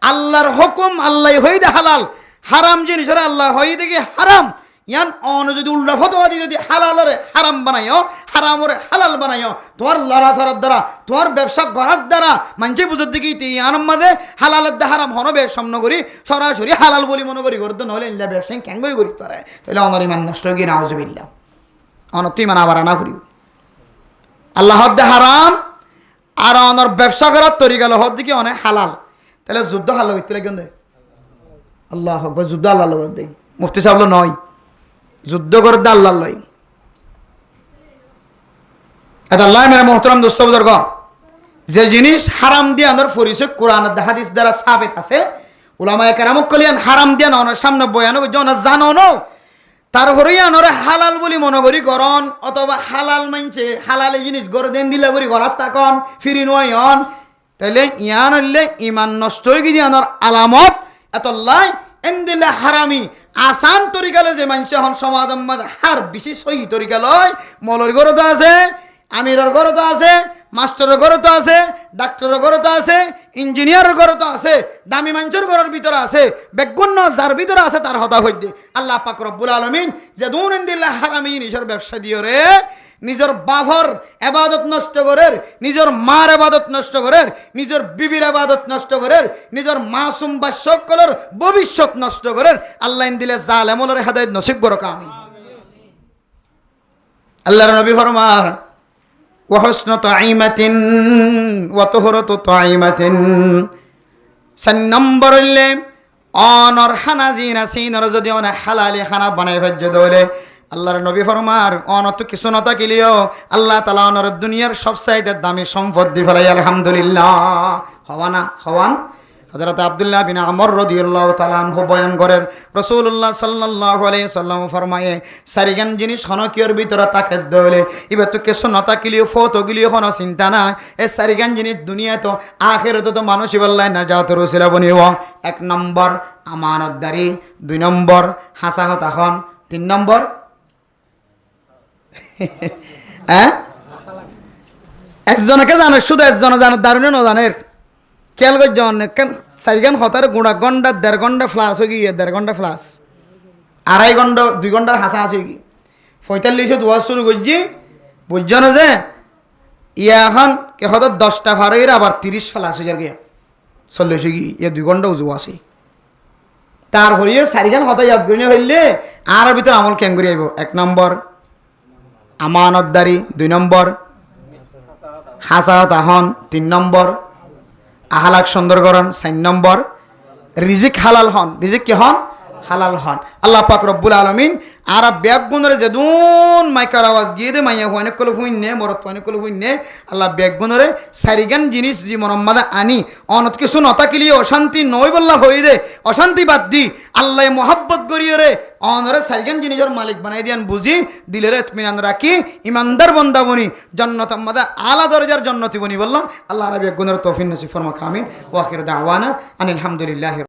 আল্লাহর হুকুম আল্লাহ হই দে হালাল হারাম জিনিসরে আল্লাহ হই দেখি হারাম ইয়ান অন যদি উল্টা ফতোয়া দি যদি হালালরে হারাম বানাইও হারামরে হালাল বানাইও তোমার লড়াচড়ার দ্বারা তোমার ব্যবসা করার দ্বারা মানছে বুঝতে দেখি ইয়ান মাঝে হালালের দা হারাম হনবে সামনে করি সরাসরি হালাল বলি মনে করি করতে নহলে ইল্লা ব্যবসায়ী কেন করি করতে পারে তাহলে অনর ইমান নষ্ট হয়ে নাউজুবিল্লাহ অন তুই মানে আবার আনা করি আল্লাহ হদ হারাম আর অনর ব্যবসা করার তরিকা হদ দিকে অনেক হালাল তাহলে যুদ্ধ হাল করতে লাগেন দে আল্লাহ আকবার যুদ্ধ আল্লাহ লগত দেয় মুফতি সাহেব নয় যুদ্ধ করে দে আল্লাহ লয় এটা আল্লাহ মেরা মোহতরম দোস্ত বুজুর্গ, যে জিনিস হারাম দিয়ে আনার পরিচয় কোরআন হাদিস দ্বারা সাবিত আছে, উলামায়ে কেরামক কলিয়ান হারাম দিয়ে আনার সামনে বয়ান জন জানো ন, তারপরেই আনরে হালাল বলি মনে করি গরন, অথবা হালাল মানছে হালাল জিনিস গড় দেন দিলা করি গড়াত তাকন ফিরি নয়ন, তাইলে ইয়ান হইলে ইমান নষ্ট হয়ে গিয়ে আনার আলামত এত লাই এন্দিলে হারামি আসান তরিকালে যে মানুষ হন সমাজ হার বেশি সহি তরিকা লয়, মলর গড় তো আছে, আমিরের ঘর তো আছে, মাস্টারের ঘর তো আছে, ডাক্তারের ঘর তো আছে, ইঞ্জিনিয়ারের ঘর তো আছে, দামি মানুষের ঘরের ভিতরে আছে, বেগুন্য যার ভিতরে আছে তার হতা হইতে আল্লাহ পাক রব্বুল আলামিন যে দুন দিল্লা হারামি জিনিসের ব্যবসা দিয়ে রে নিজের বাবার এবাদত নষ্ট করের, নিজের মার এবাদত নষ্ট করের, নিজের বিবির এবাদত নষ্ট করের, নিজের মাসুম বা সকলের ভবিষ্যৎ নষ্ট করের আল্লাহ দিলে জালেমলের হেদায়েত নসিব করুক আমিন। আল্লাহর নবী ফরমান ওয়াহসন তাইমাতিন ওয়া তুহরাতু তাইমাতিন, 4 নম্বর হইলে অনর হানাজিনা সিনর যদি অন হালালি খানা বানাই ফেজ দলে আল্লাহর নবী ফরমার অনত কিছু নতা কিলিও আল্লাহ তাআলা অনর দুনিয়ার সবচাইতে দামি সম্পদ দি ফেলাই আলহামদুলিল্লাহ। হওয়ানা হওয়ান হযরত আব্দুল্লাহ বিন আমর রাদিয়াল্লাহু তাআলা আনহু বয়ান করেন রাসূলুল্লাহ সাল্লাল্লাহু আলাইহি সাল্লাম ফরমায়ে সারিগান জিনিস হনকিয়র ভিতরে তাকে দলে ইবে তো কিছু নতা কিলিও ফটো গিলিও হন চিন্তা না, এই সারিগান জিনিস দুনিয়া তো আখিরাতে তো মানুষ বল্লাই না যাওয়াত রসিলা বনিব। 1 নম্বর আমানতদারি, 2 নম্বর হাসাহত হন, 3 নম্বর একজনকে জানে, শুধু একজনে জানে, দারুণে ন জানের খেয়াল করে জন চারিগান হতার গুঁড়া ঘন্টা 1.5 ঘন্টা ফ্লাস হয়ে গিয়ে 1.5 ঘন্টা ফ্লাস 2.5 ঘন্টা 2 ঘন্টার হাসা হাসি গিয়ে 45 দোয়া শুরু করছি বুঝছ না যে ইয়া এখন কে হয়তো 10টা ভার হয়ে আবার 30 ফ্লাস হয়ে গিয়ে 40 গিয়ে ইয়ে 2 ঘন্টা উজু আছে তারপরে চারিগান হতা ইয়াদ করি না হইলে আর ভিতরে আমল কেন করে আইব। 1 নম্বর আমানতদারি, 2 নম্বর হাসাহত হন, 3 নম্বর আহালাক সুন্দরকরণ, 4 নম্বর রিজিক হালাল হন, রিজিক কি হন হালাল হন। আল্লাহ পাক রব্বুল আলামিন আর ব্যাগ গুণরে যেদুন মাইকার আওয়াজ গিয়ে দে মাইয়া অনেক কল হুইনে মরত অনেক কল হুইনে আল্লাহ ব্যাগ গুণরে সারিগান জিনিস জি মরম্মাদা আনি অনত কিছু নতাকিলি অশান্তি নই বল্লা হই দে অশান্তি বাদ দি আল্লাহ মোহাব্বত করিয়ে রে অনরে সারিগান জিনিসের মালিক বানাই দিয়ান বুঝি দিলের ইতমিনান রাখি ইমানদার বন্দা বনি জন্নত আম্মাদা আলা দরজার জন্নতি বনি বললাম আল্লাহ রাব্বি ব্যাগ গুণরে তৌফিক নসিব ফরমাক আমিন ওয়া আখির দাওয়ানা আনিল হামদুলিল্লাহি।